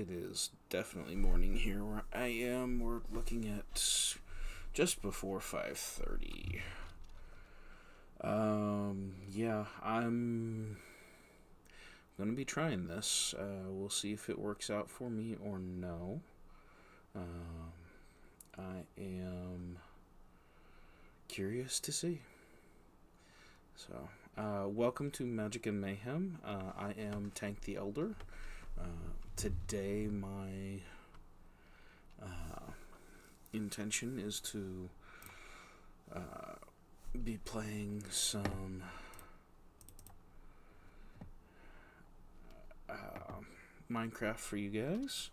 it is definitely morning here where I am. We're looking at just before 5:30. Yeah, I'm gonna be trying this. We'll see if it works out for me or no. I am curious to see. So, welcome to Magic and Mayhem. I am TanktheElder. Today, my intention is to be playing some Minecraft for you guys,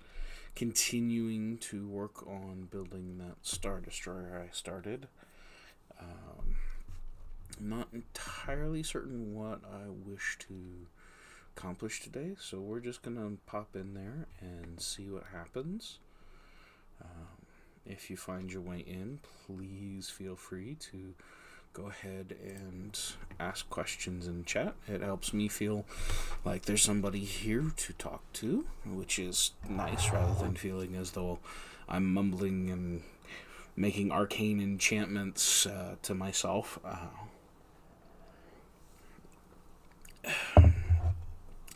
continuing to work on building that Star Destroyer I started. I'm not entirely certain what I wish to accomplish today, so we're just gonna pop in there and see what happens. If you find your way in, please feel free to go ahead and ask questions in chat. It helps me feel like there's somebody here to talk to, which is nice, rather than feeling as though I'm mumbling and making arcane enchantments to myself.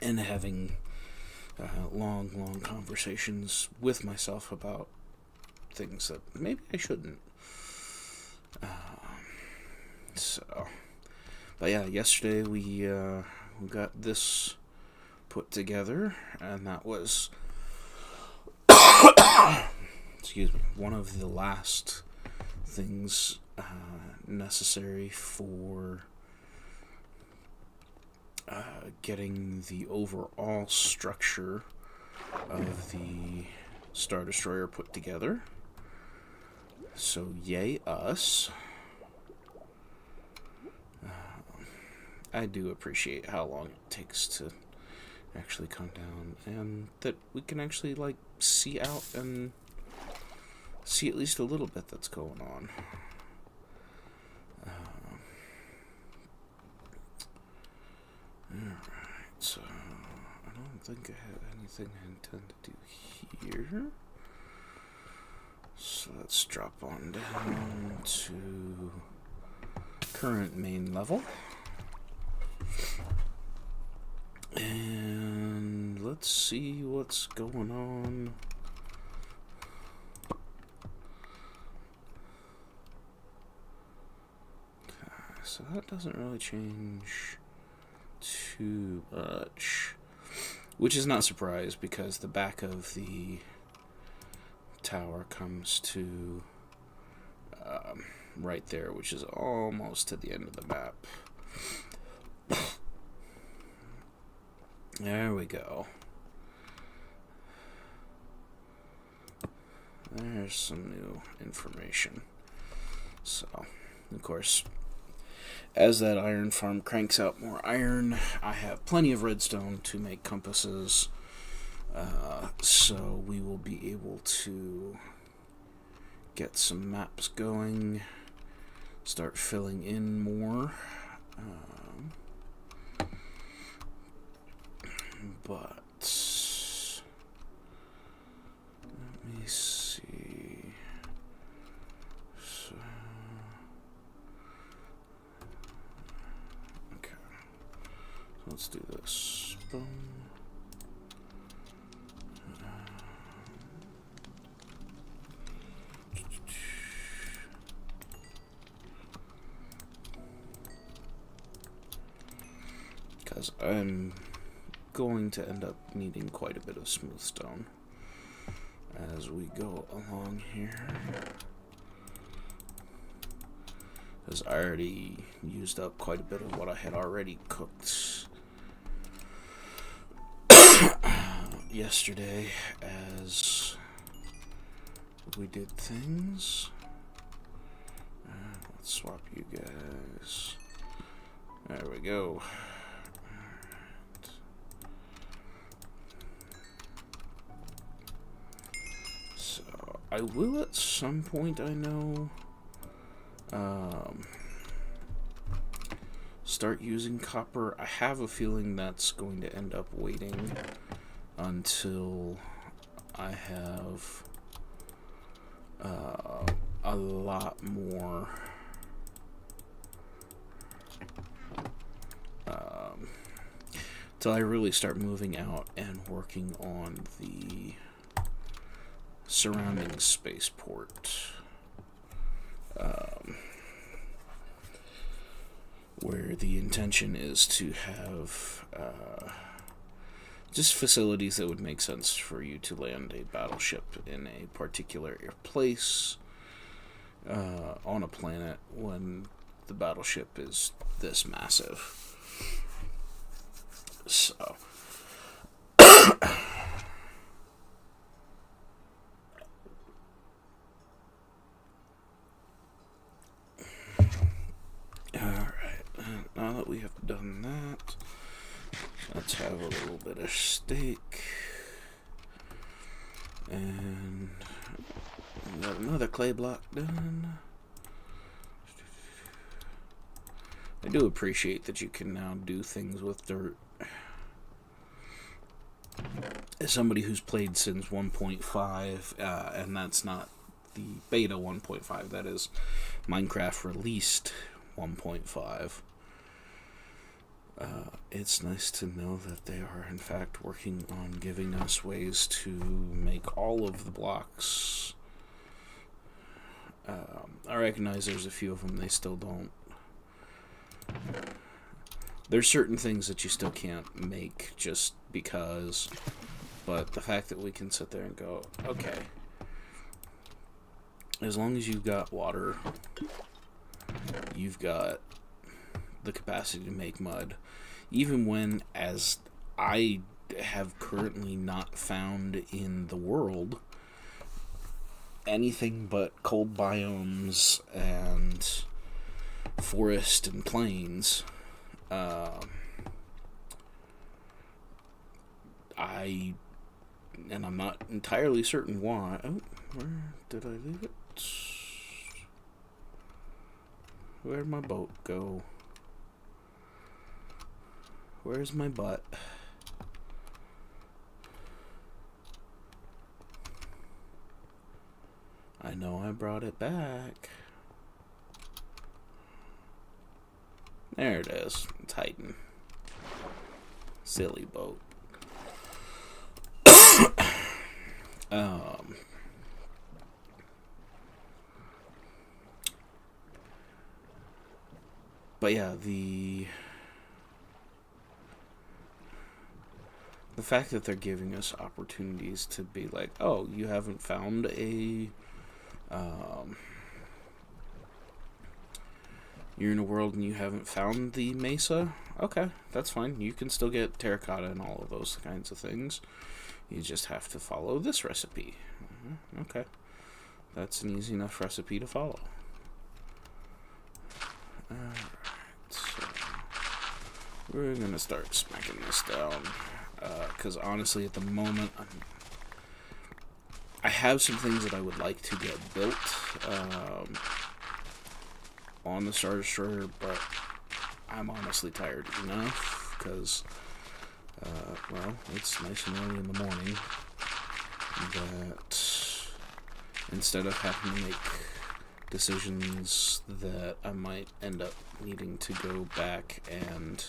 And having long conversations with myself about things that maybe I shouldn't. But yeah, yesterday we got this put together, and that was, excuse me, one of the last things necessary for getting the overall structure of the Star Destroyer put together. So yay us. I do appreciate how long it takes to actually come down, and that we can actually see out and see at least a little bit that's going on. Alright, so I don't think I have anything I intend to do here. So let's drop on down to current main level. And let's see what's going on. Okay, so that doesn't really change too much, which is not surprised because the back of the tower comes to right there, which is almost to the end of the map. There we go. There's some new information. So, of course, as that iron farm cranks out more iron, I have plenty of redstone to make compasses. So we will be able to get some maps going, start filling in more. But let me see. So, okay, so let's do this. Boom. Because I'm going to end up needing quite a bit of smooth stone as we go along here, because I already used up quite a bit of what I had already cooked yesterday as we did things. Let's swap you guys. There we go. I will at some point, I know, start using copper. I have a feeling that's going to end up waiting until I have a lot more till I really start moving out and working on the surrounding spaceport, where the intention is to have just facilities that would make sense for you to land a battleship in a particular place on a planet when the battleship is this massive. So alright, now that we have done that, let's have a little bit of steak. And we got another clay block done. I do appreciate that you can now do things with dirt. As somebody who's played since 1.5, and that's not the beta 1.5, that is Minecraft released 1.5, it's nice to know that they are in fact working on giving us ways to make all of the blocks. I recognize there's a few of them they still don't. There's certain things that you still can't make just because, but the fact that we can sit there and go, okay, as long as you've got water, you've got the capacity to make mud, even when, as I have currently not found in the world, anything but cold biomes and forest and plains. I'm not entirely certain why. Oh, where did I leave it? Where'd my boat go? Where's my butt? I know I brought it back. There it is. It's hiding. Silly boat. But yeah, the fact that they're giving us opportunities to be like, oh, you haven't found a you're in a world and you haven't found the mesa, okay, that's fine. You can still get terracotta and all of those kinds of things. You just have to follow this recipe. Okay, that's an easy enough recipe to follow. Alright, so we're gonna start smacking this down, because honestly at the moment I have some things that I would like to get built on the Star Destroyer, but I'm honestly tired enough because well, it's nice and early in the morning that instead of having to make decisions that I might end up needing to go back and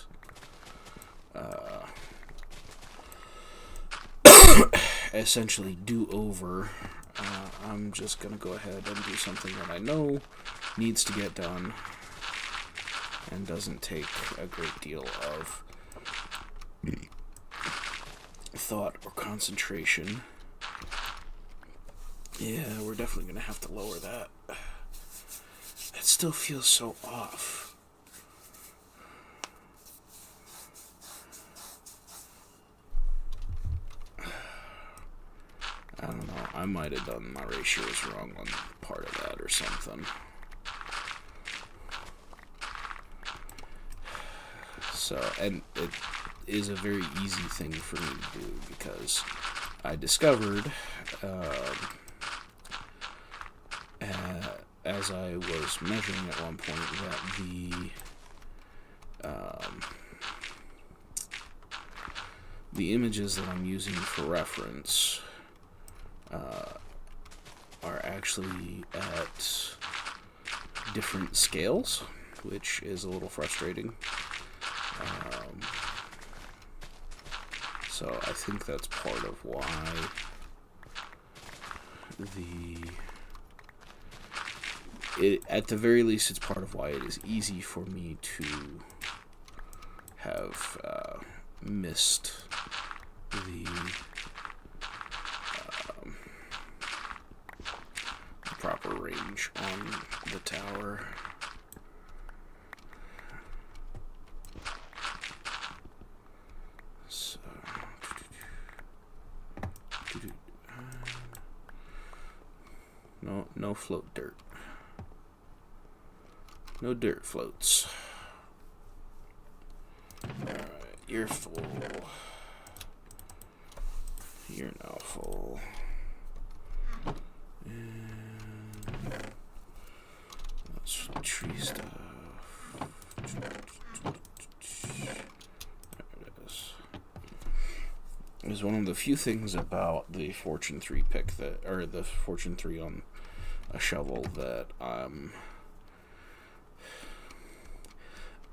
essentially do over, I'm just gonna go ahead and do something that I know needs to get done and doesn't take a great deal of thought or concentration. Yeah, we're definitely gonna have to lower that. It still feels so off. I don't know, I might have done my ratios wrong on part of that or something. So, and it is a very easy thing for me to do because I discovered, as I was measuring at one point, that the images that I'm using for reference actually at different scales, which is a little frustrating. So I think that's part of why at the very least, it's part of why it is easy for me to have missed the proper range on the tower. So, no float dirt. No dirt floats. Alright, you're full. You're now full. And that's tree stuff. There it is. It was one of the few things about the Fortune 3 pick or the Fortune 3 on a shovel that I'm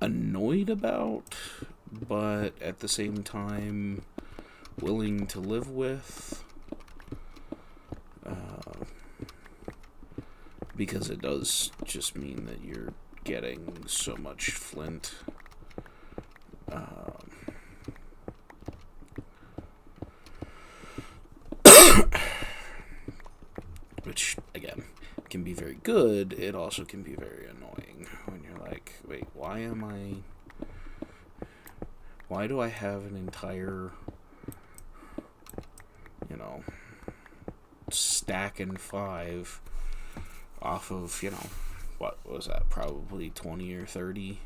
annoyed about, but at the same time willing to live with, because it does just mean that you're getting so much flint. Which, again, can be very good. It also can be very annoying when you're like, wait, why do I have an entire, stack and 5 off of, what was that, probably 20 or 30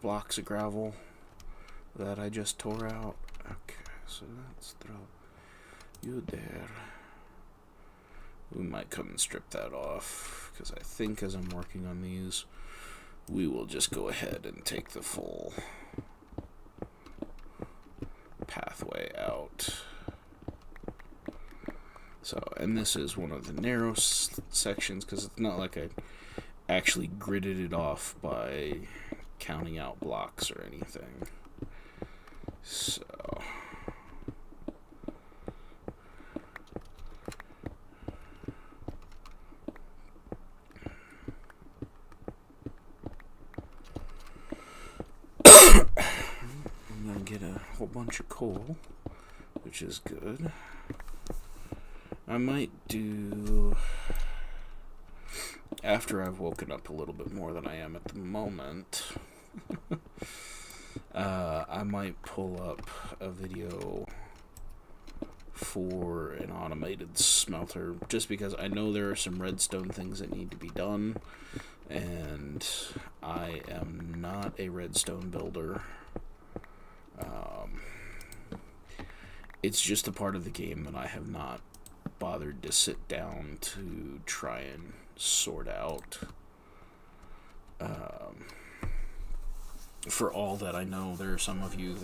blocks of gravel that I just tore out. Okay, so let's throw you there. We might come and strip that off, because I think as I'm working on these, we will just go ahead and take the full pathway out. So, and this is one of the narrow sections, because it's not like I actually gridded it off by counting out blocks or anything. So, I'm gonna get a whole bunch of coal, which is good. I might do, after I've woken up a little bit more than I am at the moment, I might pull up a video for an automated smelter, just because I know there are some redstone things that need to be done, and I am not a redstone builder. It's just a part of the game that I have not bothered to sit down to try and sort out. For all that I know, there are some of you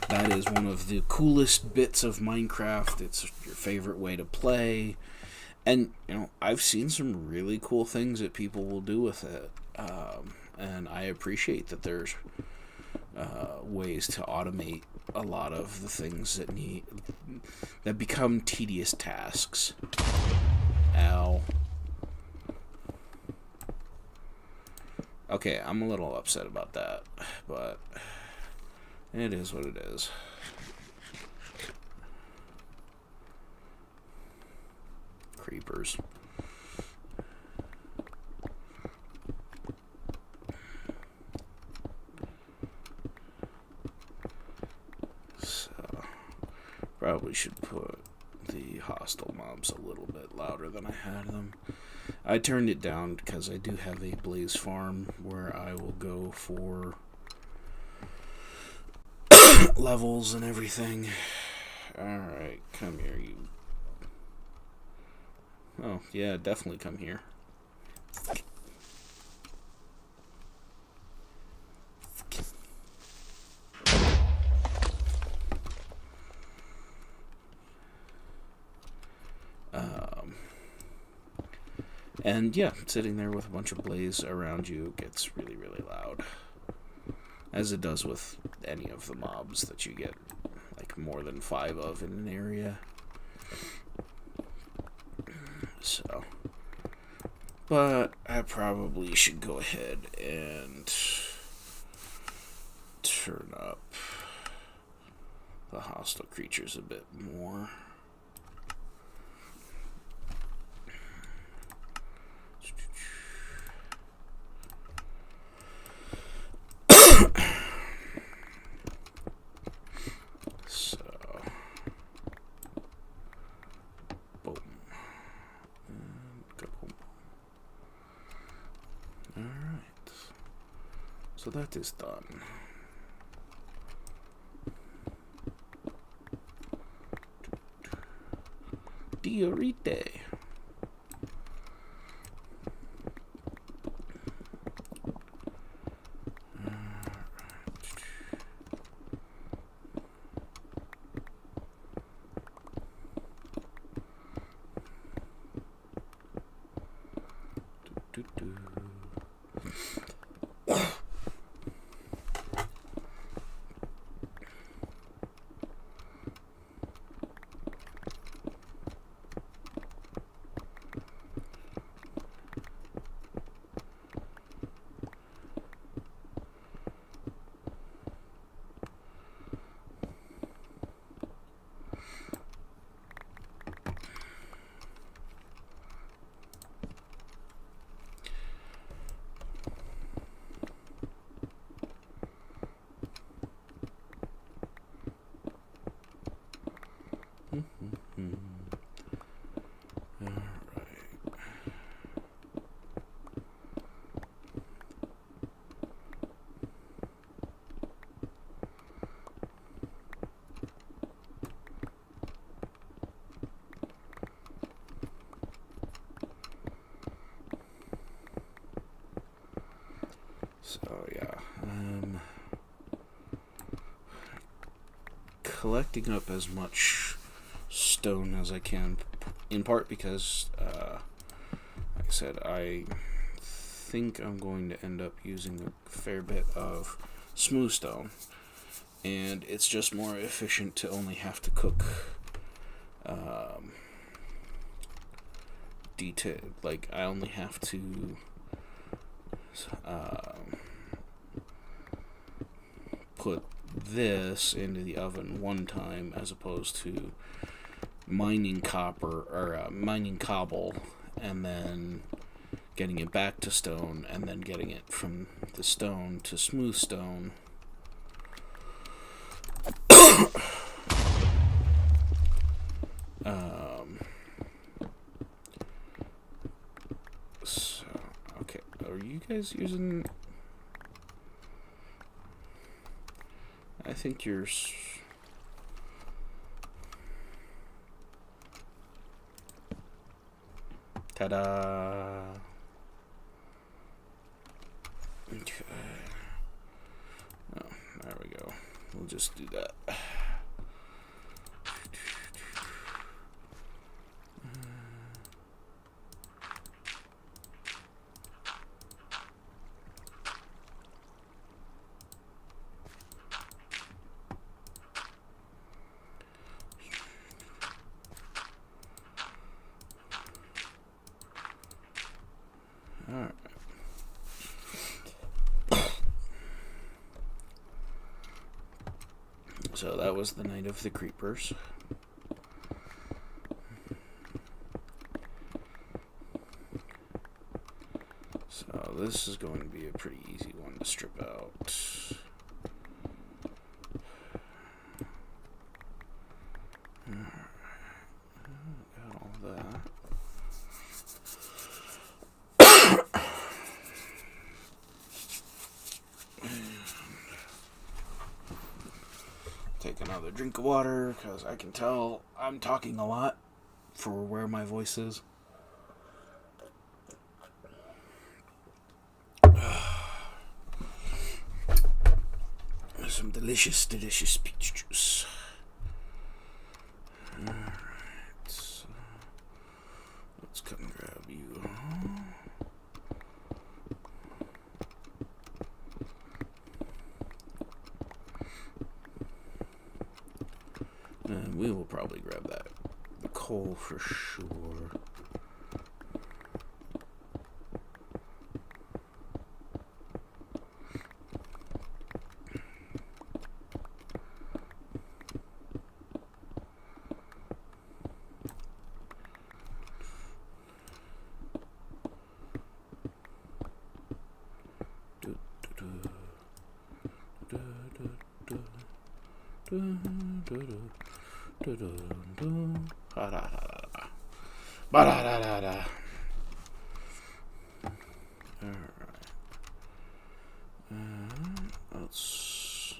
that is one of the coolest bits of Minecraft. It's your favorite way to play, and I've seen some really cool things that people will do with it, and I appreciate that there's ways to automate a lot of the things that become tedious tasks. Ow. Okay, I'm a little upset about that, but it is what it is. Creepers. Probably should put the hostile mobs a little bit louder than I had them. I turned it down because I do have a blaze farm where I will go for levels and everything. Alright, come here, you. Oh, yeah, definitely come here. And yeah, sitting there with a bunch of blaze around you gets really, really loud. As it does with any of the mobs that you get like more than 5 of in an area. So, but I probably should go ahead and turn up the hostile creatures a bit more. So, boom. And kaboom. Alright. So that is done. Diorite. So yeah, collecting up as much stone as I can, in part because, like I said, I think I'm going to end up using a fair bit of smooth stone, and it's just more efficient to only have to cook detail, like I only have to put this into the oven one time as opposed to mining copper or mining cobble and then getting it back to stone and then getting it from the stone to smooth stone. So, okay, are you guys using... I think you're... Ta-da! Okay. Oh, there we go. We'll just do that. Alright. So that was the night of the creepers. So this is going to be a pretty easy one to strip out. Got all that. Take another drink of water, because I can tell I'm talking a lot for where my voice is. Some delicious, delicious peach juice. Alright, so let's come grab you. we will probably grab that. The coal for sure. Ba-da-da-da-da. Alright. Let's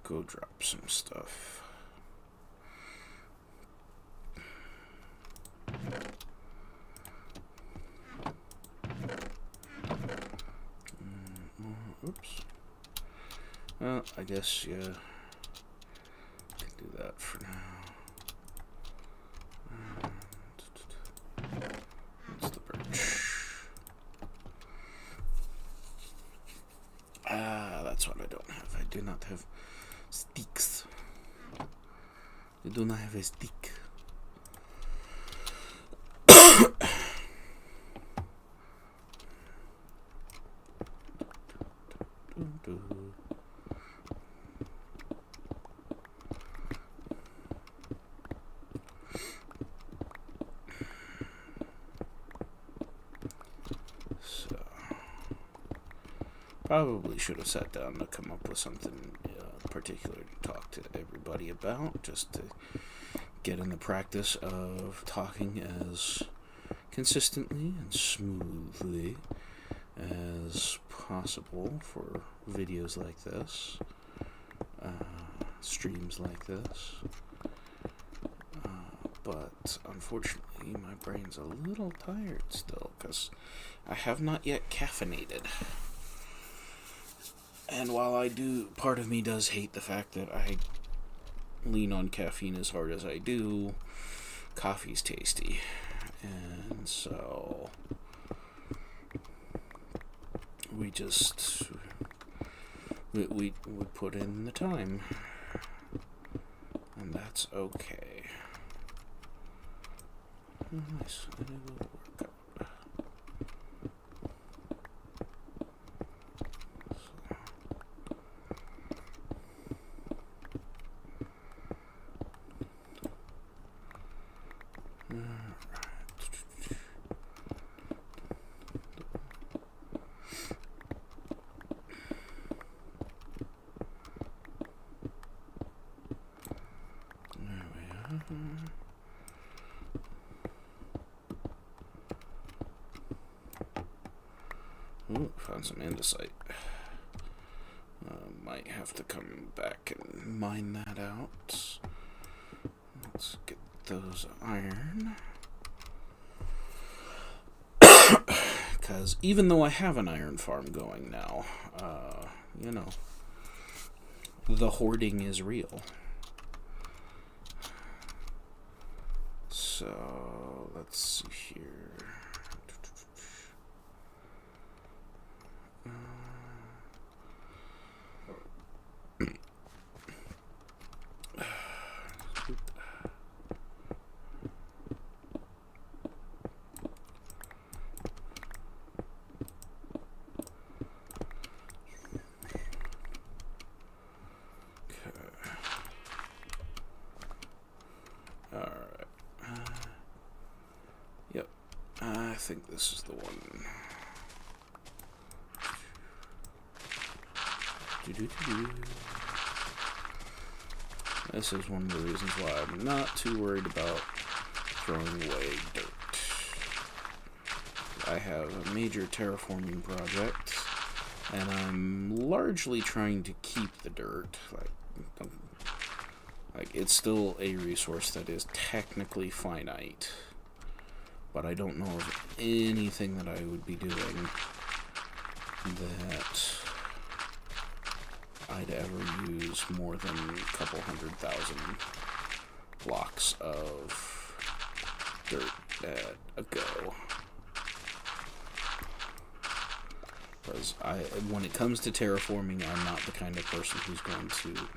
go drop some stuff. Oops. Well, I guess, yeah. Can do that for now. What's the birch? That's what I don't have. I do not have sticks. I do not have a stick. Probably should have sat down to come up with something particular to talk to everybody about, just to get in the practice of talking as consistently and smoothly as possible for videos like this, streams like this. But unfortunately, my brain's a little tired still, because I have not yet caffeinated. And while I do, part of me does hate the fact that I lean on caffeine as hard as I do, coffee's tasty. And so we just, we put in the time. And that's okay. Nice. It will work out. Ooh, found some andesite. Might have to come back and mine that out. Let's get those iron. Because even though I have an iron farm going now, you know, the hoarding is real. So, let's see here. I think this is the one. This is one of the reasons why I'm not too worried about throwing away dirt. I have a major terraforming project, and I'm largely trying to keep the dirt. Like it's still a resource that is technically finite. But I don't know of anything that I would be doing that I'd ever use more than a couple 100,000 blocks of dirt at a go. Because when it comes to terraforming, I'm not the kind of person who's going to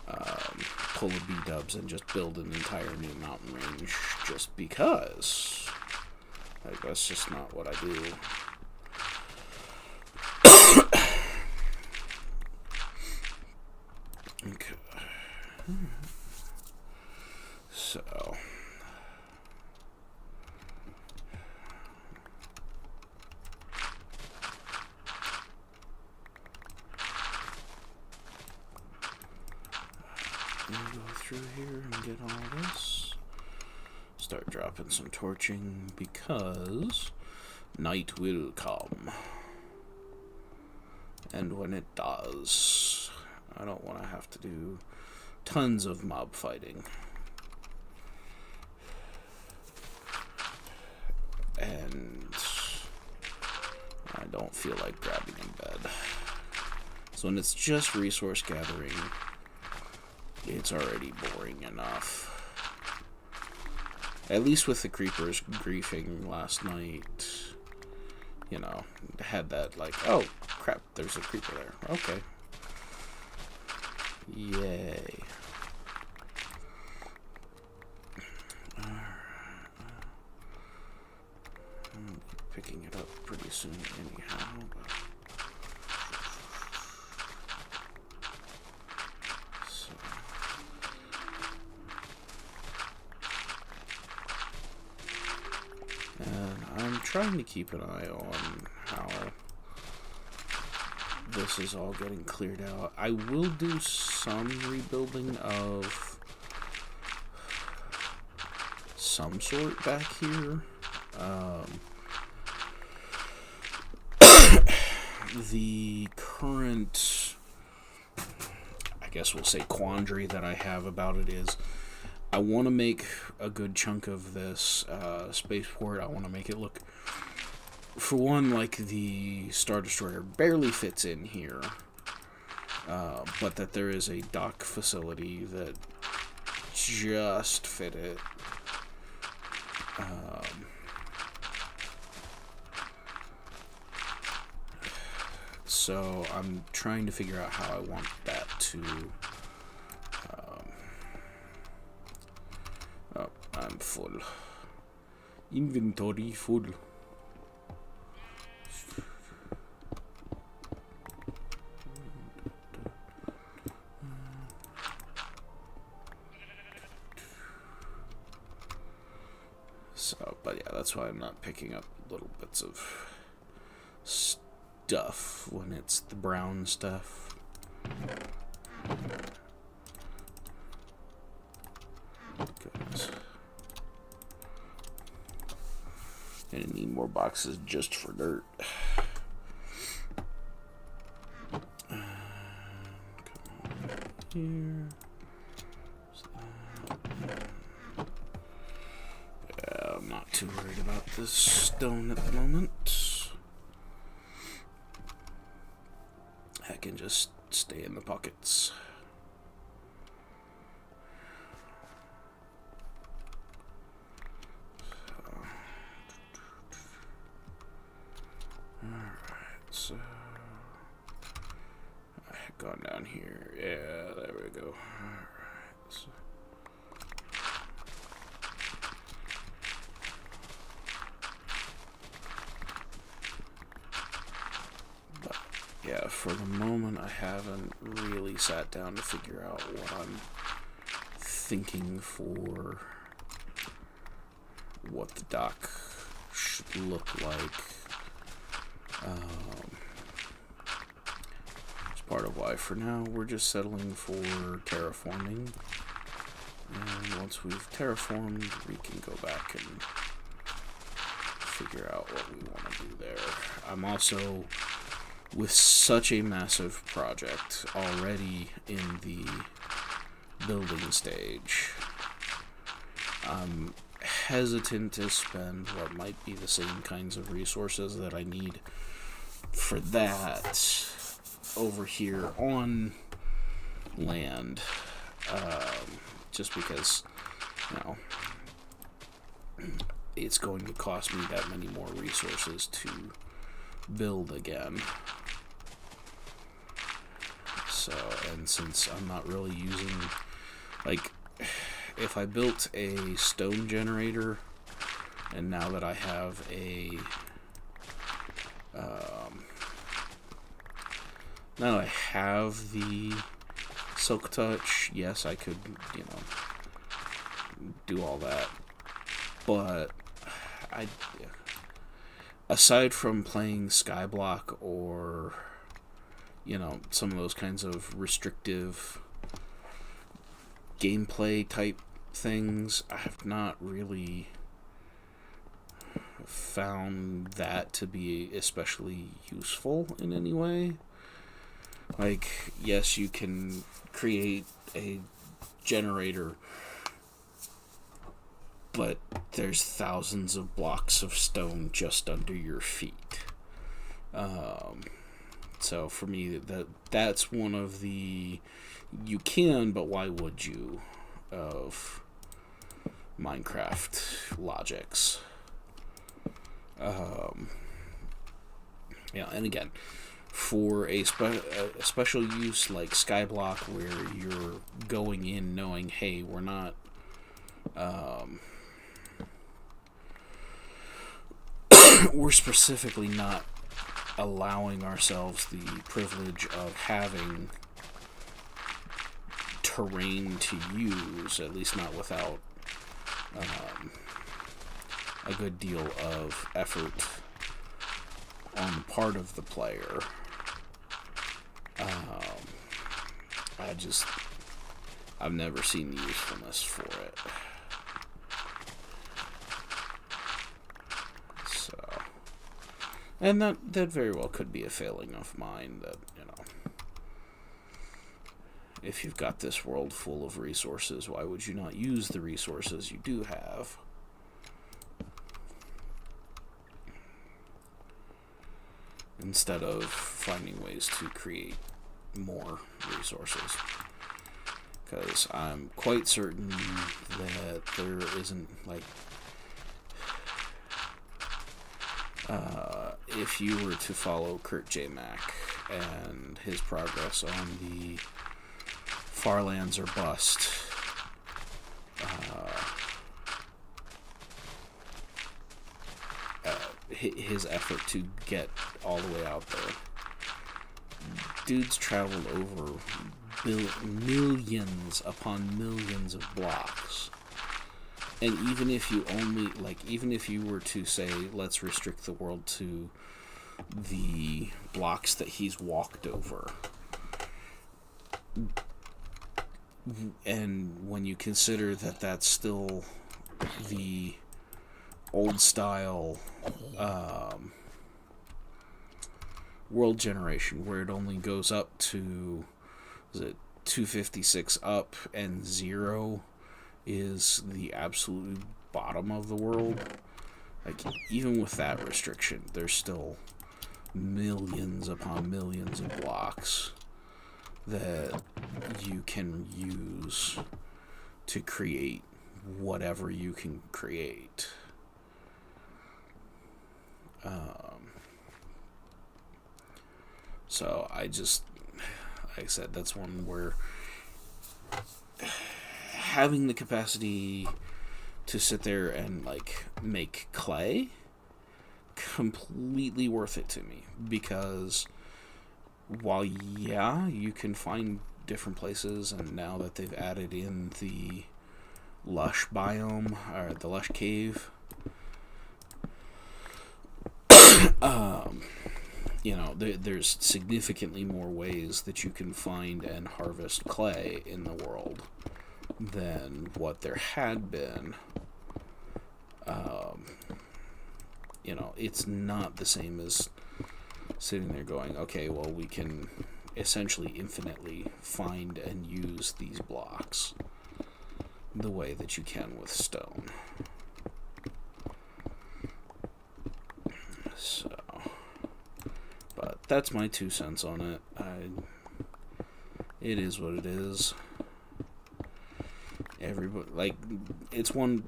pull a B-dubs and just build an entire new mountain range just because. Like, that's just not what I do. Okay. So. Go through here and get all this. Start dropping some torching because night will come. And when it does, I don't want to have to do tons of mob fighting. And I don't feel like grabbing in bed. So when it's just resource gathering, it's already boring enough. At least with the creepers griefing last night, you know, had that like, oh crap, there's a creeper there. Okay. Yay. I'm picking it up pretty soon anyhow, but I'm trying to keep an eye on how this is all getting cleared out. I will do some rebuilding of some sort back here. The current, I guess we'll say, quandary that I have about it is I want to make a good chunk of this spaceport. I want to make it look, for one, like the Star Destroyer barely fits in here, but that there is a dock facility that just fit it. So I'm trying to figure out how I want that to... oh, I'm full. Inventory full. So, but yeah, that's why I'm not picking up little bits of stuff when it's the brown stuff. Goodness. Gonna need more boxes just for dirt. Come on here. Yeah, I'm not too worried about this stone at the moment. I can just stay in the pockets. So I had gone down here. Yeah, there we go. Alright, so but yeah, for the moment I haven't really sat down to figure out what I'm thinking for what the dock should look like. It's part of why for now we're just settling for terraforming, and once we've terraformed we can go back and figure out what we want to do there. I'm also, with such a massive project already in the building stage, I'm hesitant to spend what might be the same kinds of resources that I need for that over here on land, just because, you know, it's going to cost me that many more resources to build again. So and since I'm not really using, like, if I built a stone generator, and now that I have now I have the Silk Touch, yes, I could, do all that. But aside from playing Skyblock or, some of those kinds of restrictive gameplay type things, I have not really found that to be especially useful in any way. Like, yes, you can create a generator, but there's thousands of blocks of stone just under your feet. So for me, that's one of the you can, but why would you, of Minecraft logics. And again, for a special use like Skyblock, where you're going in knowing, hey, we're not we're specifically not allowing ourselves the privilege of having terrain to use, at least not without a good deal of effort on the part of the player. I've never seen the usefulness for it. So, and that very well could be a failing of mine, that, if you've got this world full of resources, why would you not use the resources you do have? Instead of finding ways to create more resources. Because I'm quite certain that there isn't, like, if you were to follow Kurt J. Mack and his progress on the Far Lands or Bust, his effort to get all the way out there, dude's traveled over millions upon millions of blocks. And even if you were to say, let's restrict the world to the blocks that he's walked over, and when you consider that that's still the old style world generation, where it only goes up to, is it 256 up, and 0 is the absolute bottom of the world. Like, even with that restriction, there's still millions upon millions of blocks that you can use to create whatever you can create. So like I said, that's one where having the capacity to sit there and, like, make clay, completely worth it to me. Because while, yeah, you can find different places, and now that they've added in the lush biome, or the lush cave, there's significantly more ways that you can find and harvest clay in the world than what there had been. It's not the same as sitting there going, okay, well, we can essentially infinitely find and use these blocks the way that you can with stone. So, but that's my 2 cents on it. It is what it is. Everybody, like, it's one.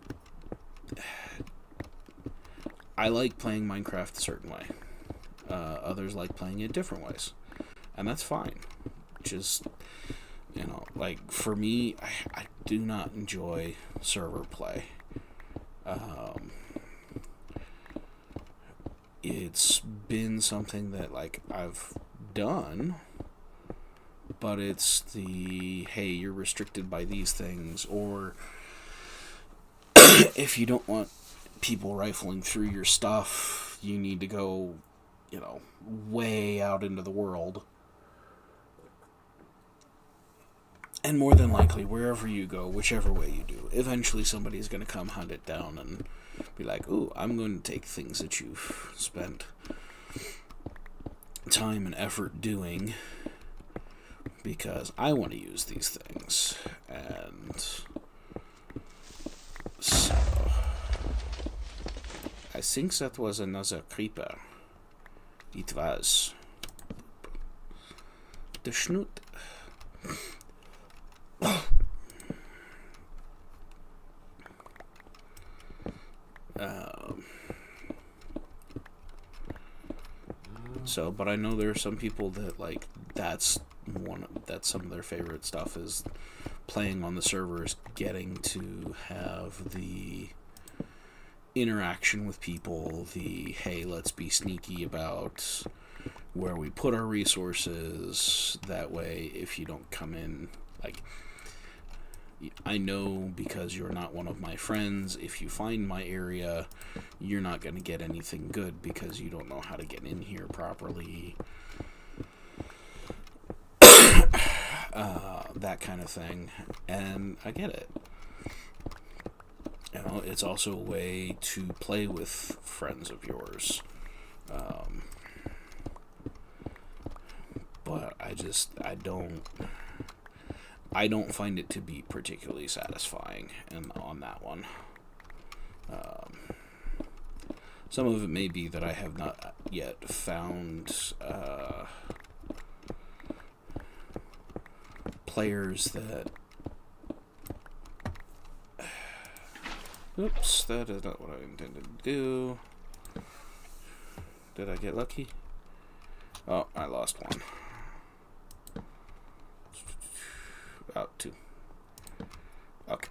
I like playing Minecraft a certain way. Others like playing it different ways, and that's fine. Just like, for me, I do not enjoy server play. It's been something that, like, I've done, but it's hey, you're restricted by these things, or if you don't want people rifling through your stuff, you need to go, way out into the world. And more than likely, wherever you go, whichever way you do, eventually somebody's going to come hunt it down and be like, ooh, I'm going to take things that you've spent time and effort doing because I want to use these things. And so I think that was another creeper. It was. The snoot. But I know there are some people that, like, that's some of their favorite stuff is playing on the servers, getting to have the interaction with people, the hey, let's be sneaky about where we put our resources. That way, if you don't come in, like, I know because you're not one of my friends, if you find my area, you're not going to get anything good because you don't know how to get in here properly. That kind of thing. And I get it. It's also a way to play with friends of yours. But I don't find it to be particularly satisfying on that one. Some of it may be that I have not yet found players that... Oops, that is not what I intended to do. Did I get lucky? Oh, I lost one. Oh, two. Okay.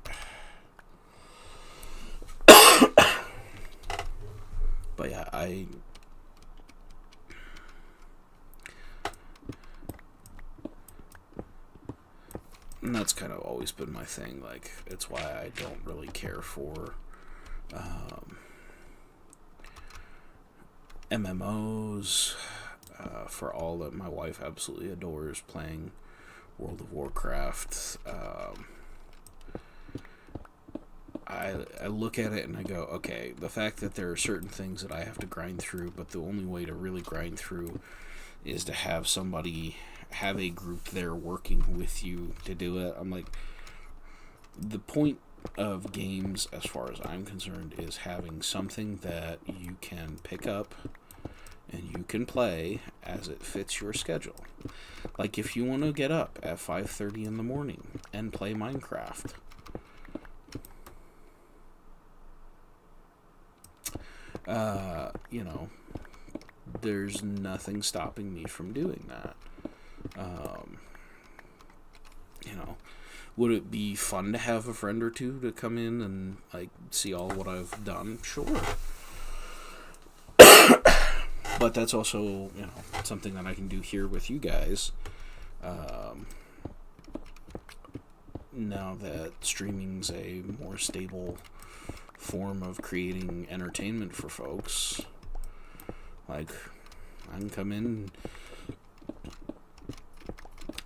But yeah, and that's kind of always been my thing. Like, it's why I don't really care for MMOs. For all that my wife absolutely adores playing World of Warcraft. I look at it and I go, okay, the fact that there are certain things that I have to grind through, but the only way to really grind through is to have a group there working with you to do it. I'm like, the point of games, as far as I'm concerned, is having something that you can pick up and you can play as it fits your schedule. Like, if you want to get up at 5:30 in the morning and play Minecraft, there's nothing stopping me from doing that. Would it be fun to have a friend or two to come in and, like, see all what I've done? Sure. But that's also, something that I can do here with you guys. Now that streaming's a more stable form of creating entertainment for folks, like, I can come in,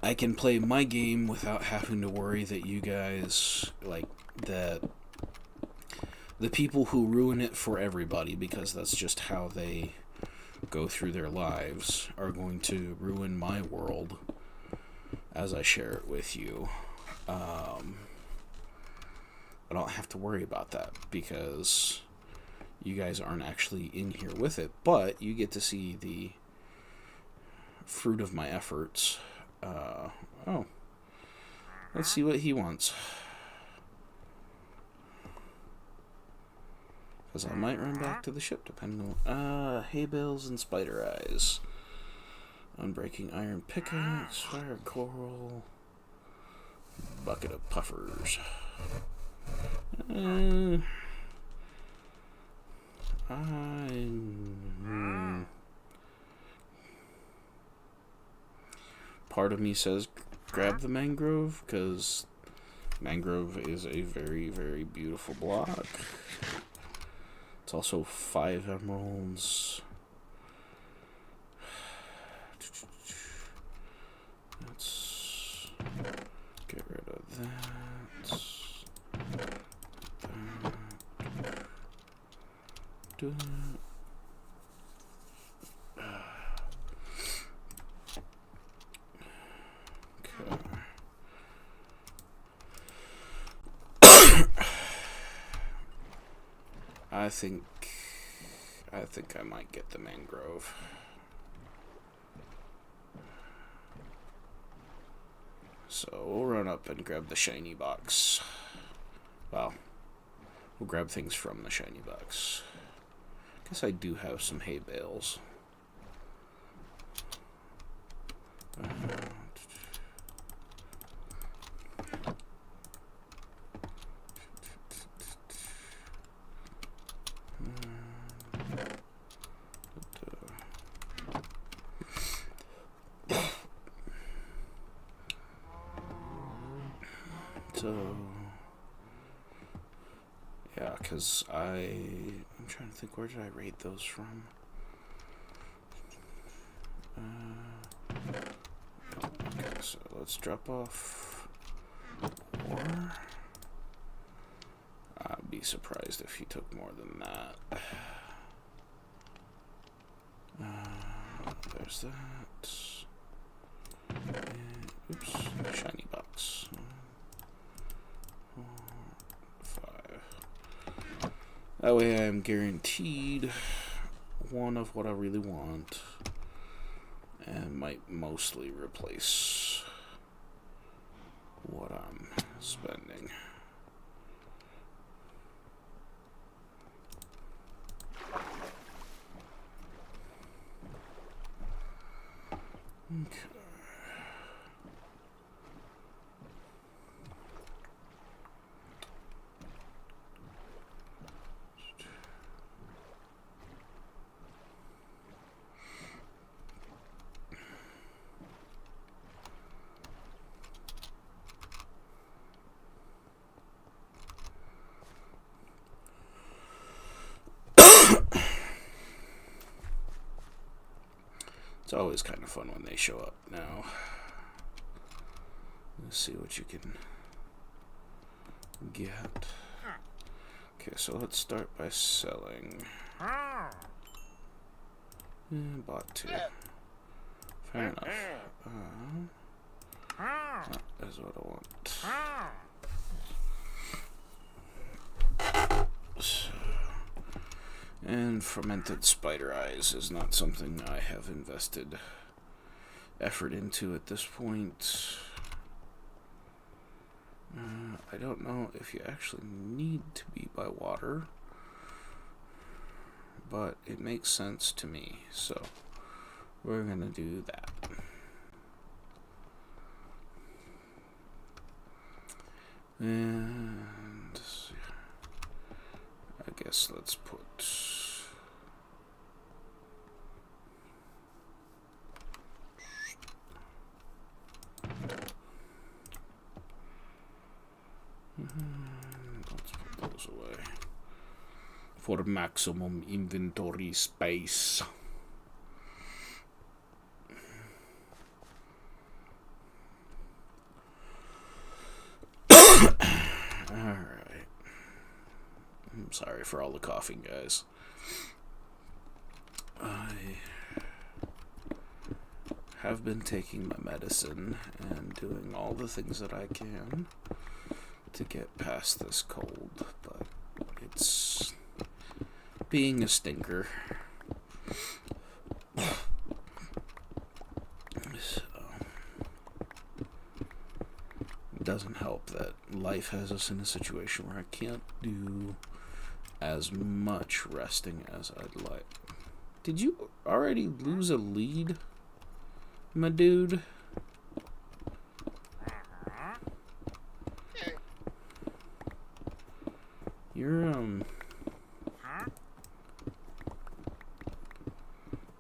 I can play my game without having to worry that you guys, like, that the people who ruin it for everybody, because that's just how they go through their lives, are going to ruin my world as I share it with you. I don't have to worry about that because you guys aren't actually in here with it, but you get to see the fruit of my efforts. Let's see what he wants. Because I might run back to the ship, depending on... hay bales and spider eyes. Unbreaking iron pickaxe, fire coral... Bucket of puffers. Part of me says grab the mangrove, because mangrove is a very, very beautiful block. It's also 5 emeralds. Let's get rid of that. I think I might get the mangrove. So we'll run up and grab the shiny box. Well, we'll grab things from the shiny box. Guess I do have some hay bales. So, yeah, because I'm trying to think, where did I raid those from? Okay, so let's drop off more. I'd be surprised if he took more than that. There's that. And, oops, shiny box. 5. That way I am guaranteed one of what I really want, and might mostly replace what I'm spending. Okay. It's always kind of fun when they show up now. Let's see what you can get. Okay, so let's start by selling. Bought 2. Fair enough. That is what I want. So, and fermented spider eyes is not something I have invested effort into at this point. I don't know if you actually need to be by water, but it makes sense to me, so we're gonna do that. And I guess let's put let's put those away for maximum inventory space. Alright. I'm sorry for all the coughing, guys. I have been taking my medicine and doing all the things that I can to get past this cold, but it's being a stinker. So, it doesn't help that life has us in a situation where I can't do as much resting as I'd like. Did you already lose a lead, my dude? You're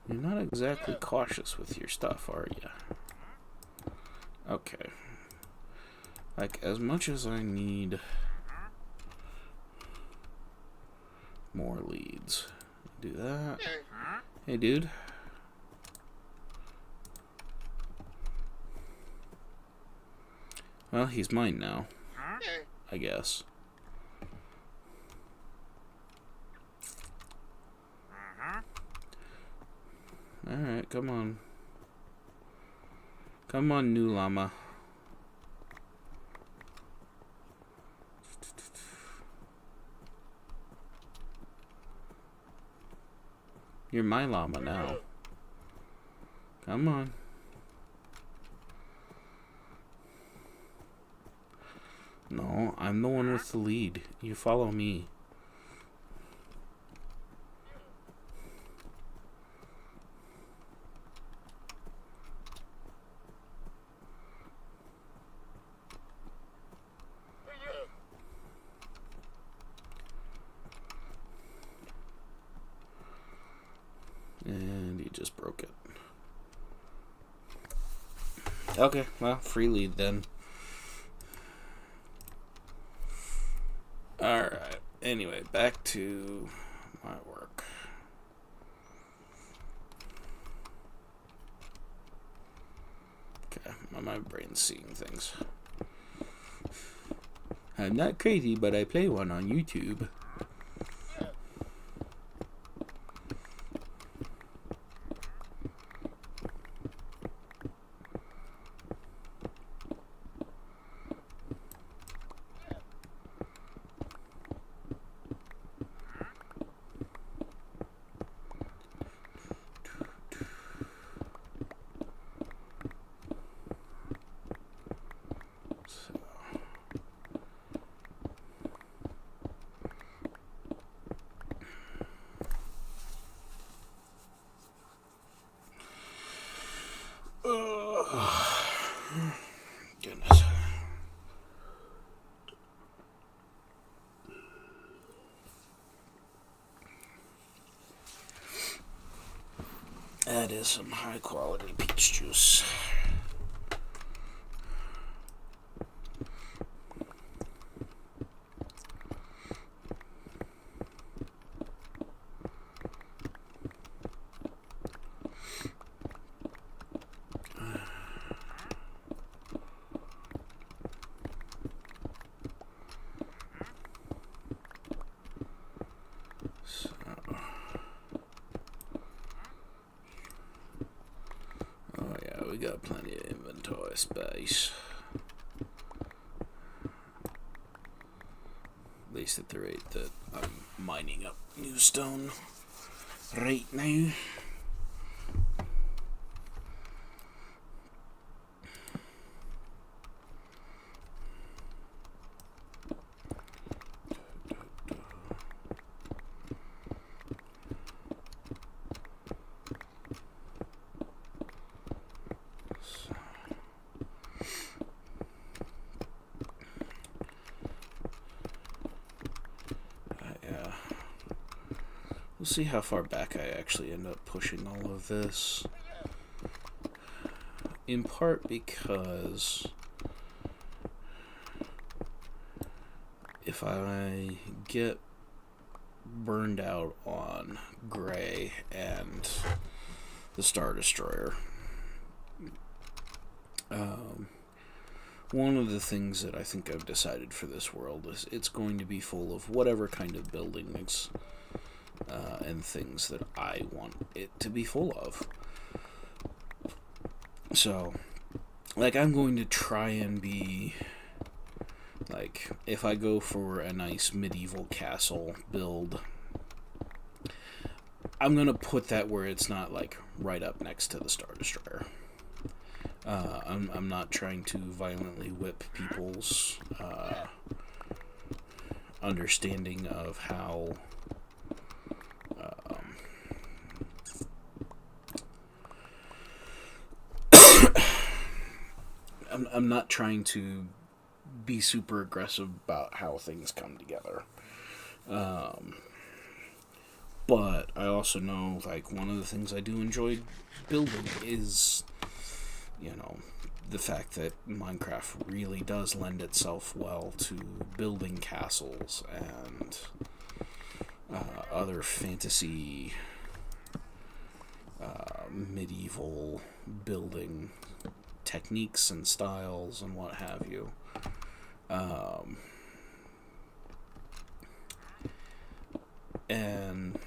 not exactly cautious with your stuff, are you? Okay. Like, as much as I need more leads. Do that. Hey, dude. Well, he's mine now. I guess. Alright, come on. Come on, new llama. You're my llama now. Come on. No, I'm the one with the lead. You follow me. And he just broke it. Okay, well, free lead then. Alright, anyway, back to my work. Okay, my brain's seeing things. I'm not crazy, but I play one on YouTube. Goodness. That is some high quality peach juice. We got plenty of inventory space. At least at the rate that I'm mining up new stone right now. We'll see how far back I actually end up pushing all of this. In part because if I get burned out on Gray and the Star Destroyer, one of the things that I think I've decided for this world is it's going to be full of whatever kind of buildings and things that I want it to be full of. So, like, I'm going to try and be, like, if I go for a nice medieval castle build, I'm going to put that where it's not, like, right up next to the Star Destroyer. I'm not trying to violently whip people's understanding of how I'm not trying to be super aggressive about how things come together. But I also know, like, one of the things I do enjoy building is, the fact that Minecraft really does lend itself well to building castles and other fantasy, medieval building techniques and styles and what have you. And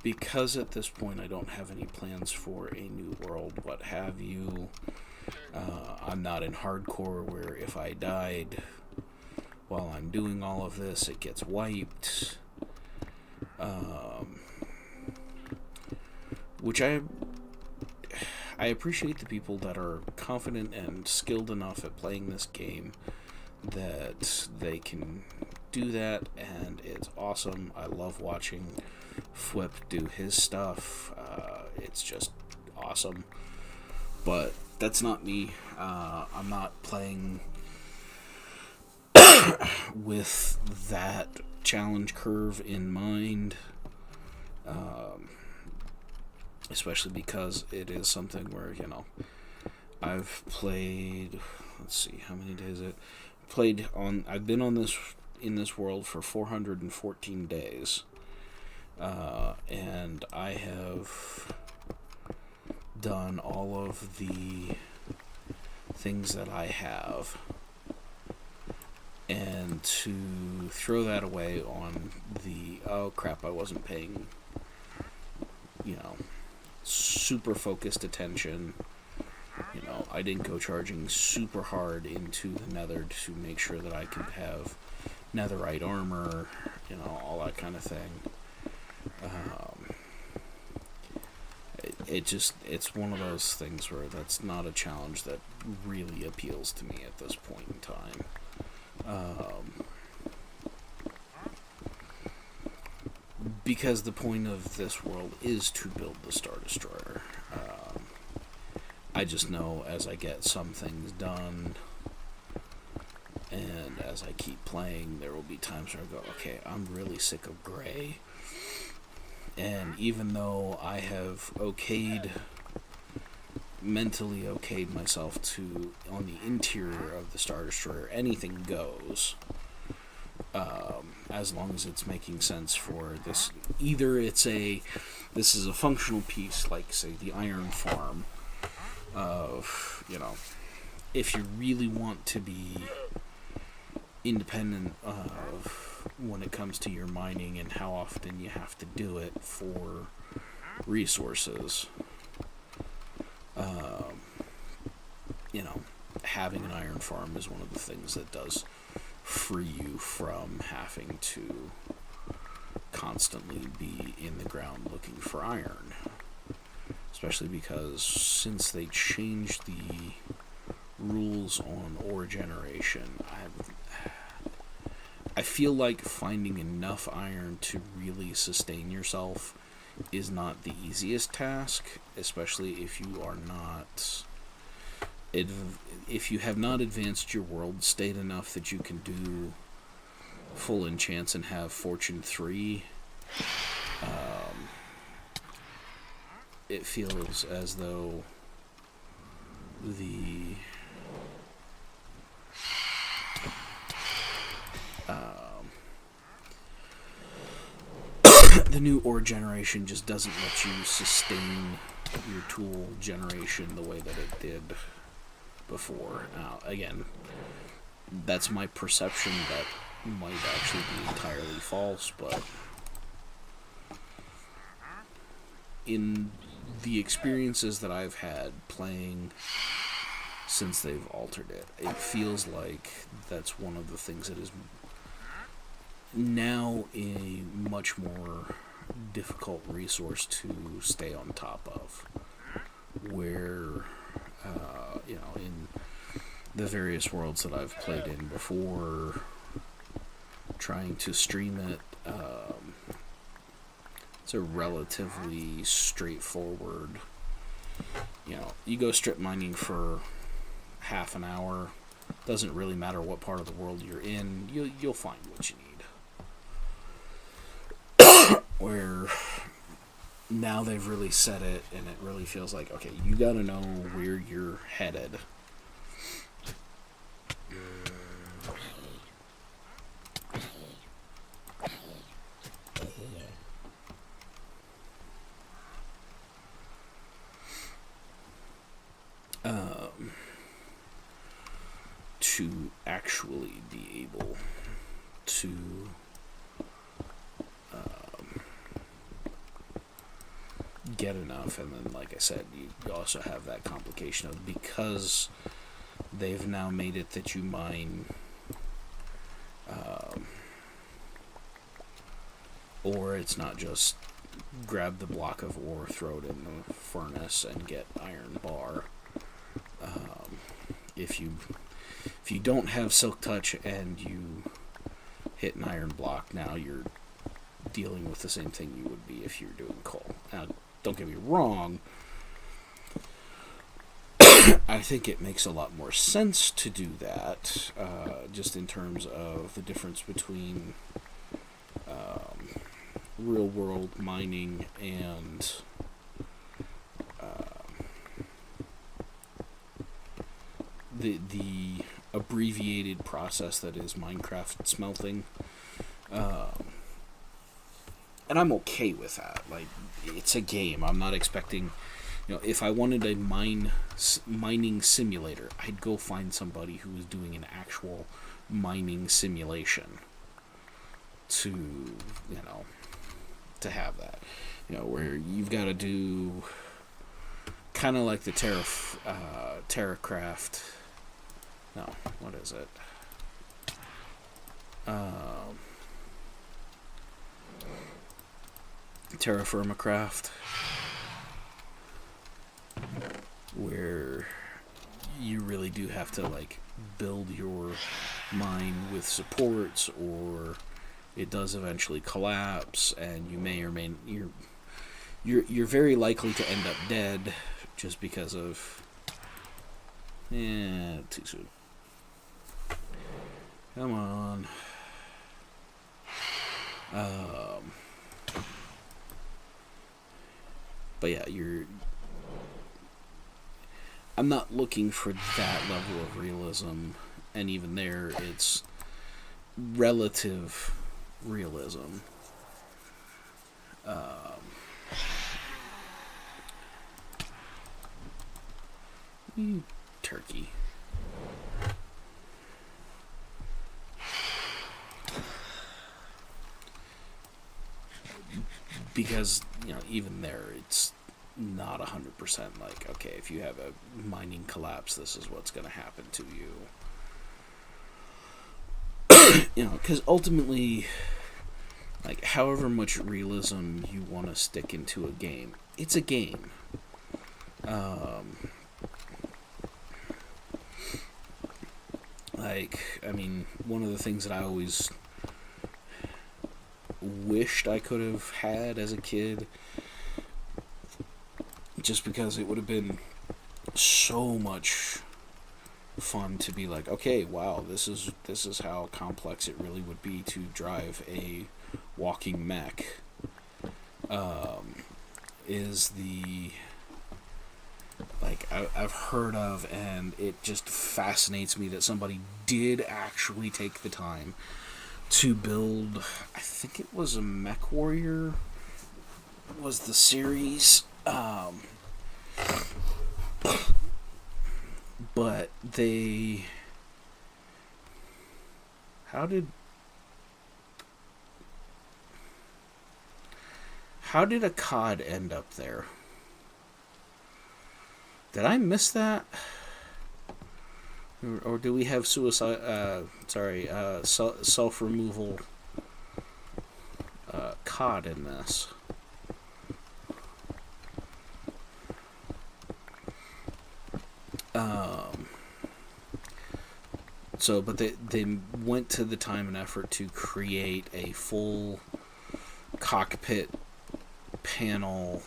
because at this point I don't have any plans for a new world, what have you, I'm not in hardcore where if I died while I'm doing all of this, it gets wiped. Which I appreciate the people that are confident and skilled enough at playing this game that they can do that, and it's awesome. I love watching Flip do his stuff. It's just awesome. But that's not me. I'm not playing with that challenge curve in mind. Especially because it is something where, I've played, let's see, how many days I've been in this world for 414 days. And I have done all of the things that I have. And to throw that away on oh crap, I wasn't paying, super focused attention. I didn't go charging super hard into the nether to make sure that I could have netherite armor, all that kind of thing. It's one of those things where that's not a challenge that really appeals to me at this point in time. Because the point of this world is to build the Star Destroyer. I just know as I get some things done, and as I keep playing, there will be times where I go, okay, I'm really sick of gray. And even though I have mentally okayed myself to, on the interior of the Star Destroyer, anything goes. As long as it's making sense for this. Either this is a functional piece, like, say, the iron farm, of, if you really want to be independent of when it comes to your mining and how often you have to do it for resources, having an iron farm is one of the things that does free you from having to constantly be in the ground looking for iron. Especially because since they changed the rules on ore generation, I feel like finding enough iron to really sustain yourself is not the easiest task, especially if you are not... If you have not advanced your world state enough that you can do full enchants and have Fortune 3, it feels as though the new ore generation just doesn't let you sustain your tool generation the way that it did before. Now, again, that's my perception. That might actually be entirely false, but in the experiences that I've had playing since they've altered it, it feels like that's one of the things that is now a much more difficult resource to stay on top of. Where, in the various worlds that I've played in before, trying to stream it, it's a relatively straightforward, you go strip mining for half an hour, doesn't really matter what part of the world you're in, you'll find what you need. where now they've really said it, and it really feels like, okay, you gotta know where you're headed. To actually be able to get enough. And then, like I said, you also have that complication of, because they've now made it that you mine or it's not just grab the block of ore, throw it in the furnace, and get iron bar. If you don't have Silk Touch and you hit an iron block, now you're dealing with the same thing you would be if you're doing coal. Now, don't get me wrong, I think it makes a lot more sense to do that, just in terms of the difference between real-world mining and the abbreviated process that is Minecraft smelting. And I'm okay with that. Like, it's a game. I'm not expecting, if I wanted a mining simulator, I'd go find somebody who was doing an actual mining simulation to have that. Where you've got to do kind of like the TerraCraft. No, what is it? Terraformacraft, where you really do have to build your mine with supports, or it does eventually collapse, and you may or may you're very likely to end up dead just because of too soon. Come on. But yeah, I'm not looking for that level of realism, and even there, it's relative realism. Turkey. Because, even there, it's not 100% like, okay, if you have a mining collapse, this is what's going to happen to you. Because ultimately, however much realism you want to stick into a game, it's a game. One of the things that I always wished I could have had as a kid, just because it would have been so much fun to be like, okay, wow, this is how complex it really would be to drive a walking mech. Is the I've heard of, and it just fascinates me that somebody did actually take the time to build, I think it was a Mech Warrior was the series, but how did a COD end up there? Did I miss that? Or do we have self-removal COD in this? But they went to the time and effort to create a full cockpit panel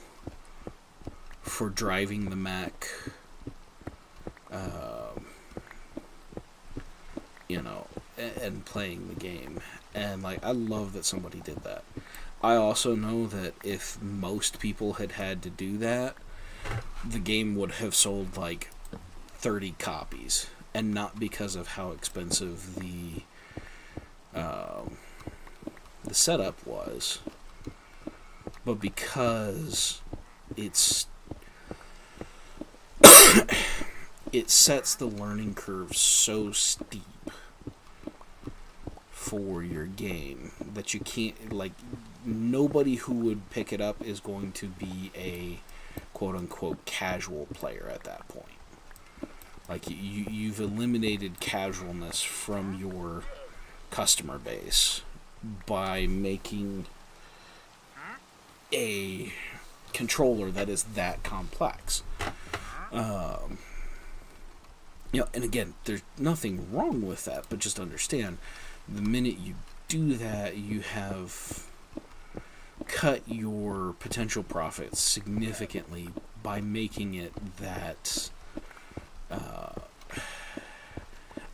for driving the mech, and playing the game. And I love that somebody did that. I also know that if most people had had to do that, the game would have sold like 30 copies, and not because of how expensive the setup was, but because it's it sets the learning curve so steep for your game that you can't, like, nobody who would pick it up is going to be a quote-unquote casual player at that point. Like, you've eliminated casualness from your customer base by making a controller that is that complex. And again, there's nothing wrong with that, but just understand, the minute you do that, you have cut your potential profits significantly by making it that I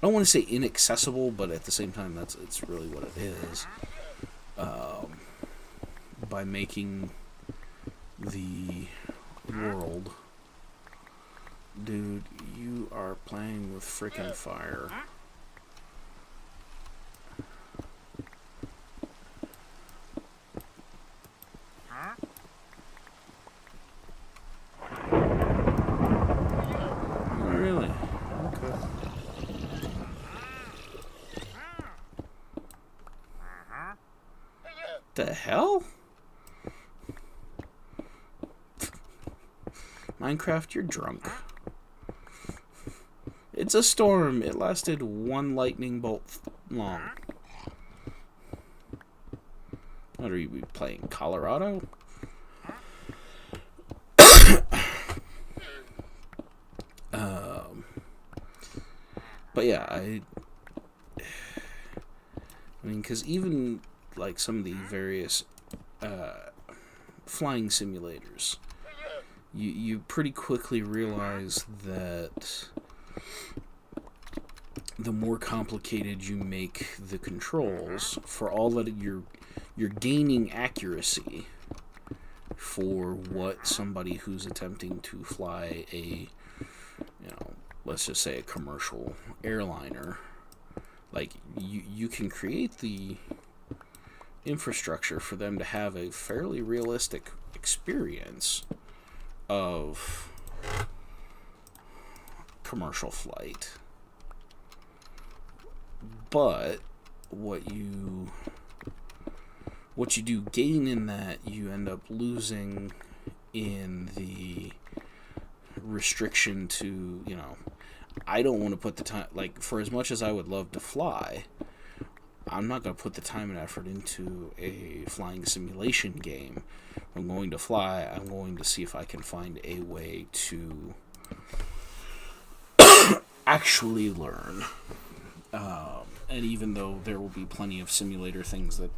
don't want to say inaccessible, but at the same time, it's really what it is. By making the world, dude, you are playing with freaking fire. Really? Okay. The hell? Minecraft, you're drunk. It's a storm. It lasted one lightning bolt long. What are you playing? Colorado? But yeah, I mean, because even like some of the various flying simulators, you pretty quickly realize that the more complicated you make the controls, for all that you're gaining accuracy for what somebody who's attempting to fly a, let's just say a commercial airliner, like you can create the infrastructure for them to have a fairly realistic experience of commercial flight. But what you do gain in that, you end up losing in the restriction to, I don't want to put the time, like, for as much as I would love to fly, I'm not going to put the time and effort into a flying simulation game. If I'm going to fly, I'm going to see if I can find a way to actually learn. And even though there will be plenty of simulator things that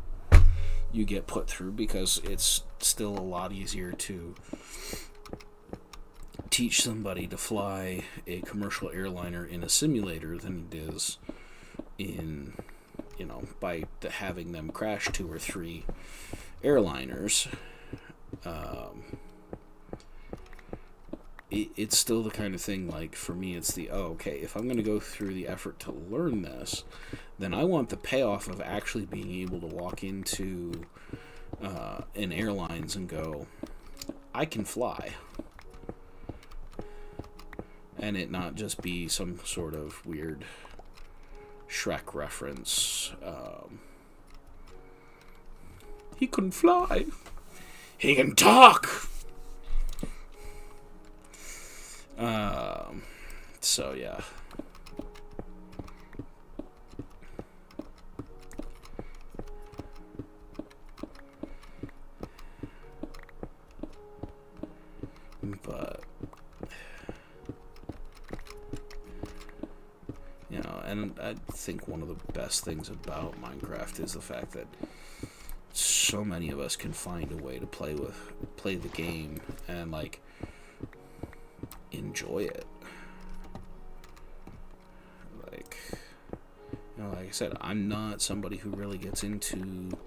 you get put through, because it's still a lot easier to teach somebody to fly a commercial airliner in a simulator than it is in, by having them crash 2 or 3 airliners. It's still the kind of thing, like, for me, it's the, okay, if I'm going to go through the effort to learn this, then I want the payoff of actually being able to walk into an airlines and go, I can fly. And it not just be some sort of weird Shrek reference. He can fly. He can talk. So yeah. But and I think one of the best things about Minecraft is the fact that so many of us can find a way to play the game and, like, enjoy it. Like I said, I'm not somebody who really gets into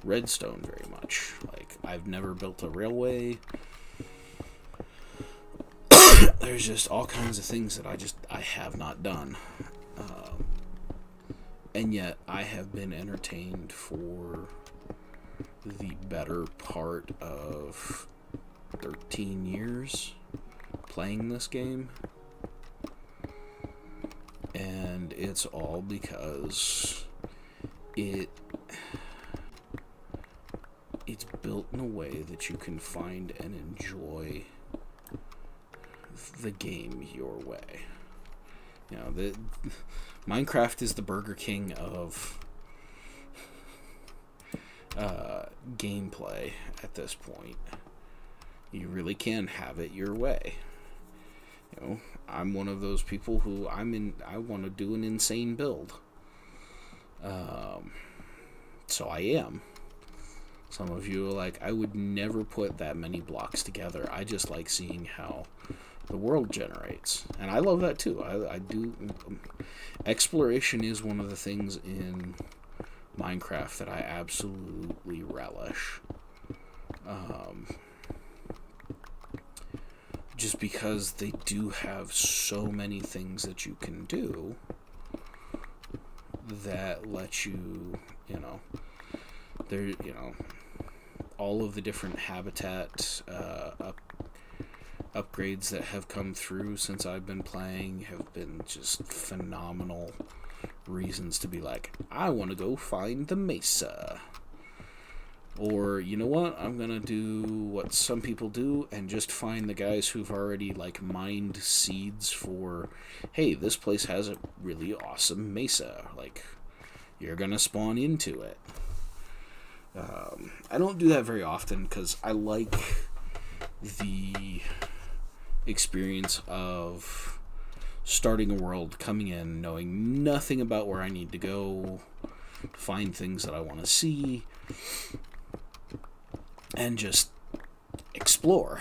redstone very much. Like, I've never built a railway. There's just all kinds of things that I have not done. And yet I have been entertained for the better part of 13 years playing this game. And it's all because it's built in a way that you can find and enjoy the game your way. You know, Minecraft is the Burger King of gameplay at this point. You really can have it your way. You know, I'm one of those people who I want to do an insane build. So I am. Some of you are like, I would never put that many blocks together. I just like seeing how the world generates. And I love that too. I do. Exploration is one of the things in Minecraft that I absolutely relish. Just because they do have so many things that you can do that let you, all of the different habitat upgrades that have come through since I've been playing have been just phenomenal reasons to be like, I want to go find the mesa. Or, you know what, I'm going to do what some people do and just find the guys who've already, mined seeds for, hey, this place has a really awesome mesa. You're going to spawn into it. I don't do that very often because I like the experience of starting a world, coming in, knowing nothing about where I need to go, find things that I want to see, and just explore.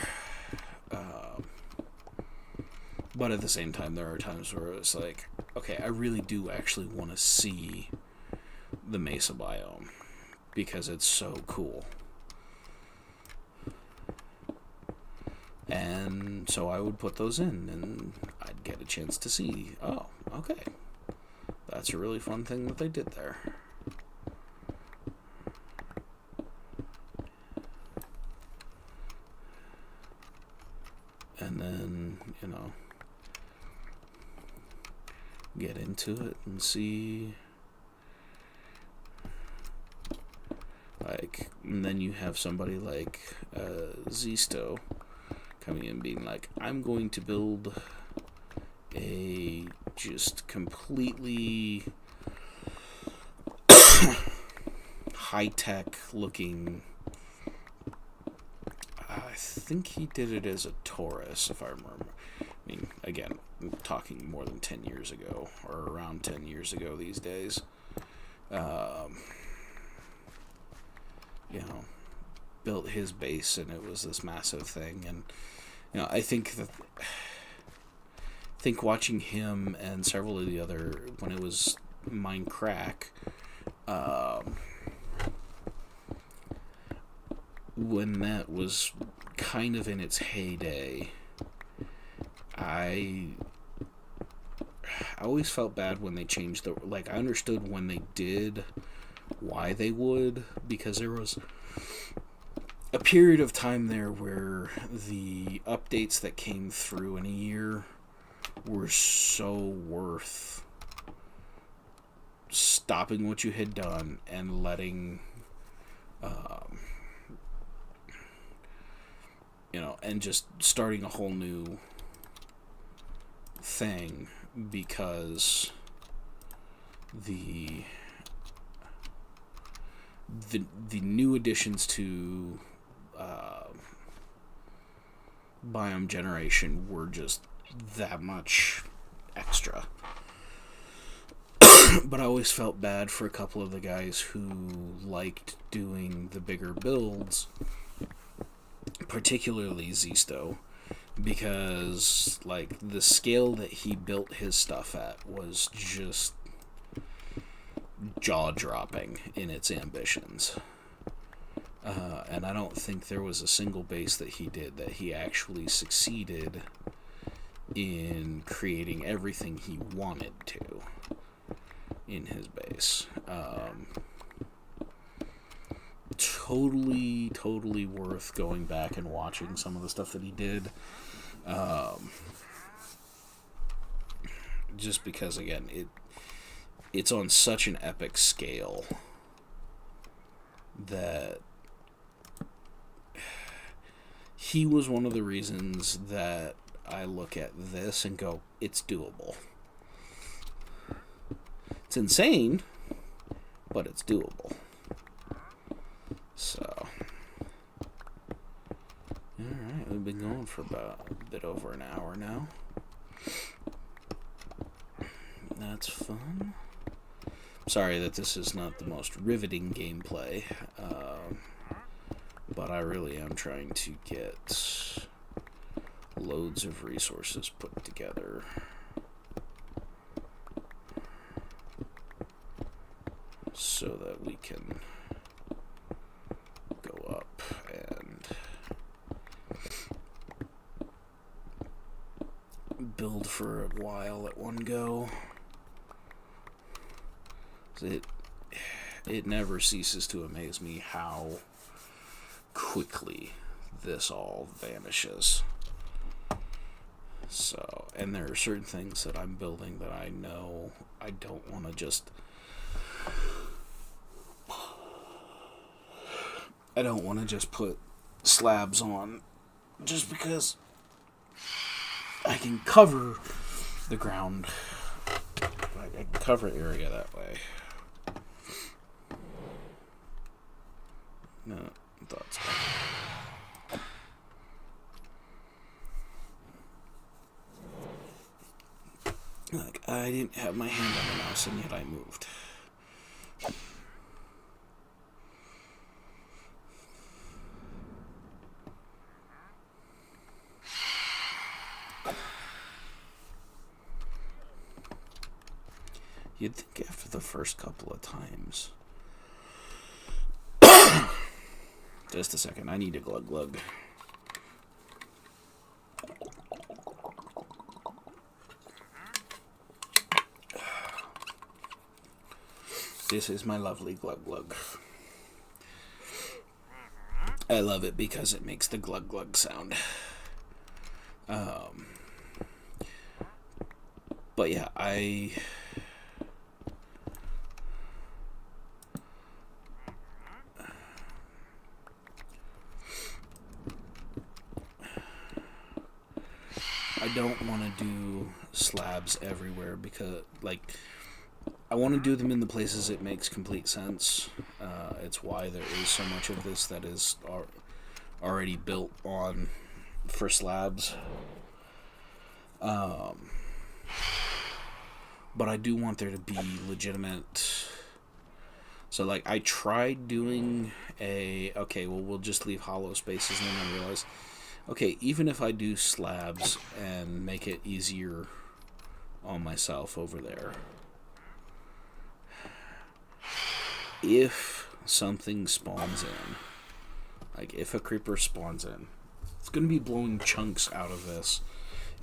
But at the same time, there are times where it's like, okay, I really do actually want to see the mesa biome because it's so cool. And so I would put those in, and I'd get a chance to see, oh, okay, that's a really fun thing that they did there. And then, get into it and see, and then you have somebody like Zisto coming in being like, I'm going to build a just completely high-tech looking, I think he did it as a Taurus, if I remember. I mean, again, I'm talking more than 10 years ago, or around 10 years ago these days. Built his base, and it was this massive thing. And I think watching him and several of the other, when it was Minecraft, when that was kind of in its heyday, I always felt bad when they changed I understood when they did why they would, because there was a period of time there where the updates that came through in a year were so worth stopping what you had done and letting and just starting a whole new thing, because the new additions to biome generation were just that much extra. But I always felt bad for a couple of the guys who liked doing the bigger builds, particularly Zisto, because the scale that he built his stuff at was just jaw-dropping in its ambitions. And I don't think there was a single base that he did that he actually succeeded in creating everything he wanted to in his base. Totally worth going back and watching some of the stuff that he did. Just because, again, it's on such an epic scale that he was one of the reasons that I look at this and go, it's doable. It's insane, but it's doable. So, alright, we've been going for about a bit over an hour now. That's fun. Sorry that this is not the most riveting gameplay, but I really am trying to get loads of resources put together. So that we can go up and build for a while at one go. It never ceases to amaze me how quickly this all vanishes. So, and there are certain things that I'm building that I know I don't want to just... I don't want to just put slabs on just because I can cover the ground. I can cover area that way. No, thoughts. Like, I didn't have my hand on the mouse and yet I moved. You'd think after the first couple of times... Just a second, I need a glug glug. This is my lovely glug glug. I love it because it makes the glug glug sound. But yeah, I don't want to do slabs everywhere because, like, I want to do them in the places it makes complete sense. It's why there is so much of this that is already built on for slabs. But I do want there to be legitimate... So, like, I tried doing okay, well, we'll just leave hollow spaces, and then I realized... Okay, even if I do slabs and make it easier on myself over there, if something spawns in, like if a creeper spawns in, it's going to be blowing chunks out of this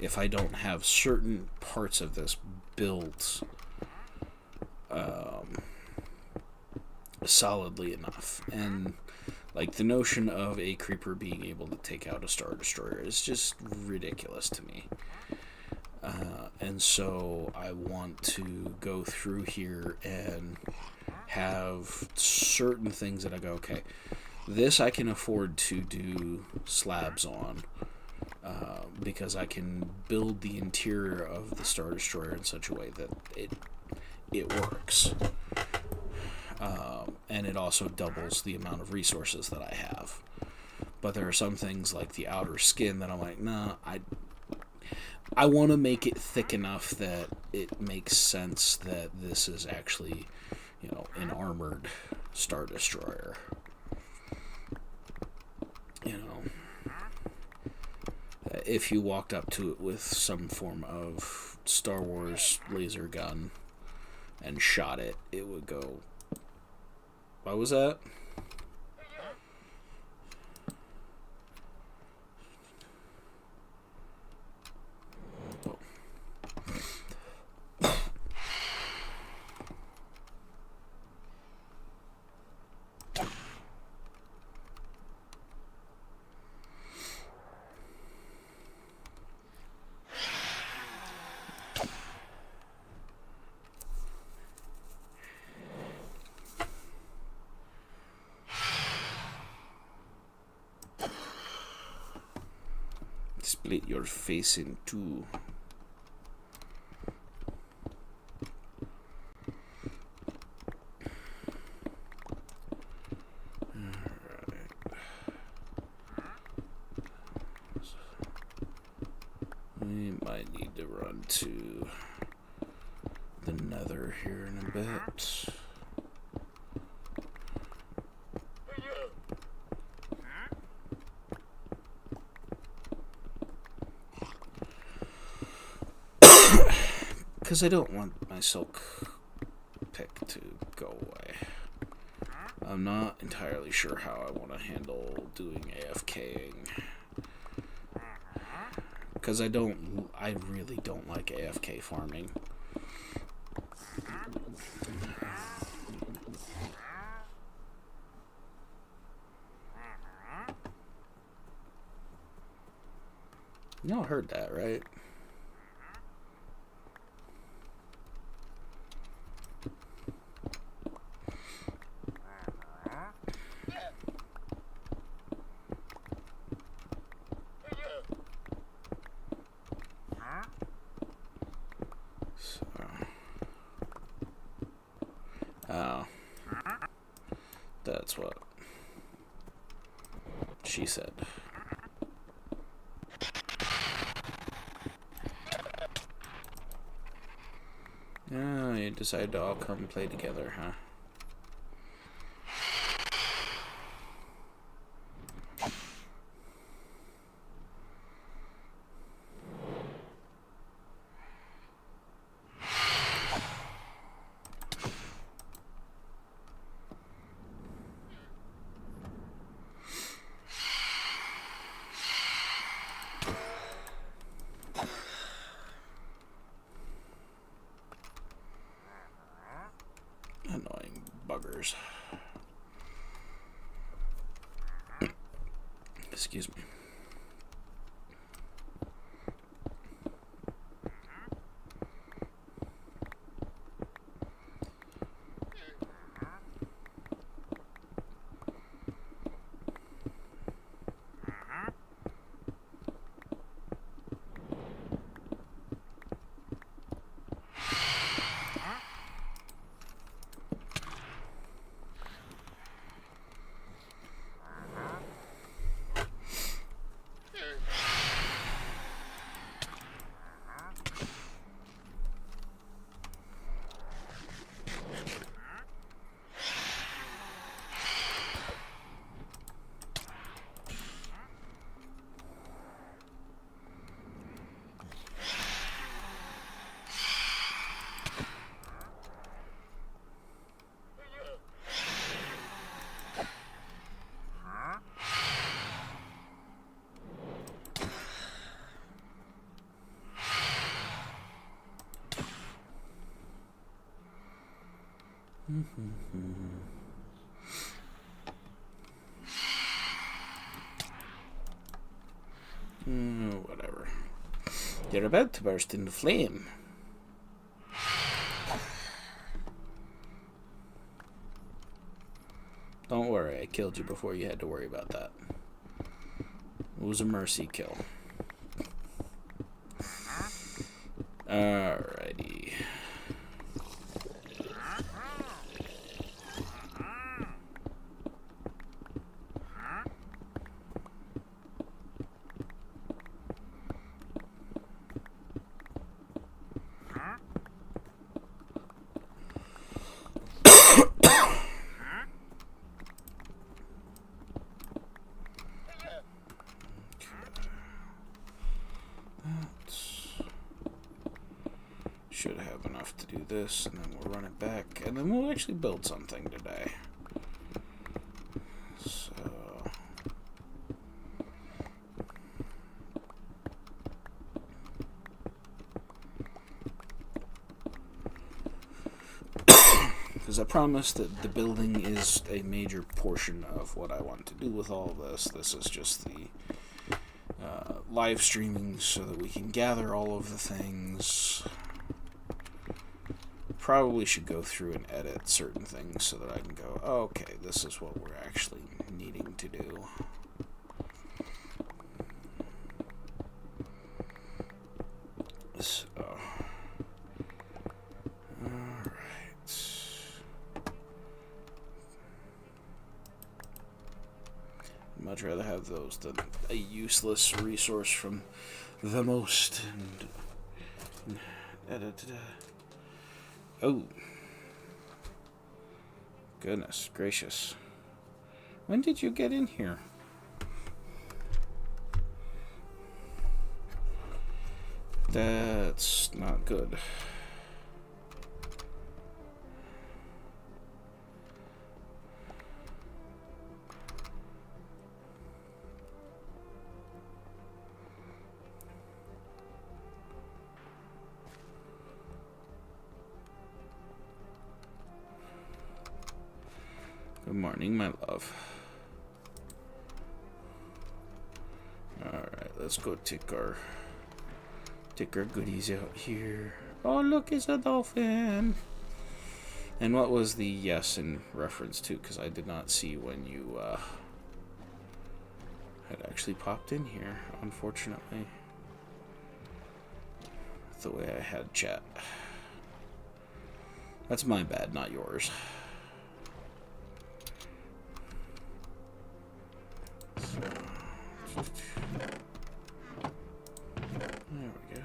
if I don't have certain parts of this built solidly enough. And like, the notion of a creeper being able to take out a Star Destroyer is just ridiculous to me. And so I want to go through here and have certain things that I go, okay, this I can afford to do slabs on, because I can build the interior of the Star Destroyer in such a way that it works. And it also doubles the amount of resources that I have. But there are some things like the outer skin that I'm like, nah, I want to make it thick enough that it makes sense that this is actually, you know, an armored Star Destroyer. You know, if you walked up to it with some form of Star Wars laser gun and shot it, it would go... What was that? Split your face in two. We might need to run to the Nether here in a bit. Because I don't want my silk pick to go away. I'm not entirely sure how I want to handle doing AFKing. Because I really don't like AFK farming. Y'all heard that, right? Oh. That's what she said. Oh, you decided to all come play together, huh? Annoying buggers. Excuse me. Whatever. You're about to burst into flame. Don't worry, I killed you before you had to worry about that. It was a mercy kill. Alrighty. Should have enough to do this, and then we'll run it back, and then we'll actually build something today. So... because I promised that the building is a major portion of what I want to do with all of this. This is just the live streaming so that we can gather all of the things. Probably should go through and edit certain things so that I can go, oh, okay, this is what we're actually needing to do. rather have those than a useless resource from the most. Oh. Goodness gracious. When did you get in here? That's not good. Good morning, my love. Alright, let's go take our goodies out here. Oh, look, it's a dolphin! And what was the yes in reference to? Because I did not see when you had actually popped in here, unfortunately. The way I had chat. That's my bad, not yours. There we go.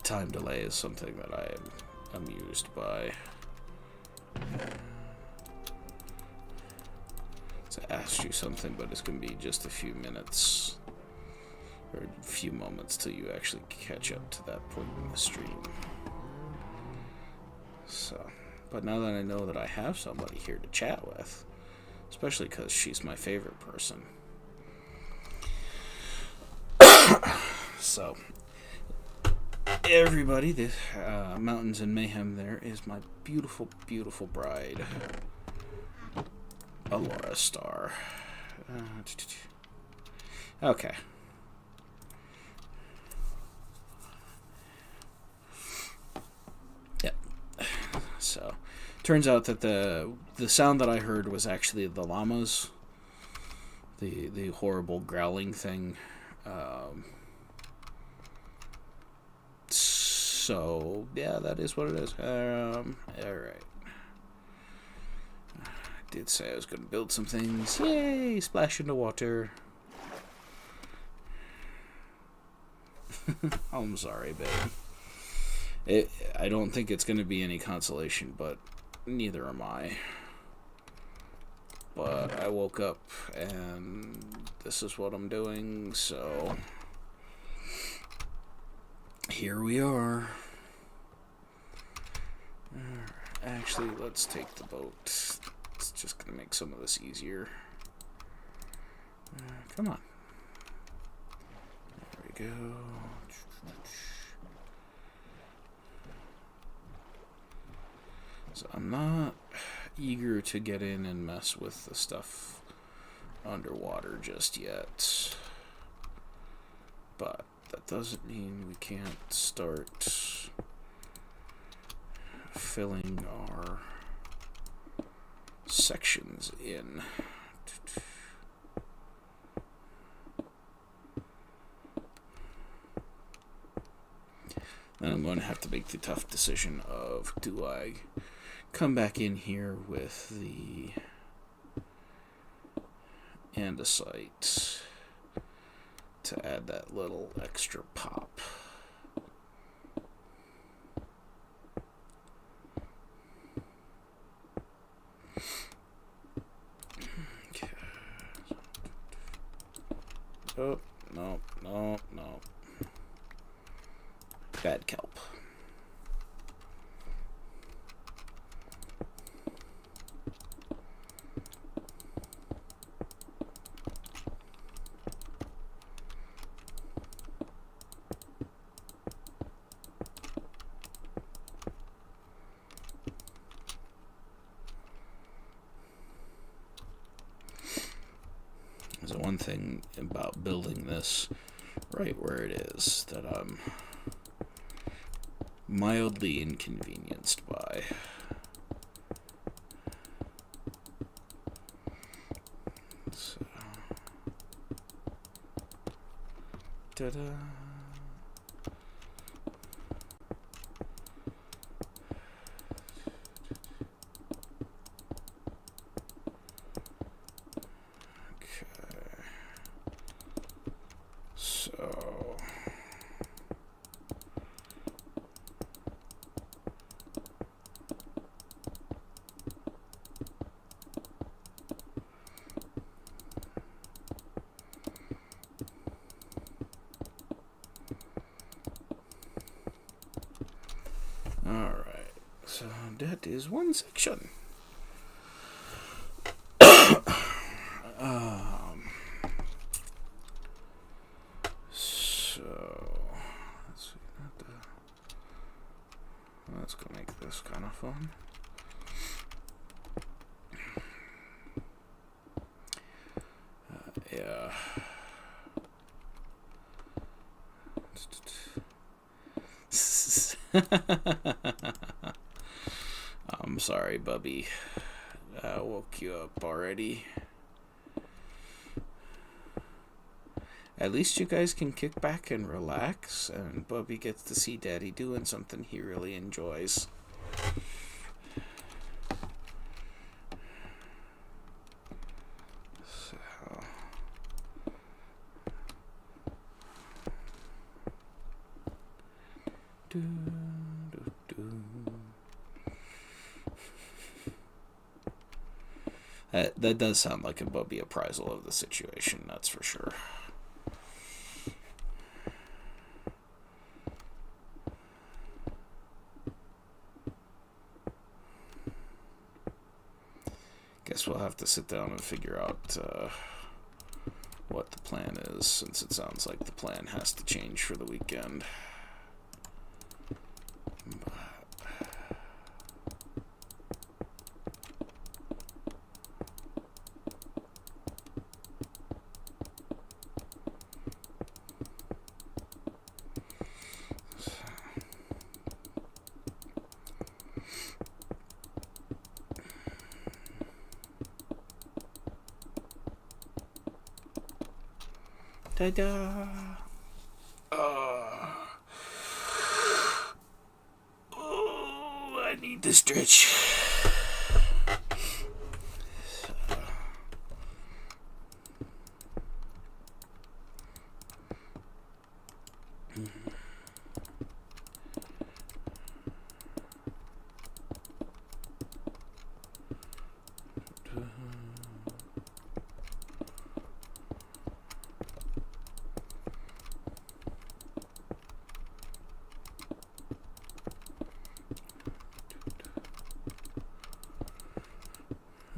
Time delay is something that I am amused by. So I asked you something, but it's going to be just a few minutes. Or a few moments till you actually catch up to that point in the stream. So, but now that I know that I have somebody here to chat with, especially because she's my favorite person. So, everybody, this Mountains and Mayhem there is my beautiful, beautiful bride, Alora Star. Okay. So, turns out that the sound that I heard was actually the llamas, the horrible growling thing. So yeah, that is what it is. All right. I did say I was going to build some things. Yay! Splash into water. I'm sorry, babe. I don't think it's going to be any consolation, but neither am I. But I woke up, and this is what I'm doing, so here we are. Actually, let's take the boat. It's just going to make some of this easier. Come on. There we go. So I'm not eager to get in and mess with the stuff underwater just yet. But that doesn't mean we can't start filling our sections in. Then I'm going to have to make the tough decision of, do I come back in here with the andesite to add that little extra pop. Okay. Oh, no. Bad kelp. There's one thing about building this right where it is that I'm mildly inconvenienced by. So, Ta-da. Alright, so that is one section. So, let's see, let's go make this kind of fun. Yeah. I'm sorry, Bubby. I woke you up already. At least you guys can kick back and relax, and Bubby gets to see Daddy doing something he really enjoys. That does sound like a Bubby appraisal of the situation, that's for sure. Guess we'll have to sit down and figure out what the plan is, since it sounds like the plan has to change for the weekend. Ta-da! Oh, I need to stretch.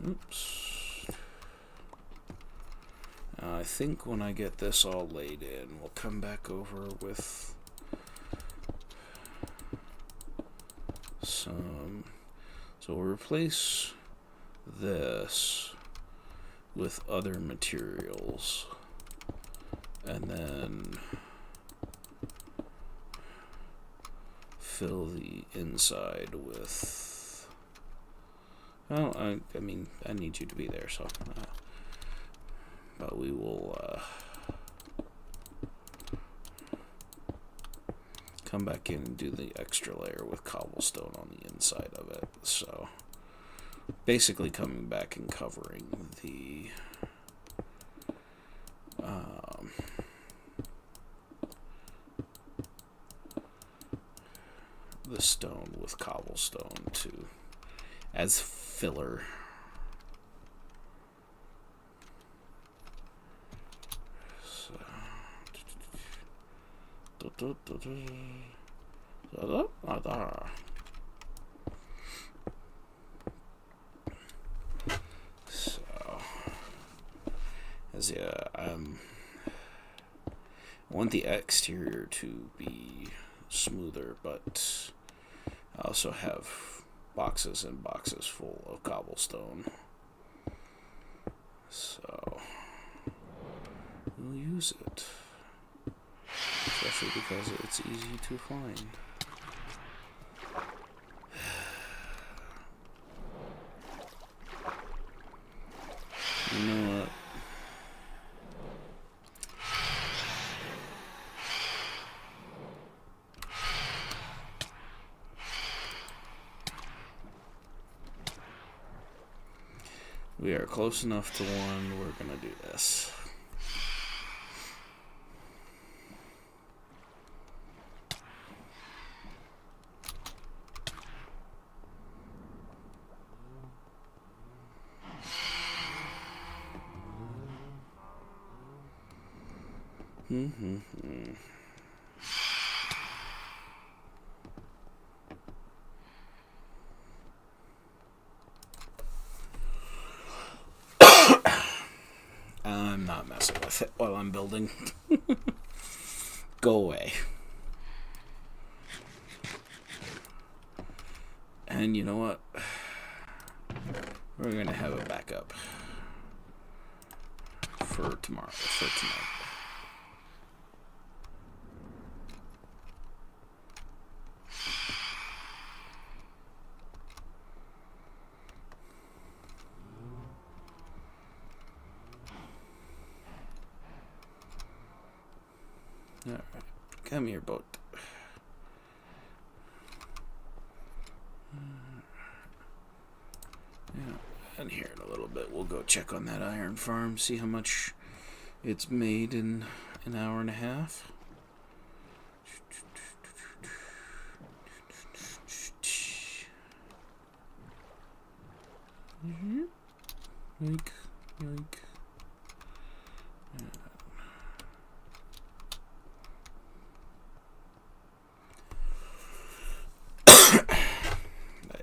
Oops. I think when I get this all laid in, we'll come back over with some... So we'll replace this with other materials, and then fill the inside with... Well, I mean, I need you to be there, so... but we will come back in and do the extra layer with cobblestone on the inside of it. So, basically coming back and covering the... the stone with cobblestone too, as filler. So, as I want the exterior to be smoother, but I also have boxes and boxes full of cobblestone, so we'll use it, especially because it's easy to find. You know what? We are close enough to one. We're gonna do this. I'm not messing with it while I'm building. Go away. And you know what? We're gonna have a backup for tomorrow, for tonight. Alright, come here, boat. Yeah, and here in a little bit we'll go check on that iron farm, see how much it's made in an hour and a half. Yoink, yoink.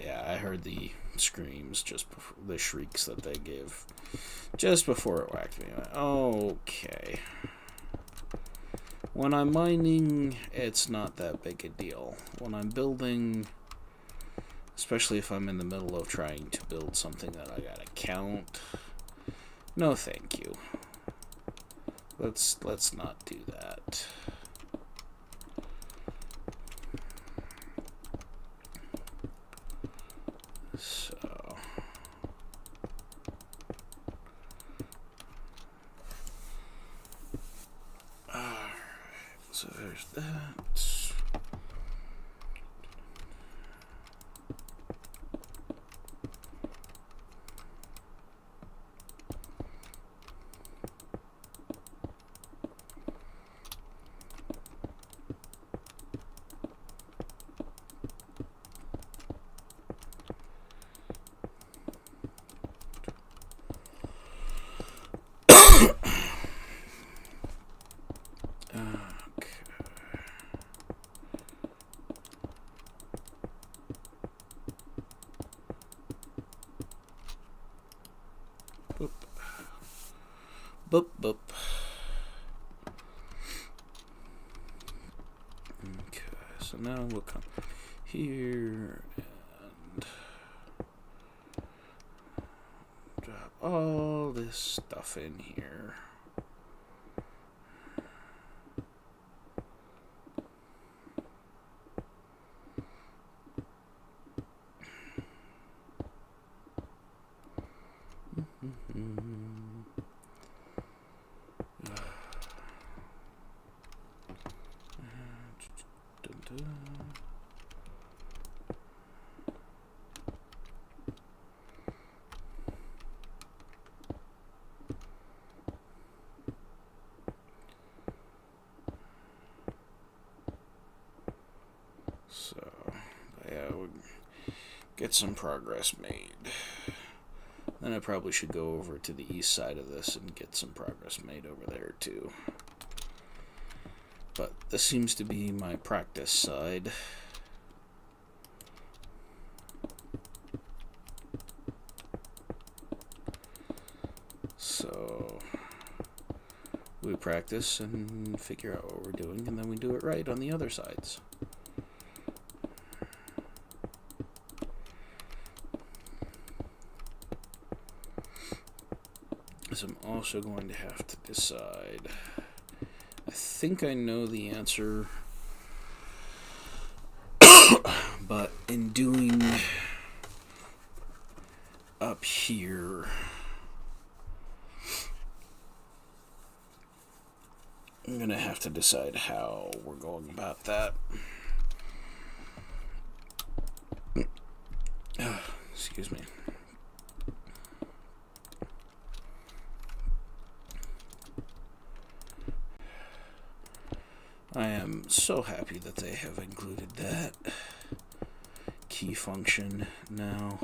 Yeah, I heard the screams just before, the shrieks that they gave just before it whacked me. Okay. When I'm mining, it's not that big a deal. When I'm building, especially if I'm in the middle of trying to build something that I gotta count, no thank you. Let's not do that. So alright, so there's that. Boop. Boop, boop. Okay, so now we'll come here and drop all this stuff in here. So, yeah, we'll get some progress made. Then I probably should go over to the east side of this and get some progress made over there too. But this seems to be my practice side. So we practice and figure out what we're doing, and then we do it right on the other sides. So I'm also going to have to decide. I think I know the answer, but in doing up here, I'm going to have to decide how we're going about that. Excuse me. I am so happy that they have included that key function now.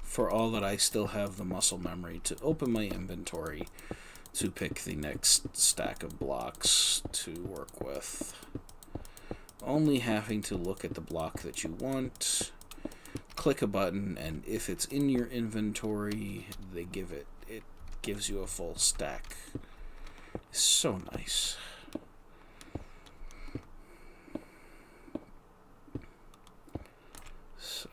For all that I still have the muscle memory to open my inventory to pick the next stack of blocks to work with. Only having to look at the block that you want, click a button, and if it's in your inventory, it gives you a full stack. It's so nice. So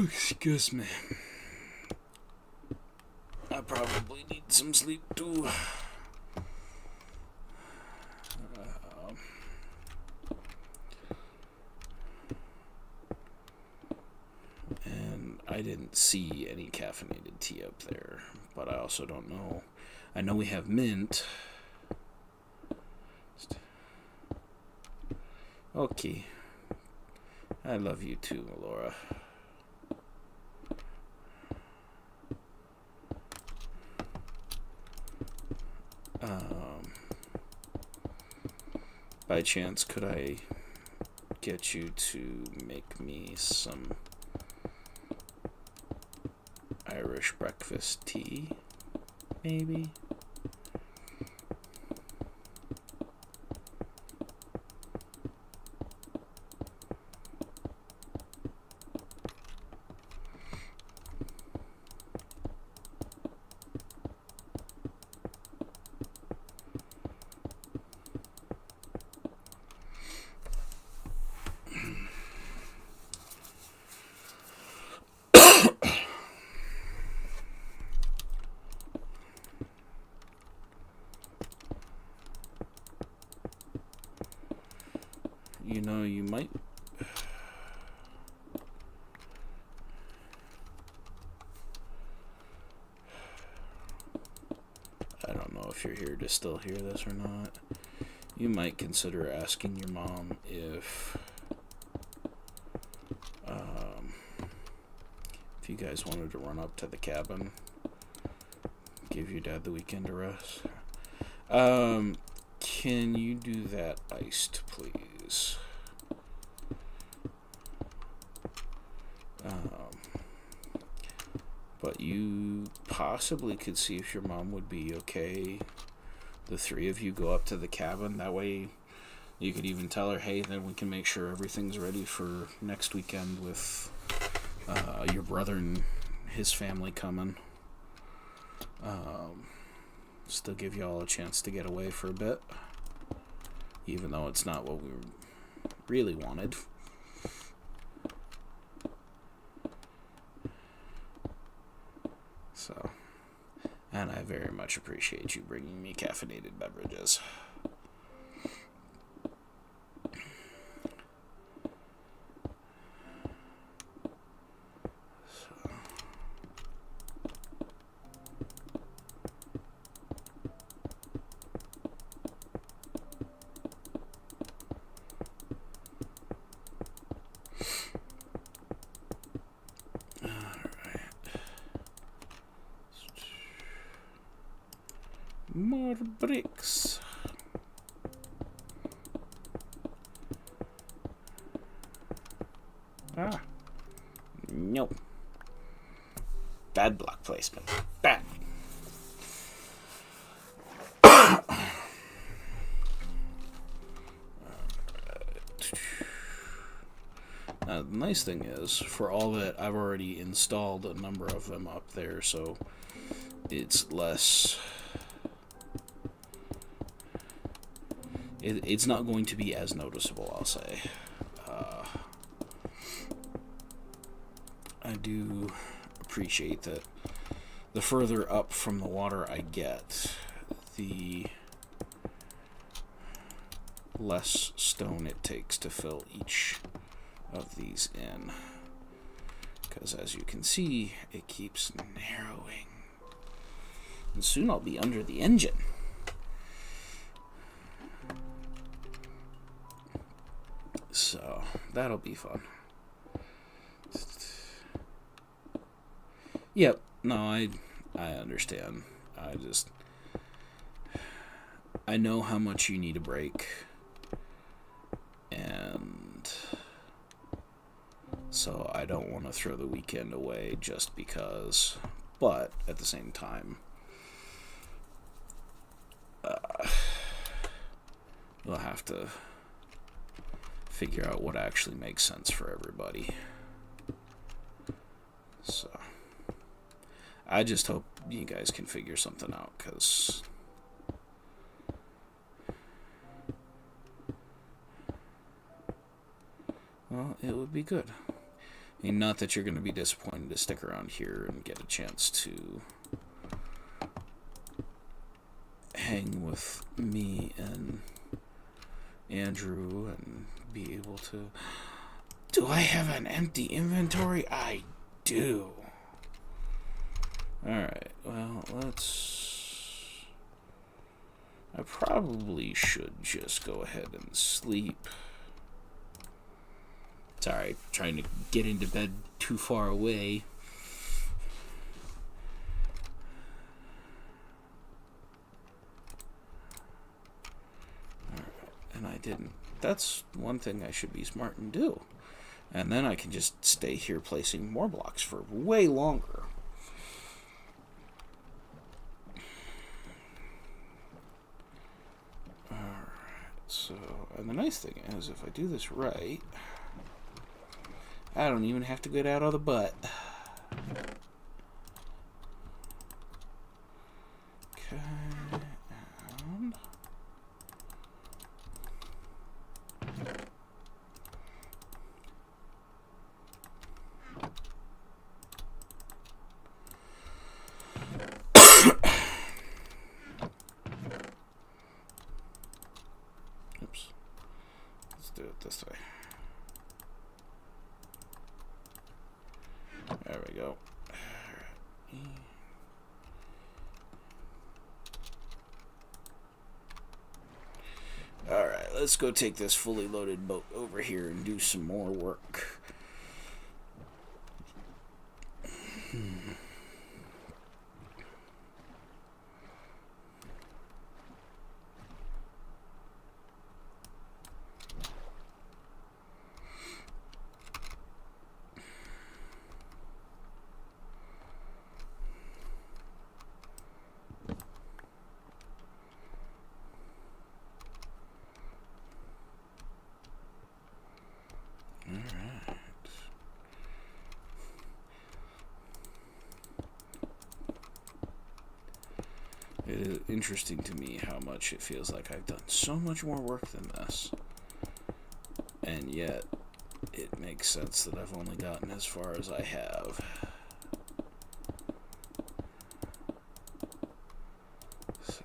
excuse me. I probably need some sleep too. And I didn't see any caffeinated tea up there, but I also don't know. I know we have mint. Okay. I love you too, Laura. By chance, could I get you to make me some Irish breakfast tea, maybe? You know, you might... I don't know if you're here to still hear this or not. You might consider asking your mom if you guys wanted to run up to the cabin, give your dad the weekend to rest. Can you do that iced, please? But you possibly could see if your mom would be okay. The three of you go up to the cabin. That way you could even tell her, hey, then we can make sure everything's ready for next weekend with your brother and his family coming. Still give you all a chance to get away for a bit, even though it's not what we really wanted. So, and I very much appreciate you bringing me caffeinated beverages. More bricks. No. Bad block placement. Bad. Now, the nice thing is, for all that, I've already installed a number of them up there, so it's less... It's not going to be as noticeable, I'll say. I do appreciate that the further up from the water I get, the less stone it takes to fill each of these in. Because as you can see, it keeps narrowing. And soon I'll be under the engine. So, that'll be fun. Yep. No, I understand. I know how much you need a break. And so I don't want to throw the weekend away just because. But at the same time, you'll have to figure out what actually makes sense for everybody. So I just hope you guys can figure something out, because well, it would be good. I mean, not that you're going to be disappointed to stick around here and get a chance to hang with me and Andrew and be able to... Do I have an empty inventory? I do. Alright, well, I probably should just go ahead and sleep. Sorry, trying to get into bed too far away. Alright, and I didn't. That's one thing I should be smart and do. And then I can just stay here placing more blocks for way longer. So, and the nice thing is, if I do this right, I don't even have to get out of the butt. Okay, and... Oops. Let's do it this way. There we go. Alright, let's go take this fully loaded boat over here and do some more work. It is interesting to me how much it feels like I've done so much more work than this. And yet, it makes sense that I've only gotten as far as I have. So.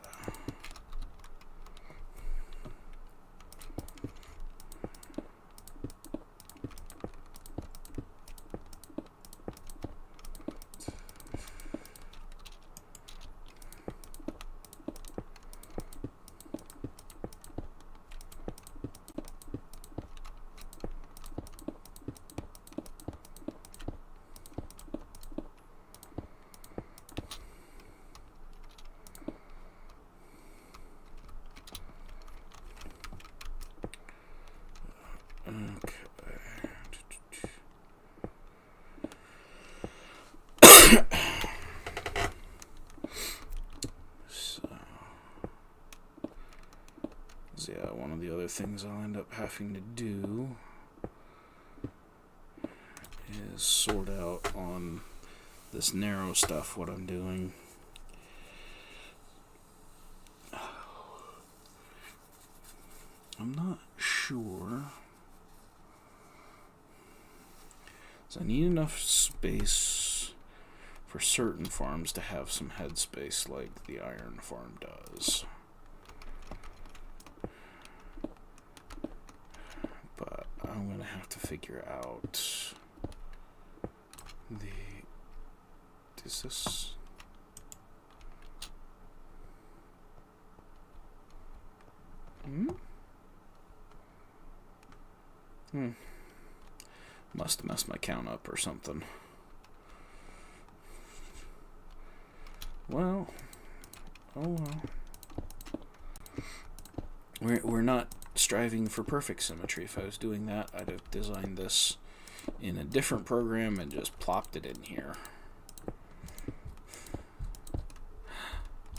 Yeah, one of the other things I'll end up having to do is sort out on this narrow stuff what I'm doing. I'm not sure. So I need enough space for certain farms to have some headspace like the iron farm does. But I'm going to have to figure out is this... Must have messed my count up or something. Well, oh well. We're not striving for perfect symmetry. If I was doing that, I'd have designed this in a different program and just plopped it in here.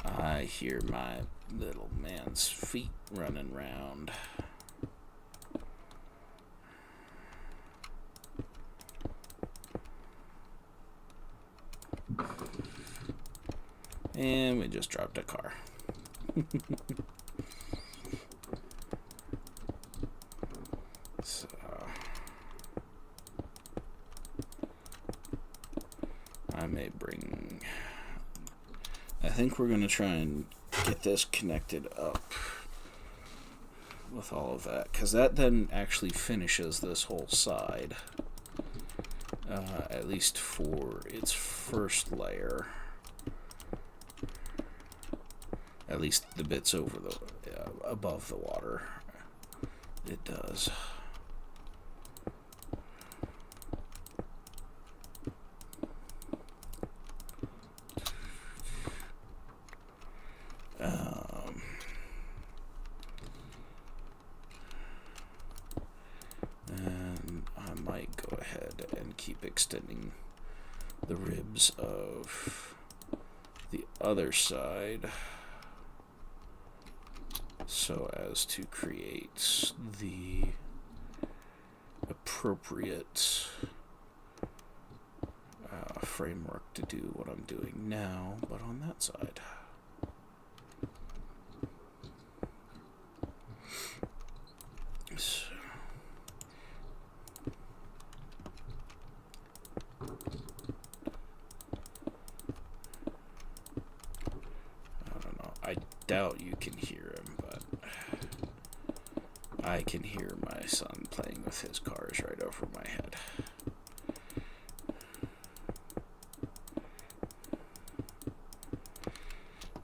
I hear my little man's feet running around. And we just dropped a car. So I may bring... I think we're going to try and get this connected up with all of that, because that then actually finishes this whole side, at least for its first layer. At least the bits over the above the water, it does. And I might go ahead and keep extending the ribs of the other side, so as to create the appropriate framework to do what I'm doing now, but on that side. So, I don't know. I doubt you can hear him, but I can hear my son playing with his cars right over my head.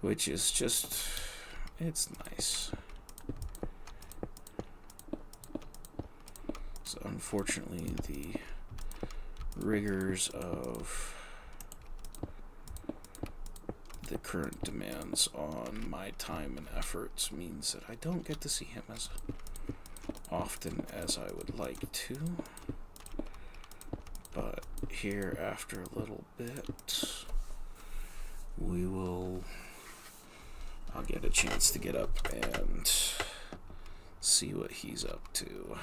Which is just, it's nice. So unfortunately, the rigors of the current demands on my time and efforts means that I don't get to see him as often as I would like to. But here, after a little bit, I'll get a chance to get up and see what he's up to.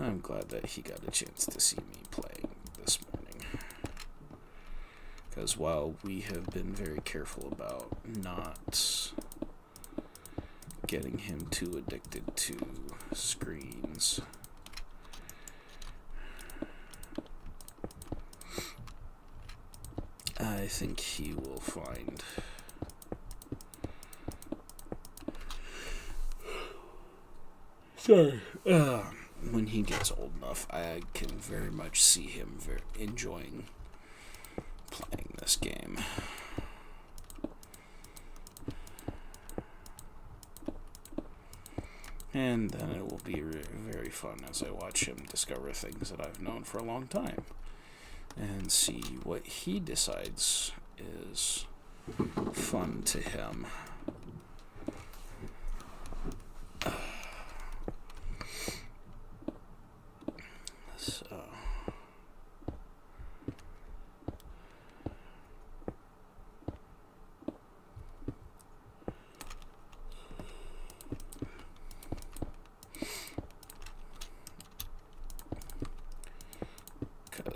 I'm glad that he got a chance to see me playing this morning. Because while we have been very careful about not getting him too addicted to screens, I think he will find when he gets old enough, I can very much see him enjoying playing this game. And then it will be very fun as I watch him discover things that I've known for a long time and see what he decides is fun to him. So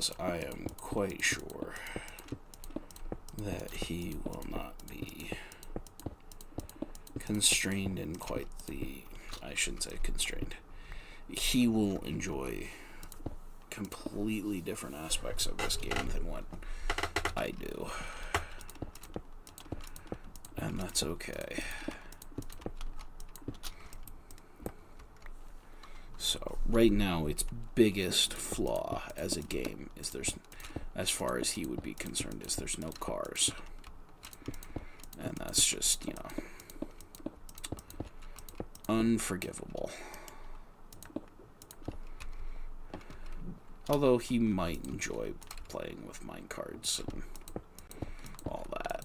because I am quite sure that he will not be constrained in quite the... I shouldn't say constrained. He will enjoy completely different aspects of this game than what I do. And that's okay. So, right now, its biggest flaw as a game is as far as he would be concerned, is there's no cars. And that's just, unforgivable. Although he might enjoy playing with minecarts and all that.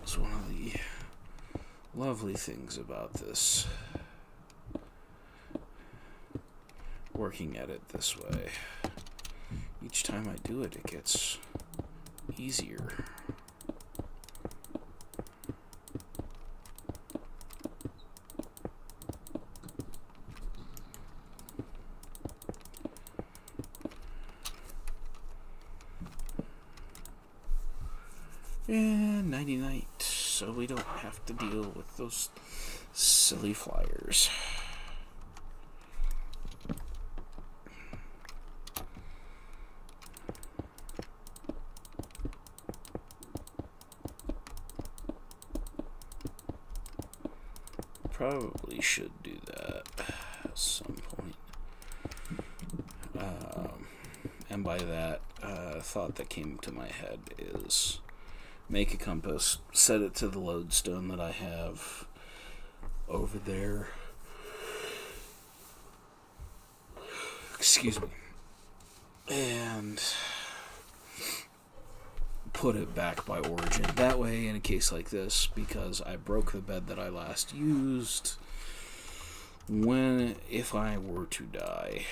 It's one of the lovely things about this, working at it this way. Each time I do it, it gets easier. And 90 night, so we don't have to deal with those silly flyers. Probably should do that at some point. And by that, thought that came to my head is make a compass, set it to the lodestone that I have over there. Excuse me. And put it back by origin. That way, in a case like this, because I broke the bed that I last used, if I were to die,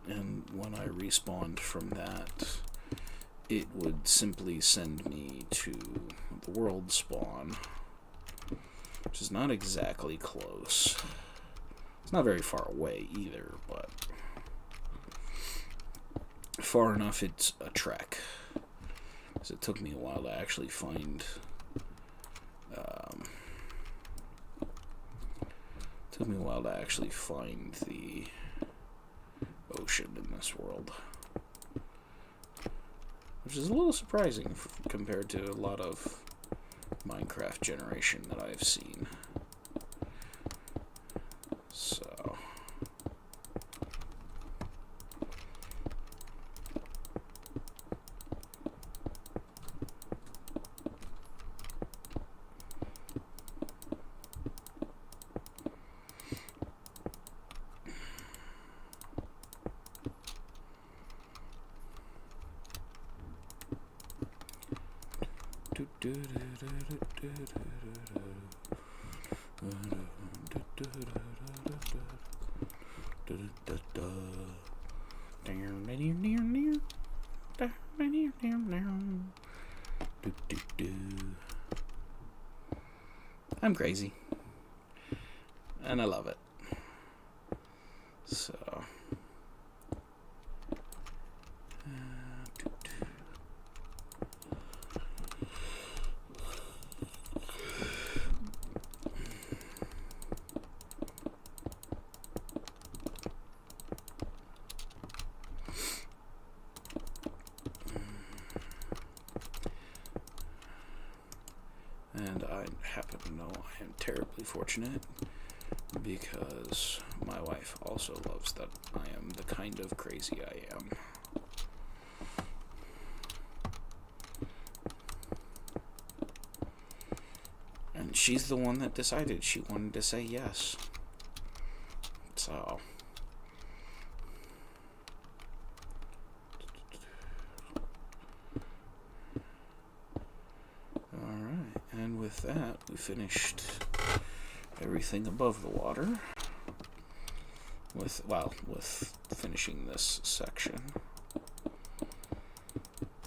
and when I respawned from that, it would simply send me to the world spawn, which is not exactly close. It's not very far away either, but far enough it's a trek. Because it took me a while to actually find the ocean in this world, which is a little surprising compared to a lot of Minecraft generation that I've seen. So I'm crazy, and I love it. So and I happen to know I am terribly fortunate because my wife also loves that I am the kind of crazy I am. And she's the one that decided she wanted to say yes. So And with that, we finished everything above the water. With finishing this section.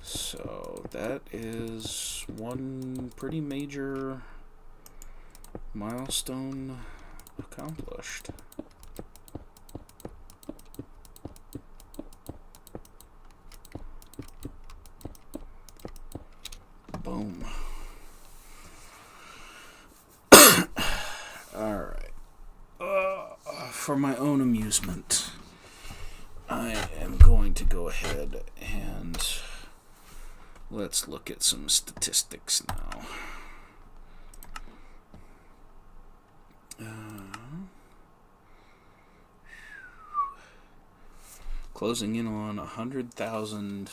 So that is one pretty major milestone accomplished. Boom. Alright. For my own amusement, I am going to go ahead and let's look at some statistics now. Closing in on 100,000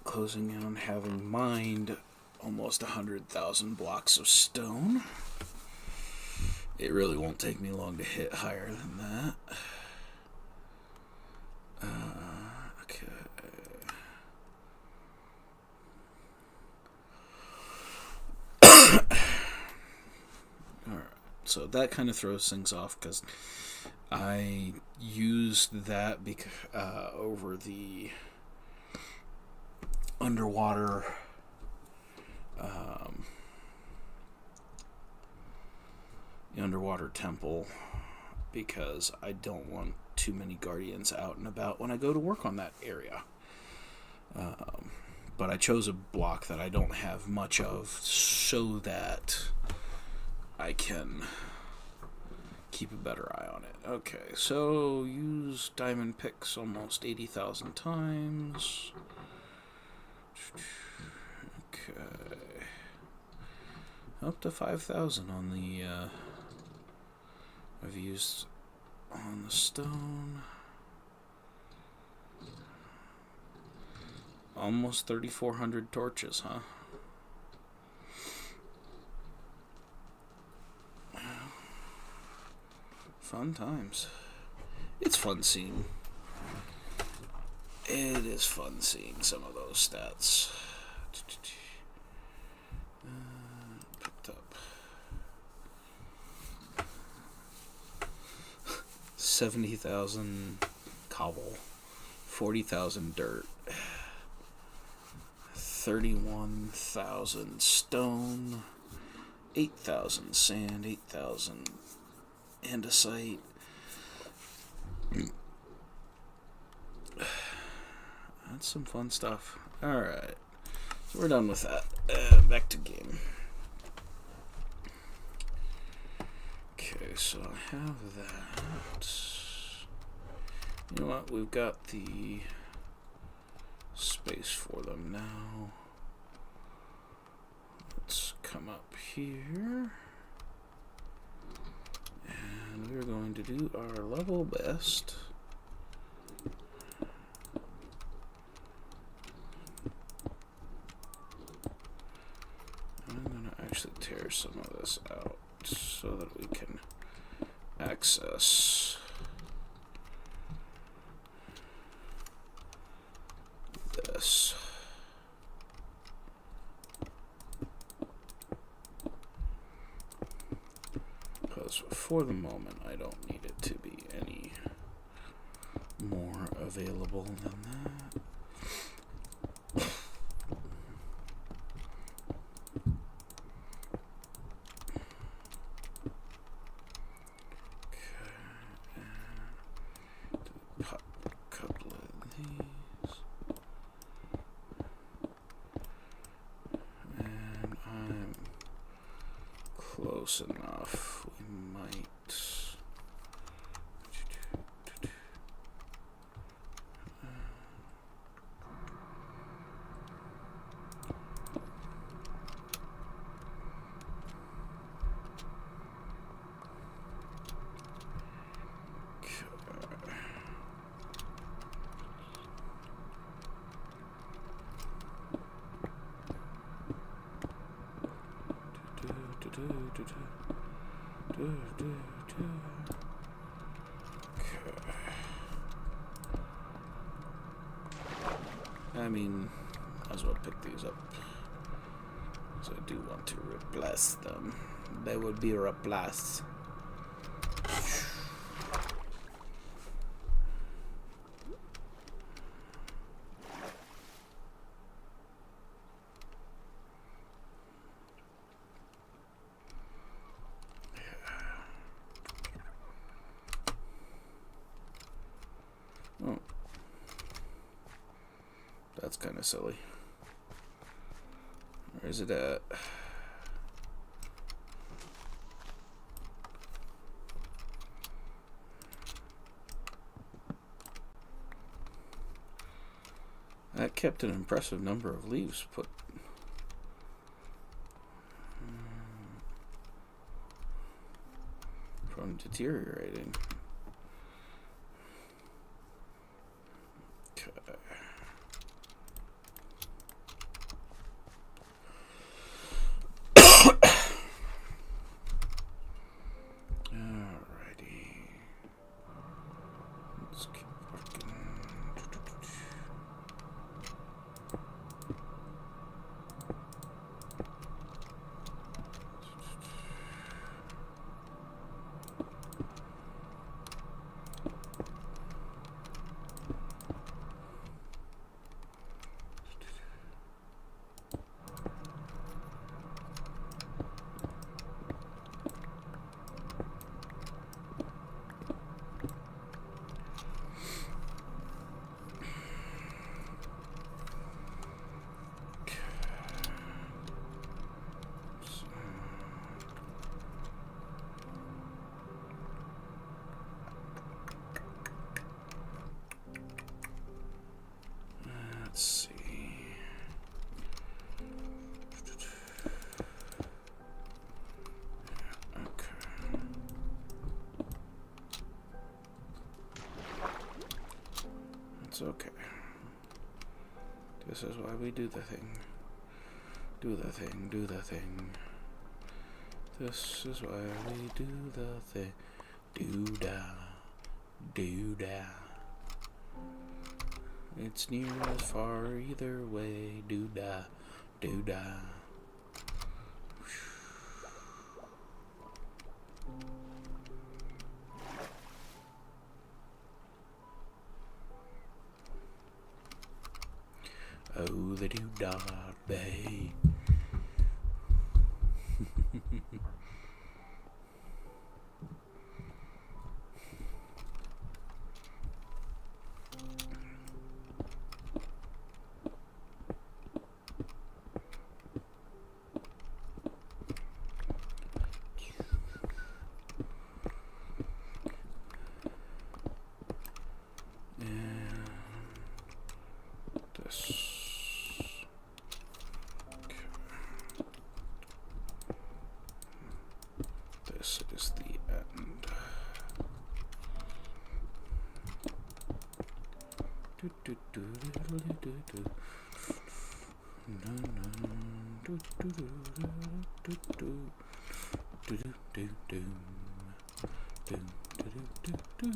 closing in on having mined almost 100,000 blocks of stone. It really won't take me long to hit higher than that. Okay. Alright, so that kind of throws things off because I used that over the underwater temple because I don't want too many guardians out and about when I go to work on that area. But I chose a block that I don't have much of so that I can keep a better eye on it. Okay, so use diamond picks almost 80,000 times. Okay. Up to 5,000 on the, I've used on the stone. Almost 3,400 torches, huh? Fun times. It's fun seeing. It is fun seeing some of those stats. Picked up 70,000 cobble, 40,000 dirt, 31,000 stone, 8,000 sand, 8,000 andesite. That's some fun stuff. Alright, so we're done with that. Back to game. Okay, so I have that. You know what? We've got the space for them now. Let's come up here. And we're going to do our level best. I'm going to actually tear some of this out so that we can access this. Because for the moment I don't need it to be any more available than that. Close enough. We might. I mean, might as well pick these up. So I do want to replace them. They would be replaced. Oh. That's kind of silly. Where is it at? That kept an impressive number of leaves put. From deteriorating. Okay. Alrighty. Let's keep working. Let's see. Okay. It's okay. This is why we do the thing. Do the thing, do the thing. This is why we do the thing. Do-da, do-da. It's near as far either way. Do-da, do-da. Oh, the do-da bay. This is the end. Do do do do do do do. No no. Do do do do do do. Do do do do. Do do do do.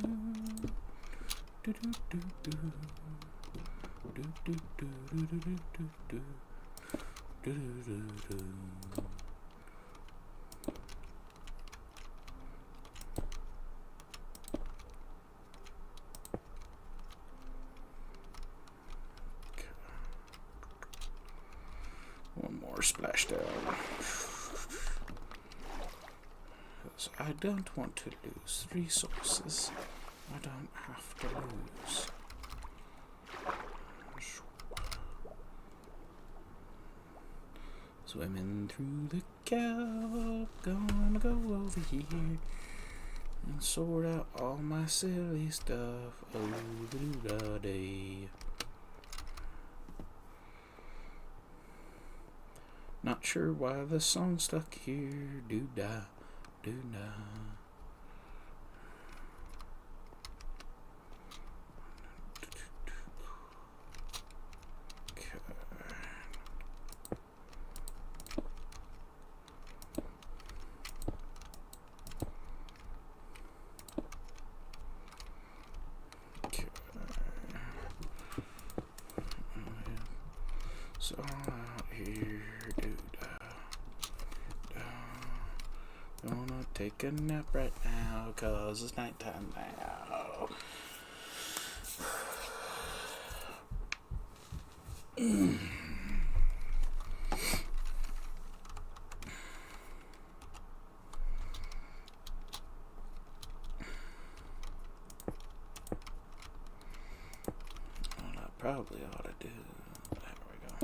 Do do do do. Do do do do do do do. Do do do do. One more splashdown. Because I don't want to lose resources. I don't have to lose. Swimming through the gap, gonna go over here and sort out all my silly stuff. Oh, the day. Not sure why the song's stuck here. Do-da, do-da. So out here, dude. Gonna take a nap right now, 'cause it's nighttime now. What I probably ought to do. There we go.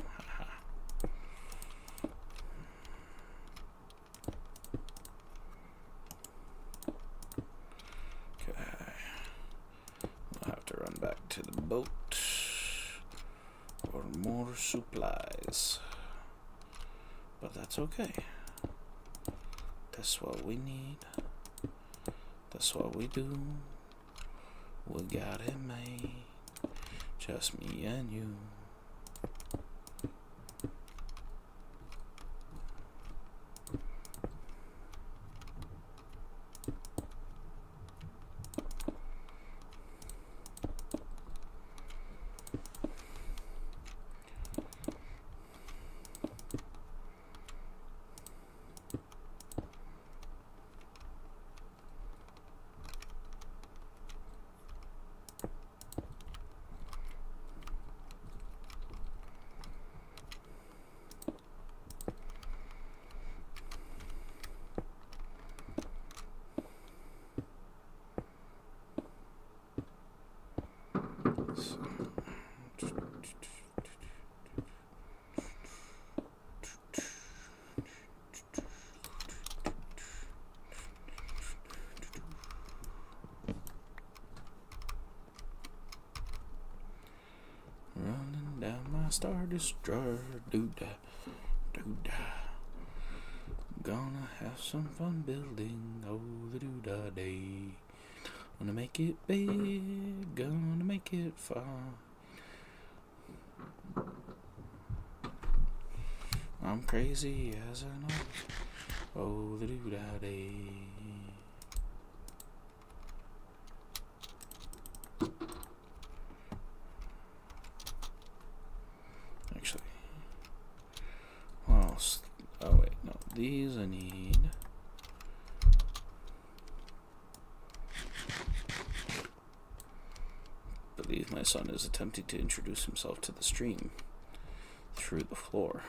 Okay. We'll have to run back to the boat for more supplies. But that's okay. That's what we need. That's what we do. We got it made. Just me and you. Running down my Star Destroyer, doo-da, doo-da. Gonna have some fun building, oh the doo-da day. Gonna make it big, gonna make it fun. I'm crazy as I know, oh the doo-da day. Actually, well, oh wait, no, these I need. I believe my son is attempting to introduce himself to the stream through the floor.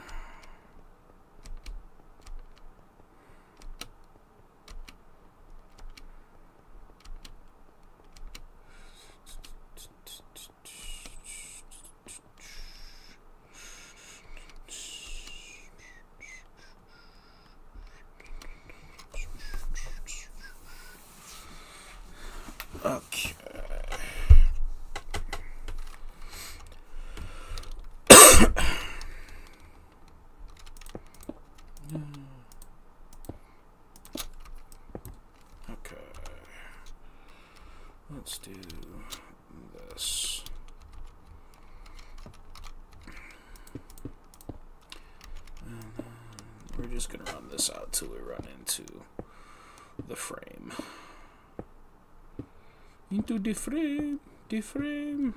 Okay. Okay. Let's do this. And we're just gonna run this out till we run into the frame. Into the frame, the frame.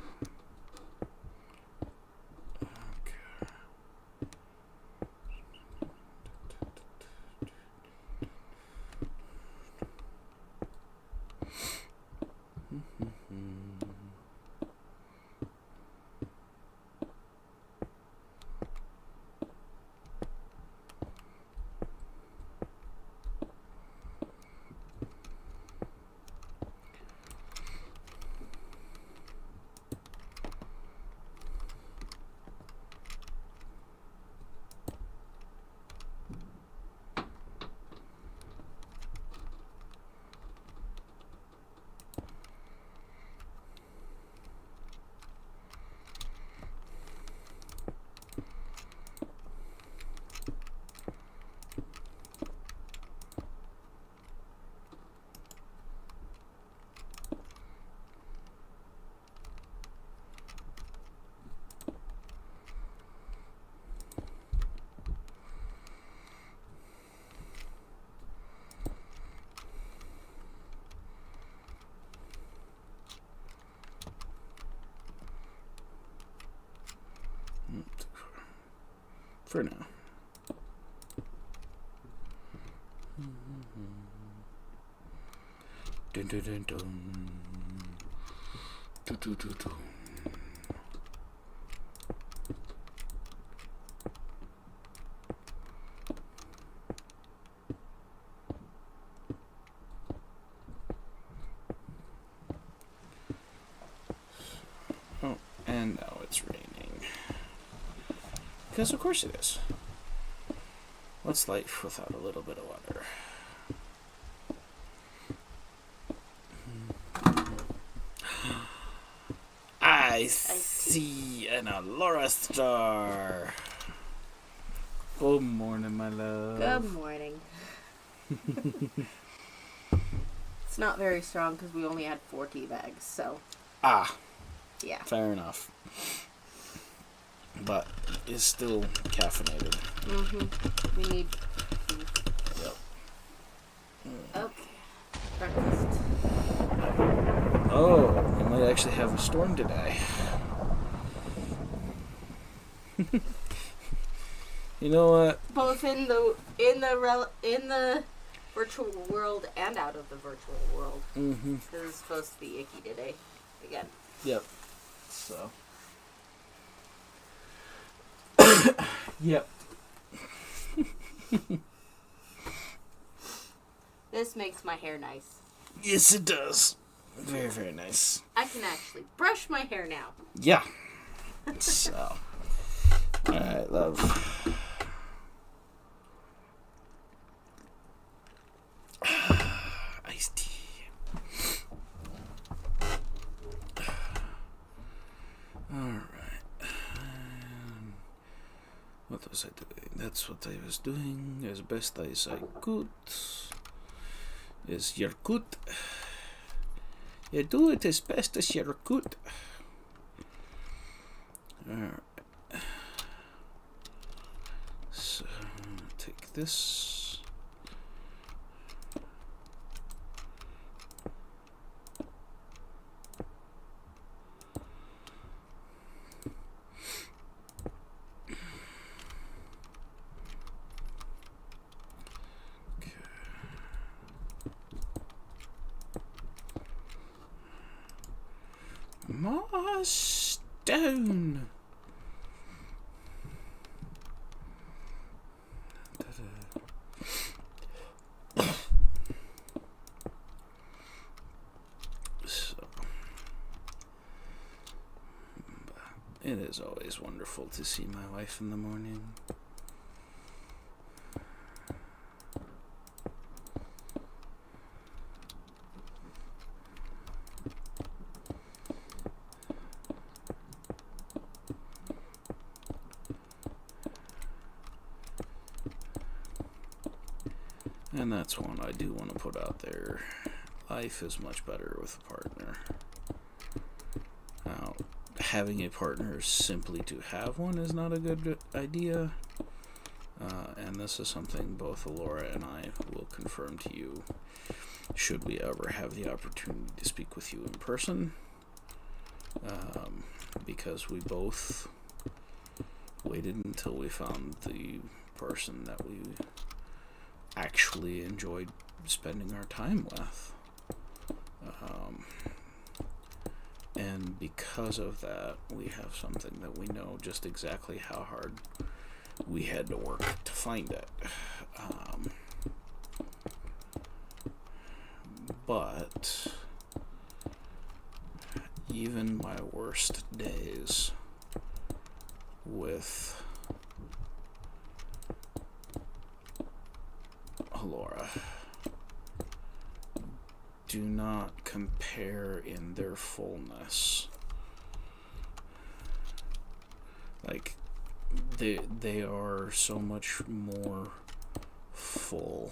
For now. Dun, dun, dun, dun. Dun, dun, dun, dun. Oh, and now it's raining. Because of course it is. What's life without a little bit of water? I see an Aurora star. Good morning, my love. Good morning. It's not very strong because we only had 4 tea bags, so. Yeah. Fair enough. But it's still caffeinated. We need. Yep. Okay. Breakfast. Oh, we might actually have a storm today. You know what? Both in the virtual world and out of the virtual world. This is supposed to be icky today, again. Yep. So. Yep. This makes my hair nice. Yes, it does. Very, very nice. I can actually brush my hair now. Yeah. So. Alright, love. Iced tea. Alright. What was I doing? That's what I was doing as best as I could. Is you're good. You do it as best as you could. Alright. So, take this. More stone. So, it is always wonderful to see my wife in the morning. And that's one I do want to put out there. Life is much better with a partner. Now, having a partner simply to have one is not a good idea. And this is something both Laura and I will confirm to you should we ever have the opportunity to speak with you in person. Because we both waited until we found the person that we actually enjoyed spending our time with. And because of that, we have something that we know just exactly how hard we had to work to find it. But even my worst days with Laura do not compare in their fullness. Like, they are so much more full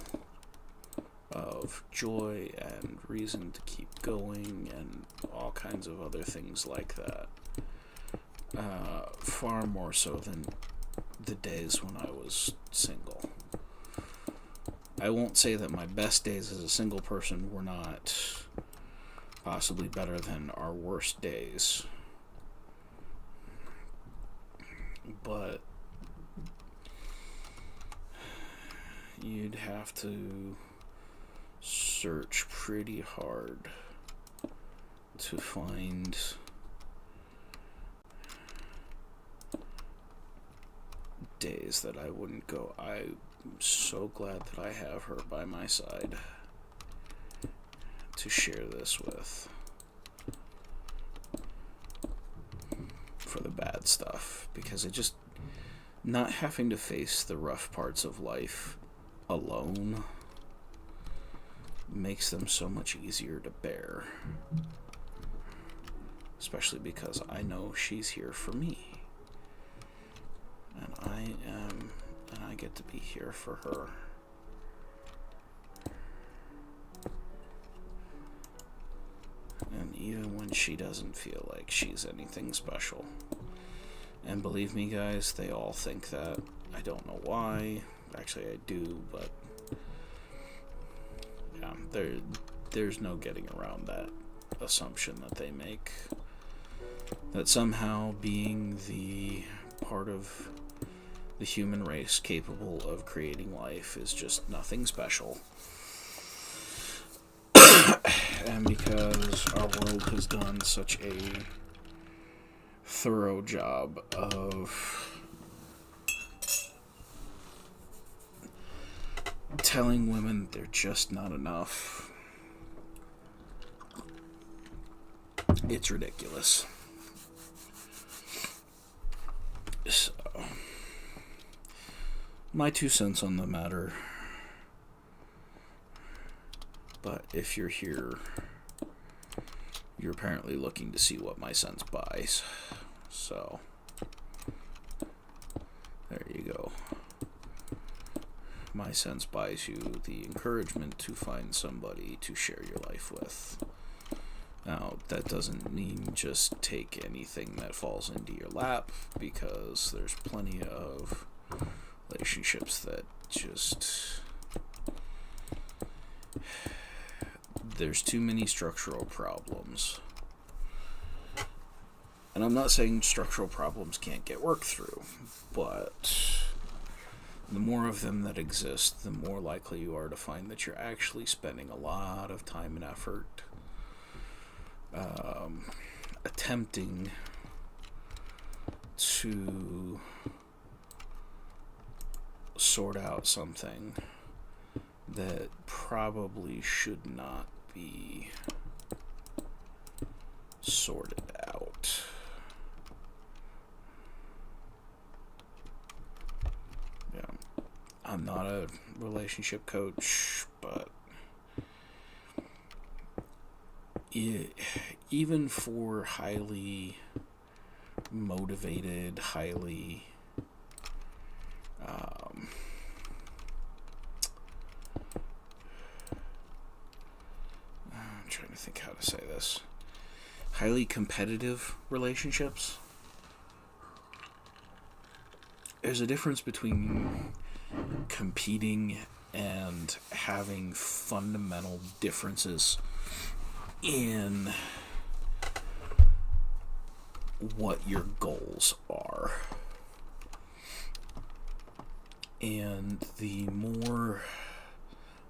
of joy and reason to keep going and all kinds of other things like that. Far more so than the days when I was single. I won't say that my best days as a single person were not possibly better than our worst days. But you'd have to search pretty hard to find days that I wouldn't go. I'm so glad that I have her by my side to share this with for the bad stuff, because it just, not having to face the rough parts of life alone makes them so much easier to bear, especially because I know she's here for me, and I get to be here for her. And even when she doesn't feel like she's anything special. And believe me, guys, they all think that. I don't know why. Actually, I do, but yeah, there's no getting around that assumption that they make. That somehow being the part of the human race capable of creating life is just nothing special. And because our world has done such a thorough job of telling women they're just not enough, it's ridiculous. So, my 2 cents on the matter. But if you're here, you're apparently looking to see what my sense buys. So, there you go. My sense buys you the encouragement to find somebody to share your life with. Now, that doesn't mean just take anything that falls into your lap, because there's plenty of relationships that just... there's too many structural problems. And I'm not saying structural problems can't get worked through, but the more of them that exist, the more likely you are to find that you're actually spending a lot of time and effort attempting to sort out something that probably should not be sorted out. Yeah, I'm not a relationship coach, but even for highly motivated, highly I'm trying to think how to say this. Highly competitive relationships. There's a difference between competing and having fundamental differences in what your goals are. And the more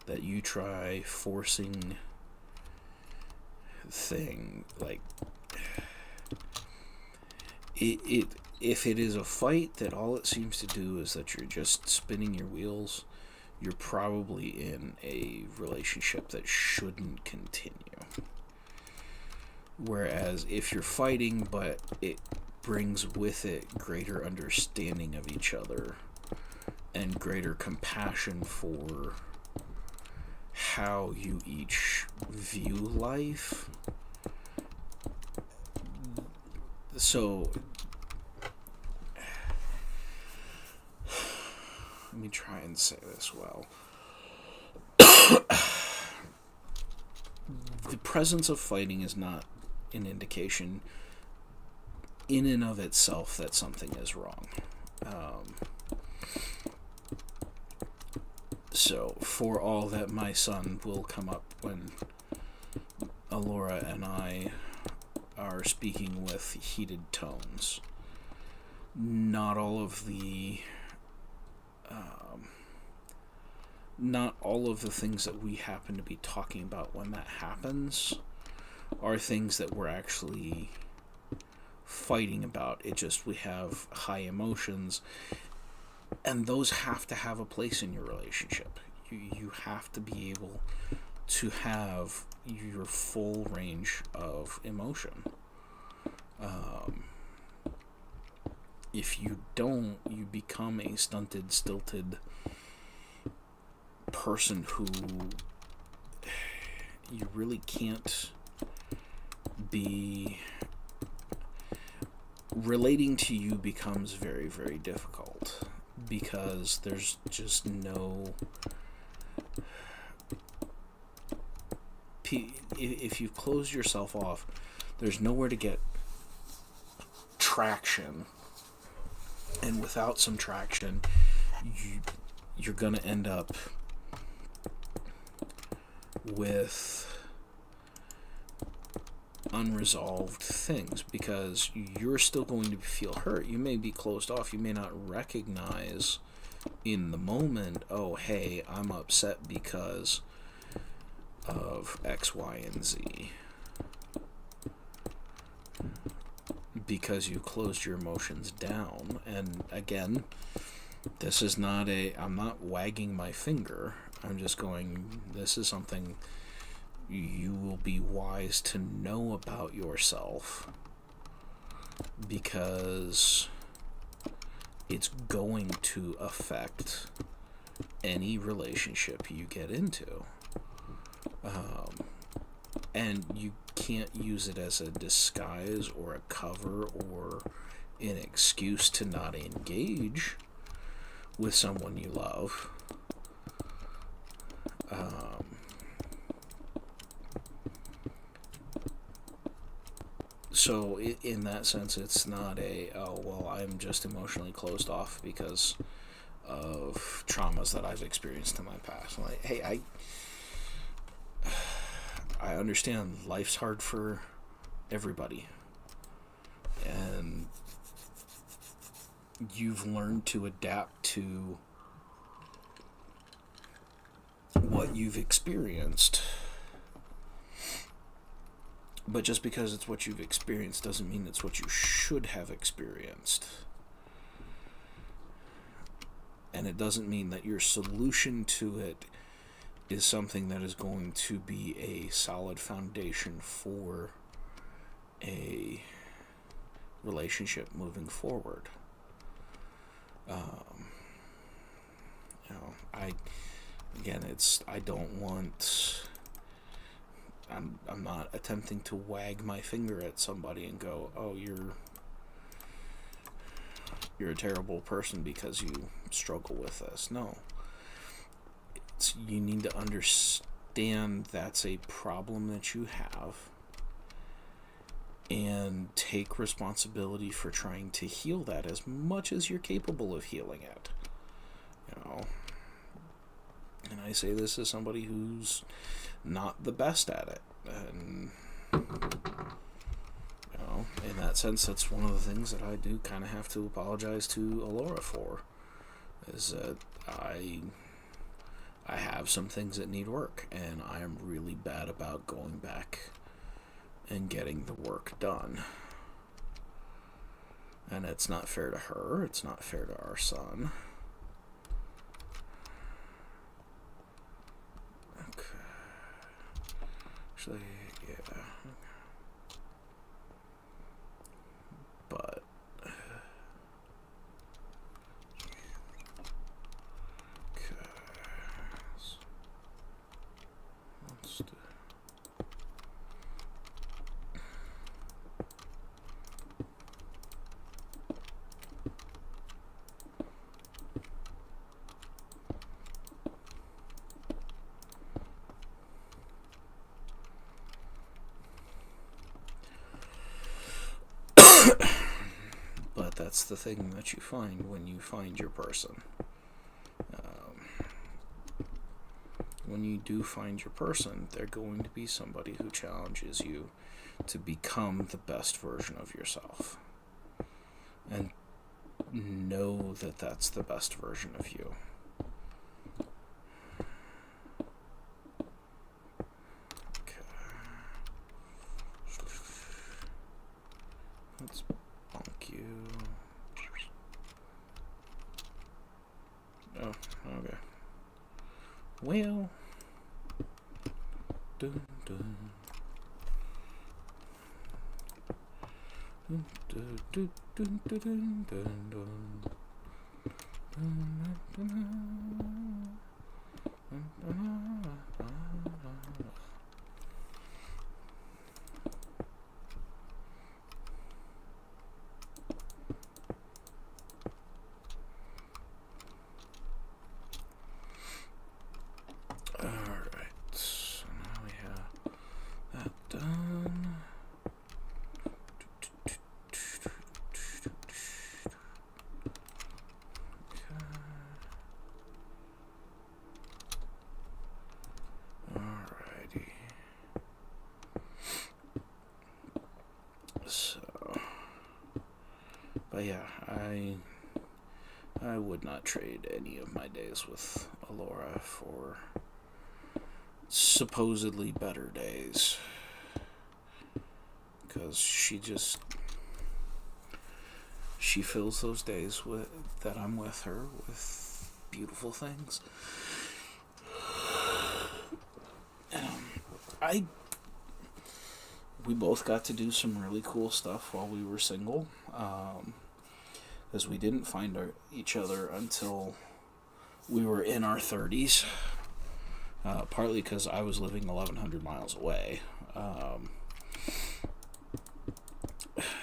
that you try forcing thing, like if it is a fight that all it seems to do is that you're just spinning your wheels, you're probably in a relationship that shouldn't continue. Whereas if you're fighting but it brings with it greater understanding of each other and greater compassion for how you each view life. So, let me try and say this well. The presence of fighting is not an indication in and of itself that something is wrong. So, for all that my son will come up when Alora and I are speaking with heated tones, not all of the not all of the things that we happen to be talking about when that happens are things that we're actually fighting about. It just, we have high emotions, and those have to have a place in your relationship. You have to be able to have your full range of emotion. If you don't, you become a stunted, stilted person who you really can't be. Relating to you becomes very, very difficult because there's just no. If you've closed yourself off, there's nowhere to get traction, and without some traction, you're gonna end up with unresolved things because you're still going to feel hurt. You may be closed off. You may not recognize in the moment, oh, hey, I'm upset because of X, Y, and Z. Because you closed your emotions down. And again, this is not I'm not wagging my finger. I'm just going, this is something you will be wise to know about yourself, because it's going to affect any relationship you get into. And you can't use it as a disguise or a cover or an excuse to not engage with someone you love. So in that sense, it's not I'm just emotionally closed off because of traumas that I've experienced in my past. Like, hey, I understand life's hard for everybody, and you've learned to adapt to what you've experienced. But just because it's what you've experienced doesn't mean it's what you should have experienced. And it doesn't mean that your solution to it is something that is going to be a solid foundation for a relationship moving forward. I don't want. I'm not attempting to wag my finger at somebody and go, "Oh, you're a terrible person because you struggle with this." No. You need to understand that's a problem that you have and take responsibility for trying to heal that as much as you're capable of healing it. And I say this as somebody who's not the best at it. And, in that sense, that's one of the things that I do kind of have to apologize to Alora for, is that I have some things that need work, and I am really bad about going back and getting the work done. And it's not fair to her, it's not fair to our son. Okay. Actually, yeah. But but that's the thing that you find when you find your person. When you do find your person, they're going to be somebody who challenges you to become the best version of yourself. And know that that's the best version of you. Well, dun, dun. Dun, dun, dun, dun, dun, dun, dun. Dun, dun, dun. Alright, so now we have that done. Alrighty. So, but yeah, I would not trade any of my days with Alora for supposedly better days, because she fills those days that I'm with her with beautiful things. We both got to do some really cool stuff while we were single, because we didn't find each other until we were in our 30s, partly because I was living 1,100 miles away.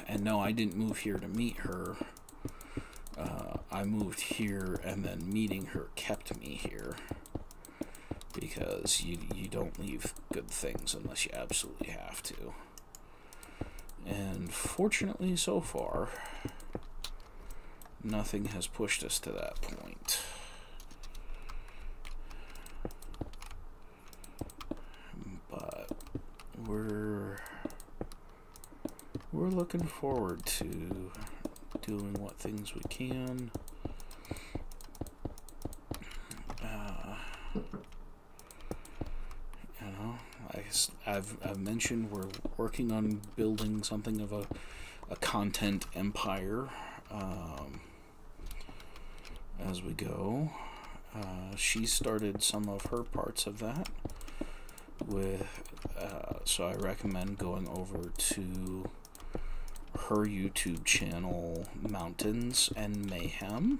And no, I didn't move here to meet her. I moved here, and then meeting her kept me here. Because you don't leave good things unless you absolutely have to. And fortunately, so far, nothing has pushed us to that point. But we're looking forward to doing what things we can. I've mentioned we're working on building something of a content empire as we go. She started some of her parts of that so I recommend going over to her YouTube channel, Mountains and Mayhem,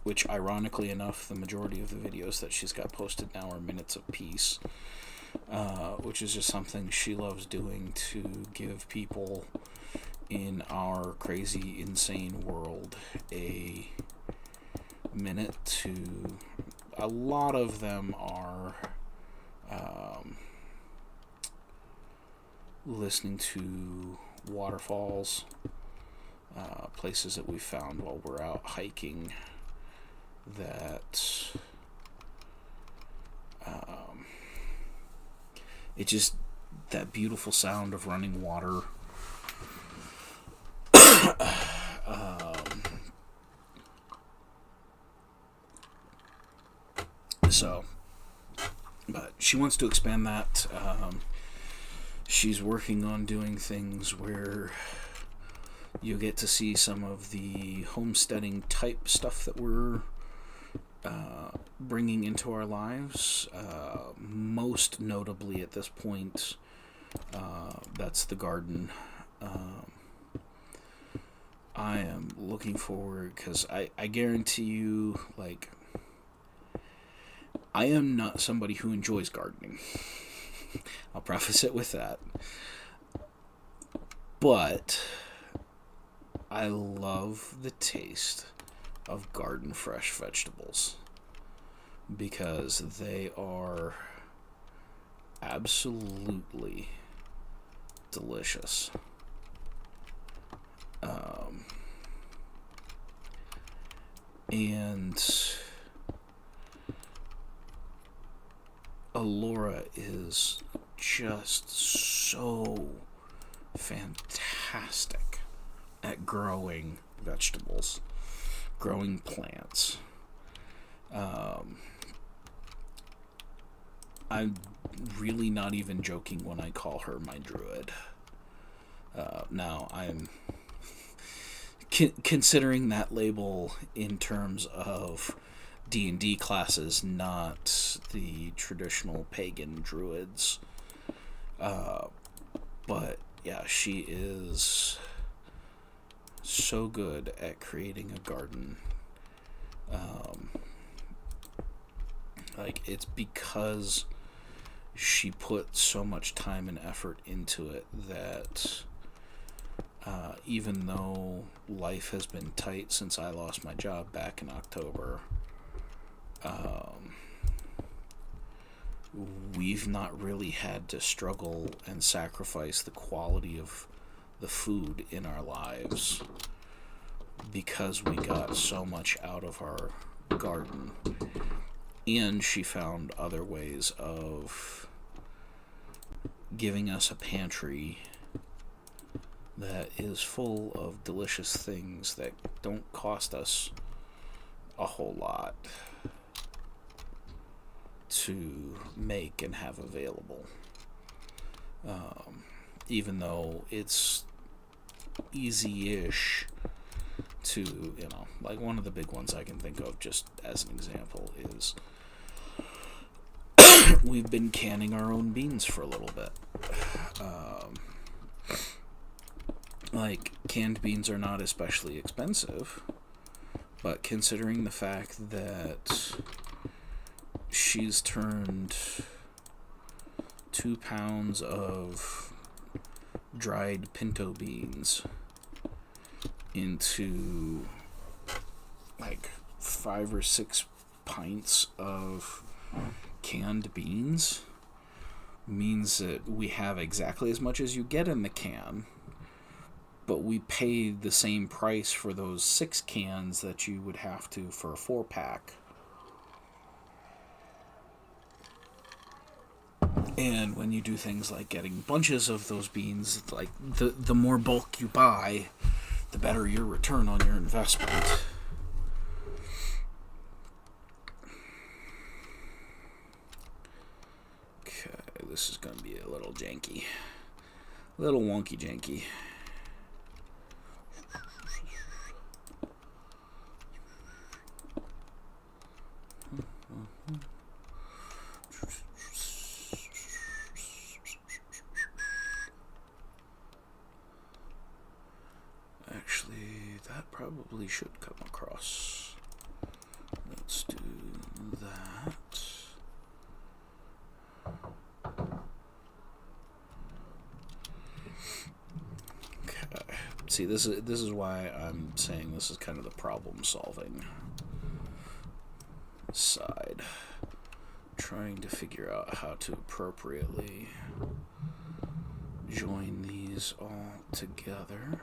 which, ironically enough, the majority of the videos that she's got posted now are minutes of peace, which is just something she loves doing to give people in our crazy, insane world a minute to... A lot of them are listening to waterfalls, places that we found while we're out hiking, that it just, that beautiful sound of running water. But she wants to expand that. She's working on doing things where you'll get to see some of the homesteading type stuff that we're bringing into our lives. Most notably at this point, that's the garden. I am looking forward, because I guarantee you, like, I am not somebody who enjoys gardening. I'll preface it with that. But I love the taste of garden fresh vegetables, because they are absolutely delicious. And Alora is just so fantastic at growing vegetables, growing plants. I'm really not even joking when I call her my druid. Now, I'm considering that label in terms of D&D classes, not the traditional pagan druids. But yeah, she is so good at creating a garden. It's because she put so much time and effort into it that even though life has been tight since I lost my job back in October, we've not really had to struggle and sacrifice the quality of the food in our lives because we got so much out of our garden. And she found other ways of giving us a pantry that is full of delicious things that don't cost us a whole lot to make and have available. Even though it's easy-ish to, like one of the big ones I can think of just as an example is we've been canning our own beans for a little bit. Canned beans are not especially expensive, but considering the fact that she's turned 2 pounds of dried pinto beans into 5 or 6 pints of canned beans means that we have exactly as much as you get in the can, but we pay the same price for those 6 cans that you would have to for a 4-pack. And when you do things like getting bunches of those beans, the more bulk you buy, the better your return on your investment. Okay, this is going to be a little janky. A little wonky janky. Actually, that probably should come across. Let's do that. Okay. See, this is why I'm saying this is kind of the problem-solving side. Trying to figure out how to appropriately join these all together.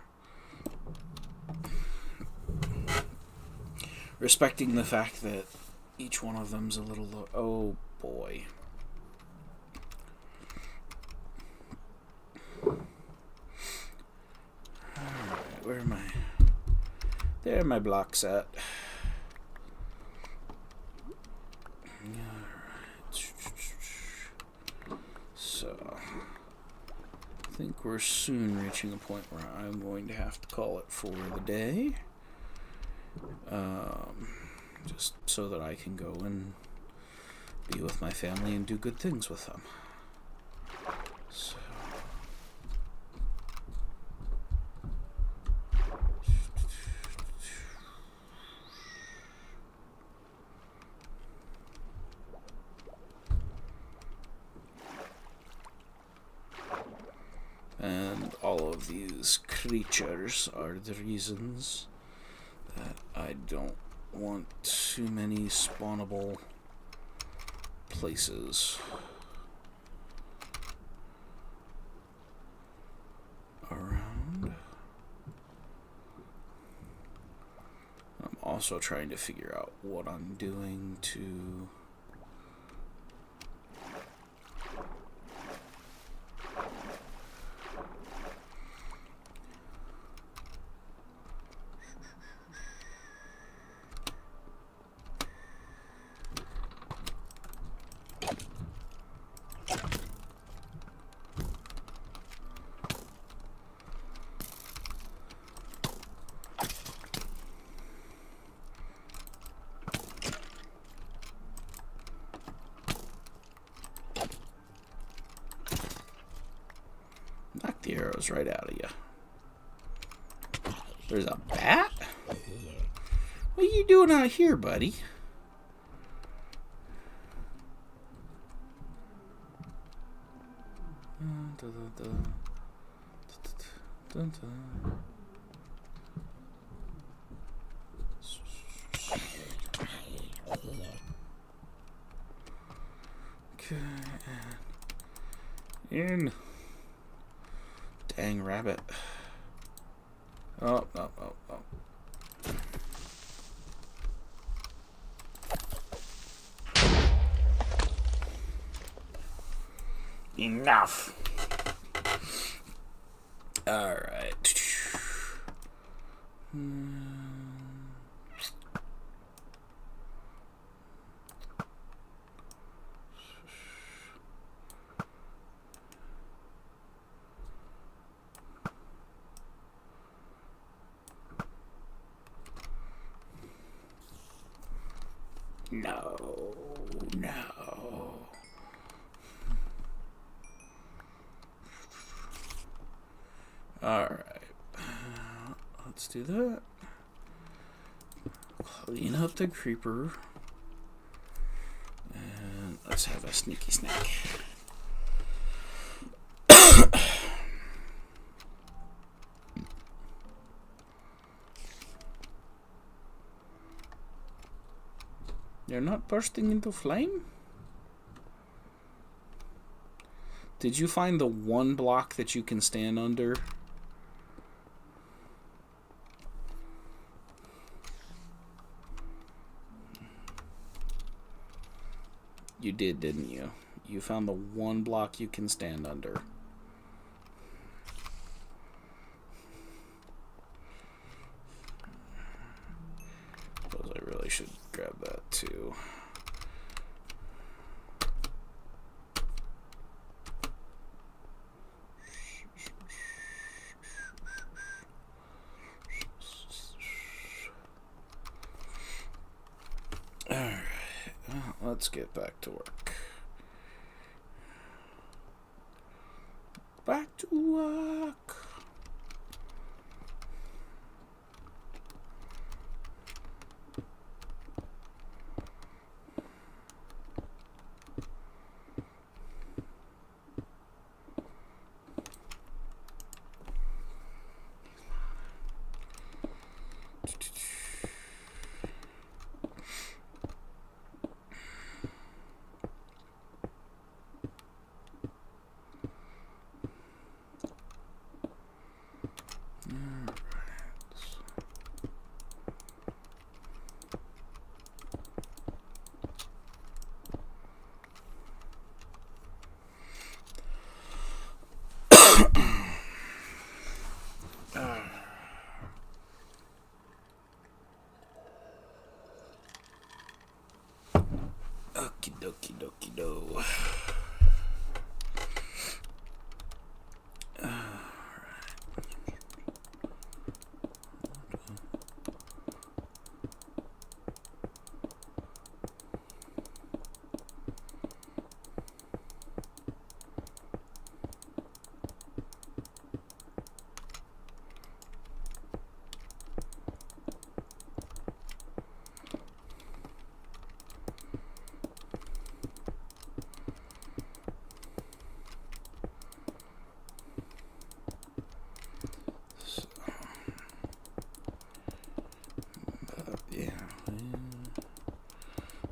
Respecting the fact that each one of them's a little oh boy. Alright, where am I? There are my blocks at. So, I think we're soon reaching a point where I'm going to have to call it for the day. Just so that I can go and be with my family and do good things with them. So. And all of these creatures are the reasons that I don't want too many spawnable places around. I'm also trying to figure out what I'm doing to the arrows right out of you. There's a bat? What are you doing out here, buddy? Okay, in. Dang rabbit. Oh. Enough. Alright. No. Alright. Let's do that. Clean up the creeper. And let's have a sneaky snack. They're not bursting into flame? Did you find the one block that you can stand under? You did, didn't you? You found the one block you can stand under. Suppose I really should grab that too. Alright, well, let's get back to work. Back to work. Okie dokie dokie do.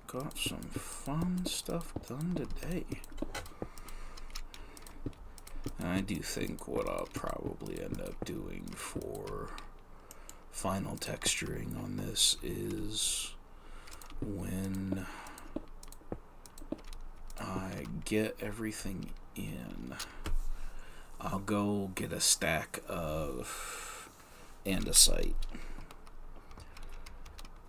Got some fun stuff done today. I do think what I'll probably end up doing for final texturing on this is when I get everything in, I'll go get a stack of andesite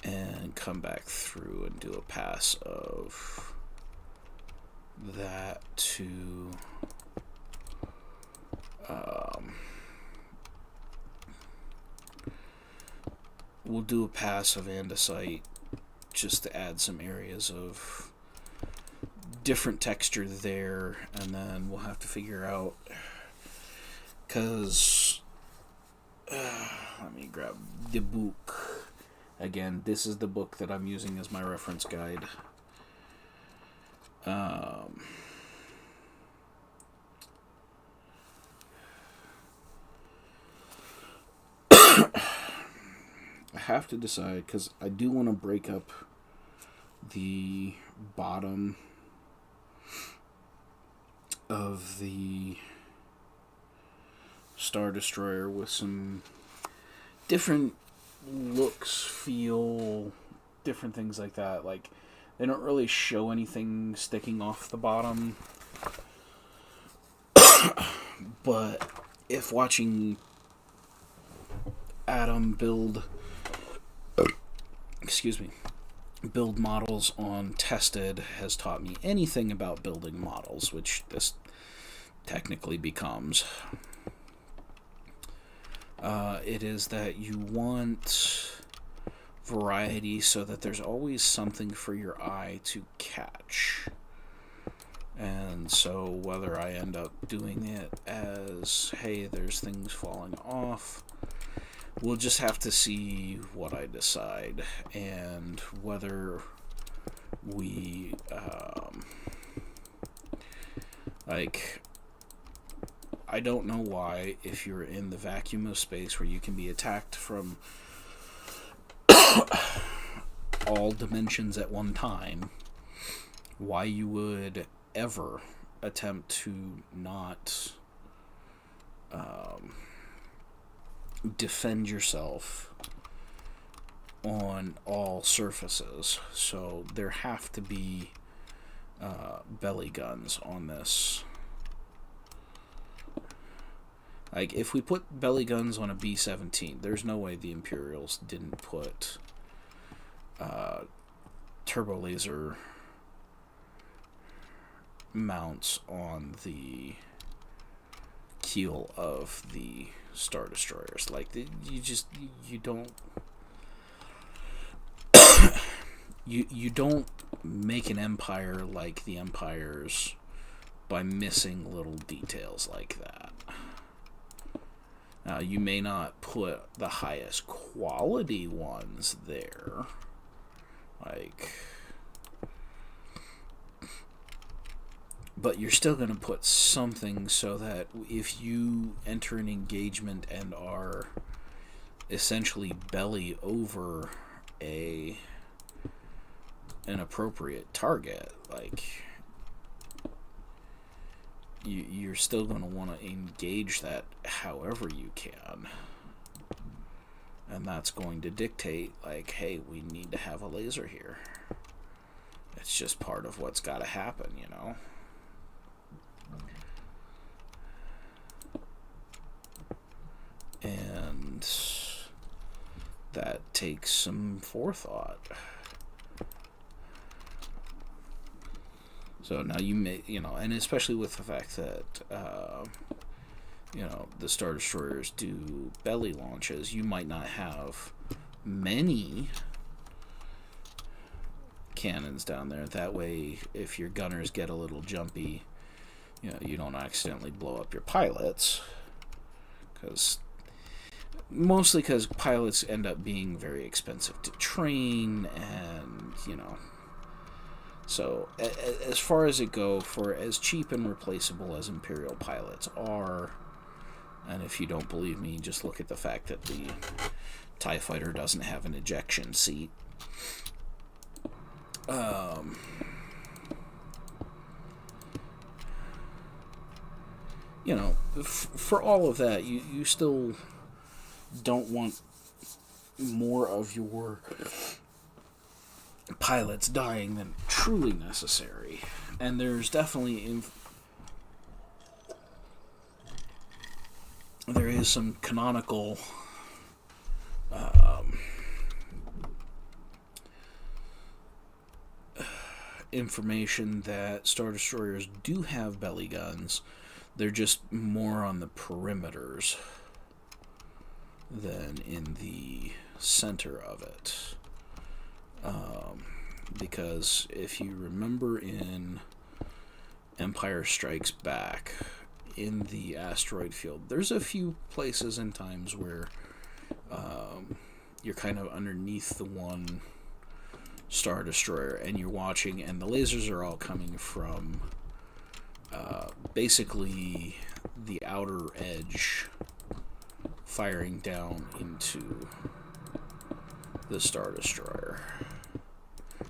and come back through and do a pass of that to we'll do a pass of andesite just to add some areas of different texture there, and then we'll have to figure out Because, let me grab the book. Again, this is the book that I'm using as my reference guide. I have to decide, because I do want to break up the bottom of the Star Destroyer with some different looks, feel, different things like that. Like, they don't really show anything sticking off the bottom. But if watching Adam build models on Tested has taught me anything about building models, which this technically becomes, it is that you want variety so that there's always something for your eye to catch. And so whether I end up doing it as, hey, there's things falling off, we'll just have to see what I decide, and whether we, I don't know why, if you're in the vacuum of space where you can be attacked from all dimensions at one time, why you would ever attempt to not defend yourself on all surfaces. So there have to be belly guns on this. Like, if we put belly guns on a B-17, there's no way the Imperials didn't put turbo laser mounts on the keel of the Star Destroyers. Like, you don't you don't make an empire like the Empires by missing little details like that. Now, you may not put the highest quality ones there, but you're still going to put something so that if you enter an engagement and are essentially belly over an appropriate target, you're still going to want to engage that however you can. And that's going to dictate, hey, we need to have a laser here. It's just part of what's got to happen, you know? And that takes some forethought. So now you may, and especially with the fact that, the Star Destroyers do belly launches, you might not have many cannons down there. That way, if your gunners get a little jumpy, you don't accidentally blow up your pilots. Mostly because pilots end up being very expensive to train, and, So, as far as it go, for as cheap and replaceable as Imperial pilots are, and if you don't believe me, just look at the fact that the TIE Fighter doesn't have an ejection seat. For all of that, you still don't want more of your pilots dying than truly necessary. And there's definitely there is some canonical information that Star Destroyers do have belly guns. They're just more on the perimeters than in the center of it. Because if you remember in Empire Strikes Back, in the asteroid field. There's a few places and times where you're kind of underneath the one Star Destroyer, and you're watching, and the lasers are all coming from basically the outer edge, firing down into the Star Destroyer.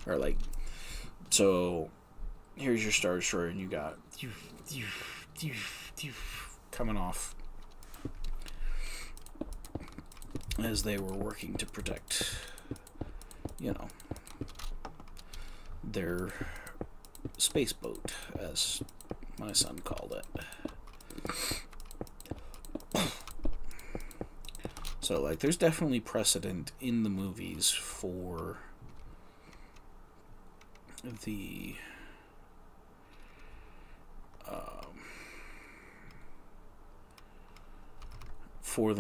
Or like, so here's your Star Destroyer, and you got coming off as they were working to protect, their space boat, as my son called it. So, like, there's definitely precedent in the movies for the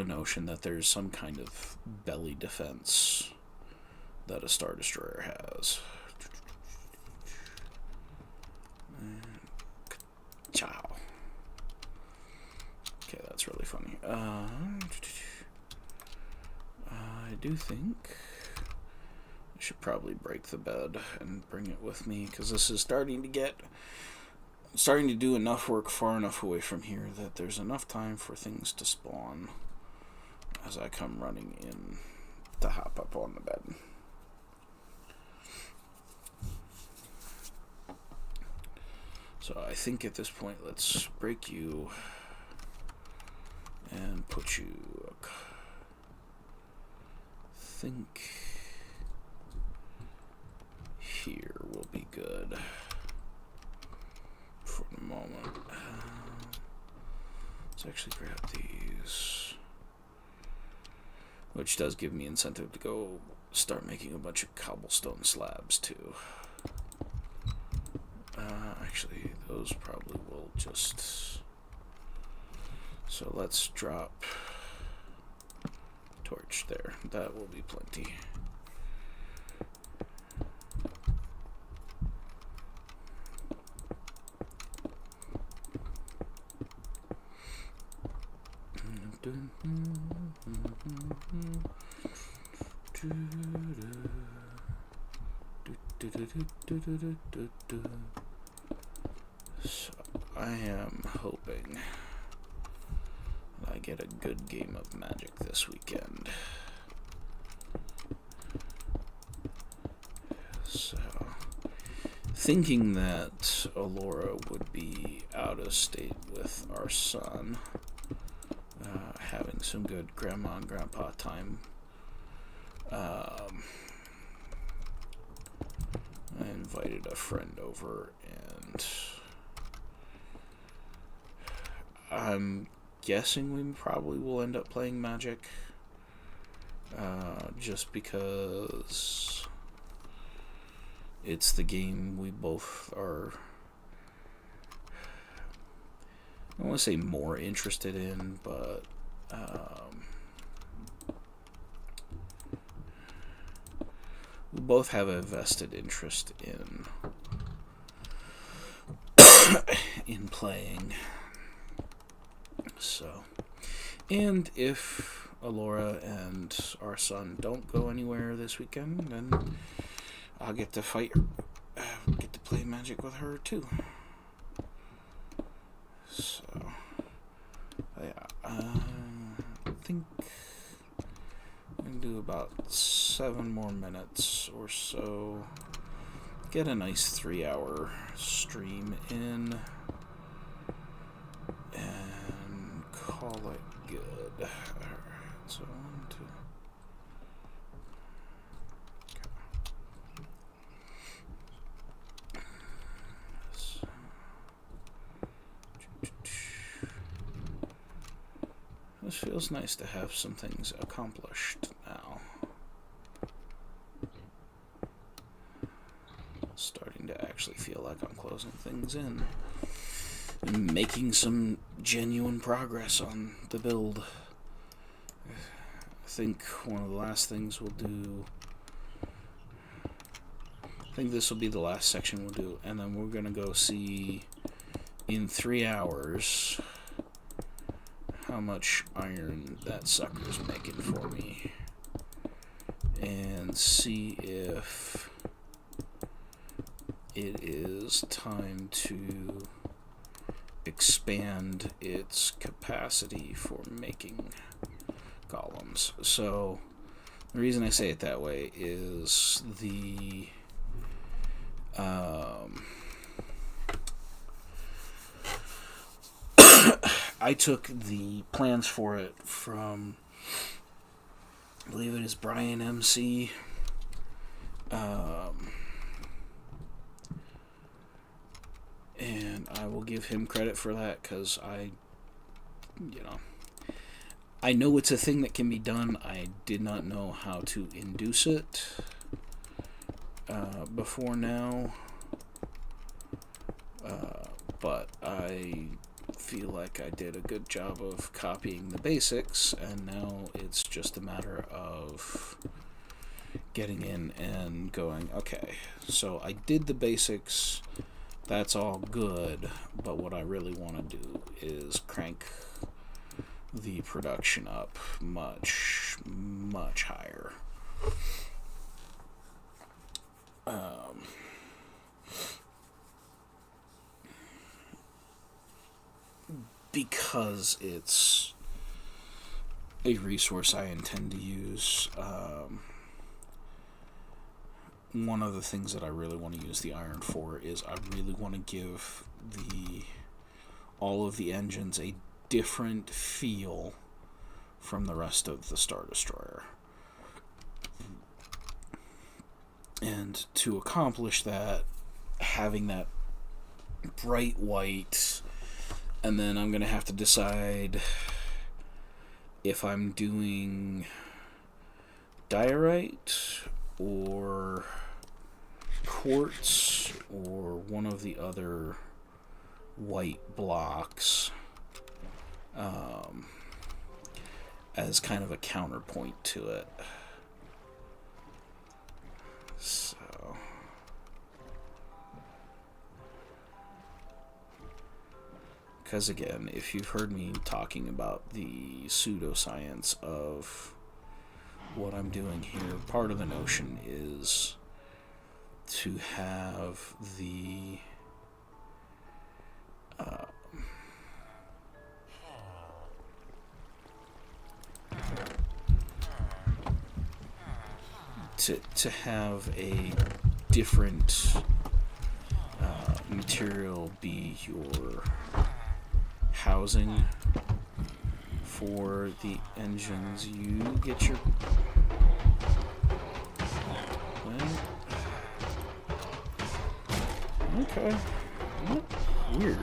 notion that there's some kind of belly defense that a Star Destroyer has. Ciao. Okay, that's really funny. I do think I should probably break the bed and bring it with me, because this is starting to do enough work far enough away from here that there's enough time for things to spawn as I come running in to hop up on the bed. So I think at this point, let's break you and put you. I think here will be good for the moment. Let's actually grab these, which does give me incentive to go start making a bunch of cobblestone slabs too. Actually, those probably will just... So let's drop torch there. That will be plenty. So I am hoping that I get a good game of Magic this weekend. So, thinking that Alora would be out of state with our son, having some good grandma and grandpa time, I invited a friend over, and I'm guessing we probably will end up playing Magic, just because it's the game we both are, I don't want to say more interested in, but we both have a vested interest in playing. So, and if Alora and our son don't go anywhere this weekend, then I'll get to get to play Magic with her too. So, yeah, I think I'm going to do about 7 more minutes or so. Get a nice 3-hour stream in and call it good. Alright, so 1, 2. This feels nice to have some things accomplished now. Starting to actually feel like I'm closing things in and making some genuine progress on the build. I think one of the last things we'll do, I think this will be the last section we'll do, and then we're gonna go see in 3 hours much iron that sucker's making for me and see if it is time to expand its capacity for making golems. So the reason I say it that way is I took the plans for it from, I believe it is Brian MC. And I will give him credit for that because I know it's a thing that can be done. I did not know how to induce it before now. But I feel like I did a good job of copying the basics, and now it's just a matter of getting in and going, okay, so I did the basics, that's all good, but what I really want to do is crank the production up much, much higher. Because it's a resource I intend to use. One of the things that I really want to use the iron for is I really want to give all of the engines a different feel from the rest of the Star Destroyer. And to accomplish that, having that bright white, and then I'm going to have to decide if I'm doing diorite or quartz or one of the other white blocks as kind of a counterpoint to it. So because again, if you've heard me talking about the pseudoscience of what I'm doing here, part of the notion is to have to have a different material be your housing for the engines. You get your okay. Weird.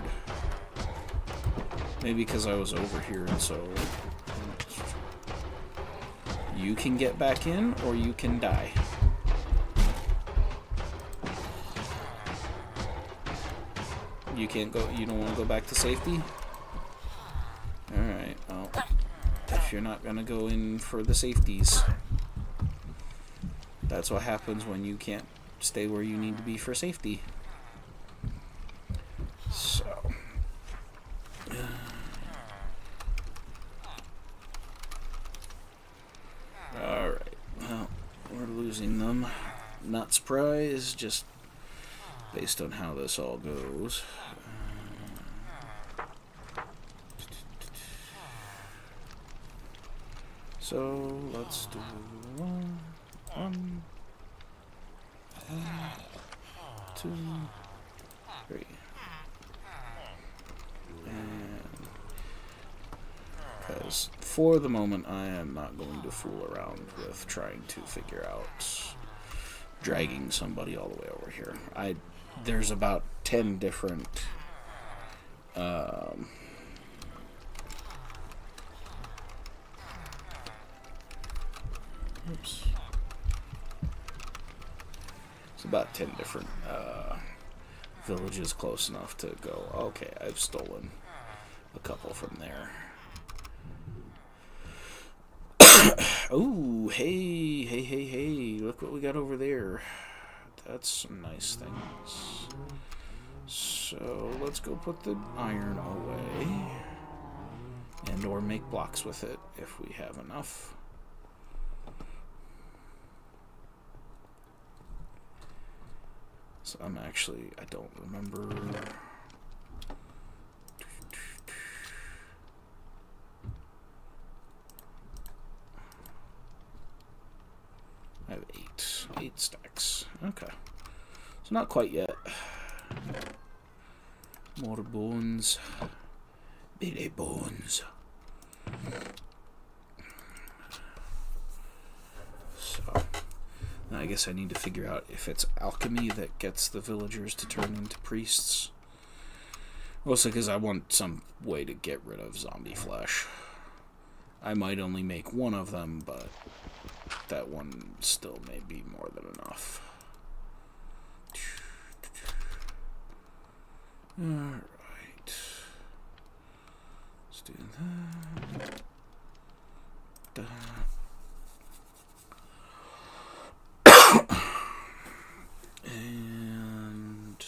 Maybe because I was over here, and so you can get back in or you can die. You can't go. You don't want to go back to safety? Alright, well, if you're not gonna go in for the safeties, that's what happens when you can't stay where you need to be for safety. So alright, well, we're losing them. Not surprised, just based on how this all goes. So let's do one, two, three. And because for the moment I am not going to fool around with trying to figure out dragging somebody all the way over here. There's about 10 different oops. It's about 10 different villages close enough to go, okay, I've stolen a couple from there. Oh, hey, look what we got over there. That's some nice things. So let's go put the iron away. and or make blocks with it if we have enough. So I don't remember. I have 8 stacks. Okay. So not quite yet. More bones. Billy bones. So, I guess I need to figure out if it's alchemy that gets the villagers to turn into priests. Mostly because I want some way to get rid of zombie flesh. I might only make one of them, but that one still may be more than enough. Alright. Let's do that. And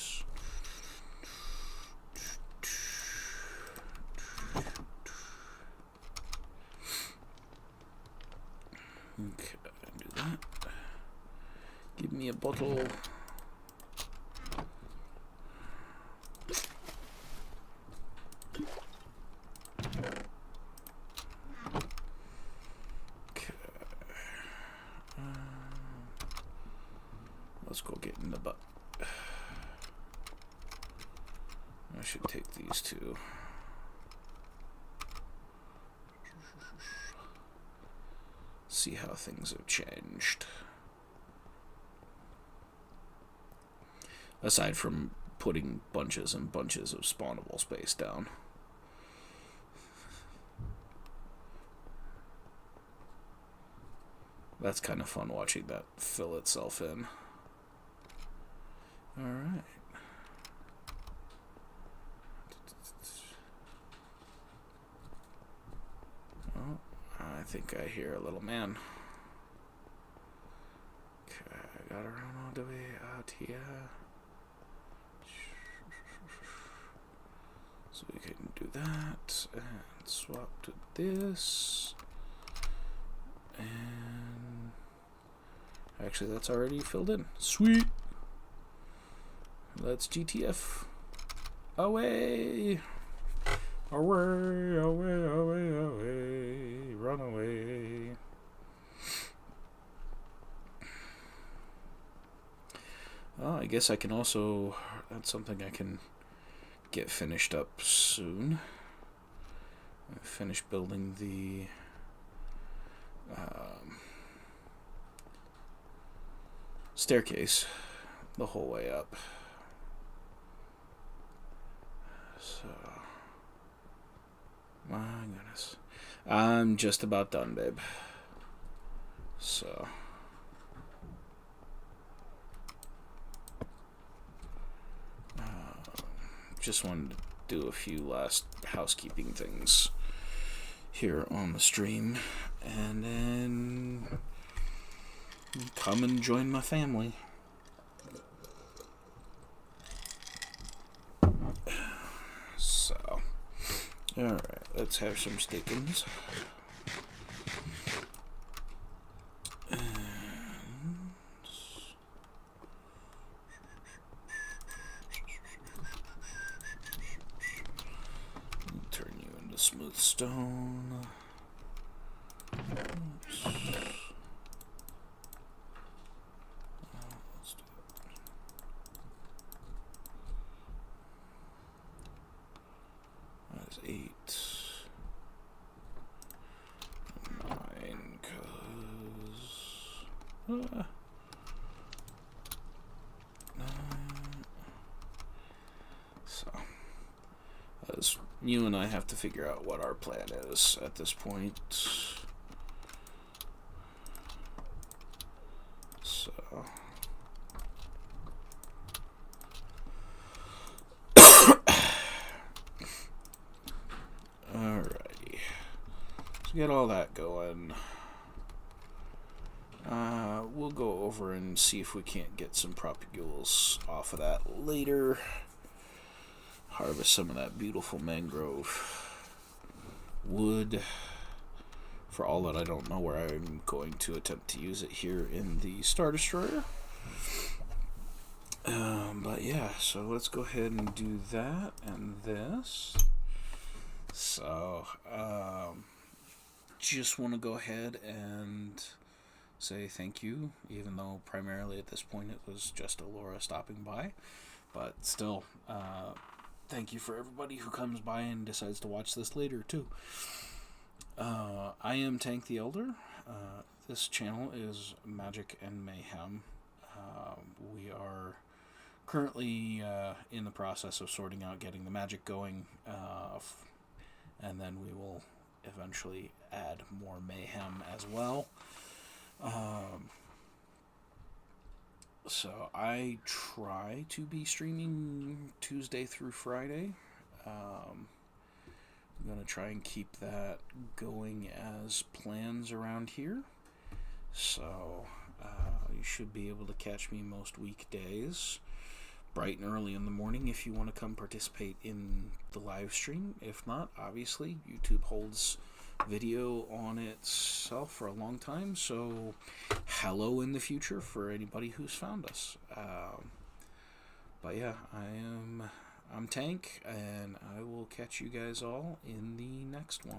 okay, do that. Give me a bottle. Let's go get in the butt. I should take these two. See how things have changed. Aside from putting bunches and bunches of spawnable space down. That's kind of fun watching that fill itself in. Alright. Oh, I think I hear a little man. Okay, I gotta run all the way out here. So we can do that and swap to this. And actually, that's already filled in. Sweet. Let's GTF. Away. Away, away, away, away. Run away. Oh, I guess I can also... That's something I can get finished up soon. Finish building the... staircase the whole way up. So, my goodness, I'm just about done, babe. So, just wanted to do a few last housekeeping things here on the stream, and then come and join my family. So, alright, let's have some steakins. And turn you into smooth stone. Oops. Let's do it. That's 8. 9, cause 9. So, as you and I have to figure out what our plan is at this point. So, alrighty. So get all that going. We'll go over and see if we can't get some propagules off of that later. Harvest some of that beautiful mangrove wood. For all that I don't know where I'm going to attempt to use it here in the Star Destroyer. But yeah, so let's go ahead and do that and this. So, just want to go ahead and say thank you, even though primarily at this point it was just Alora stopping by. But still, thank you for everybody who comes by and decides to watch this later, too. I am TanktheElder. This channel is Magic and Mayhem. We are currently in the process of sorting out getting the magic going, and then we will eventually add more mayhem as well. So I try to be streaming Tuesday through Friday. I'm going to try and keep that going as plans around here. So you should be able to catch me most weekdays, bright and early in the morning, if you want to come participate in the live stream. If not, obviously, YouTube holds video on itself for a long time, so hello in the future for anybody who's found us. But yeah, I'm Tank, and I will catch you guys all in the next one.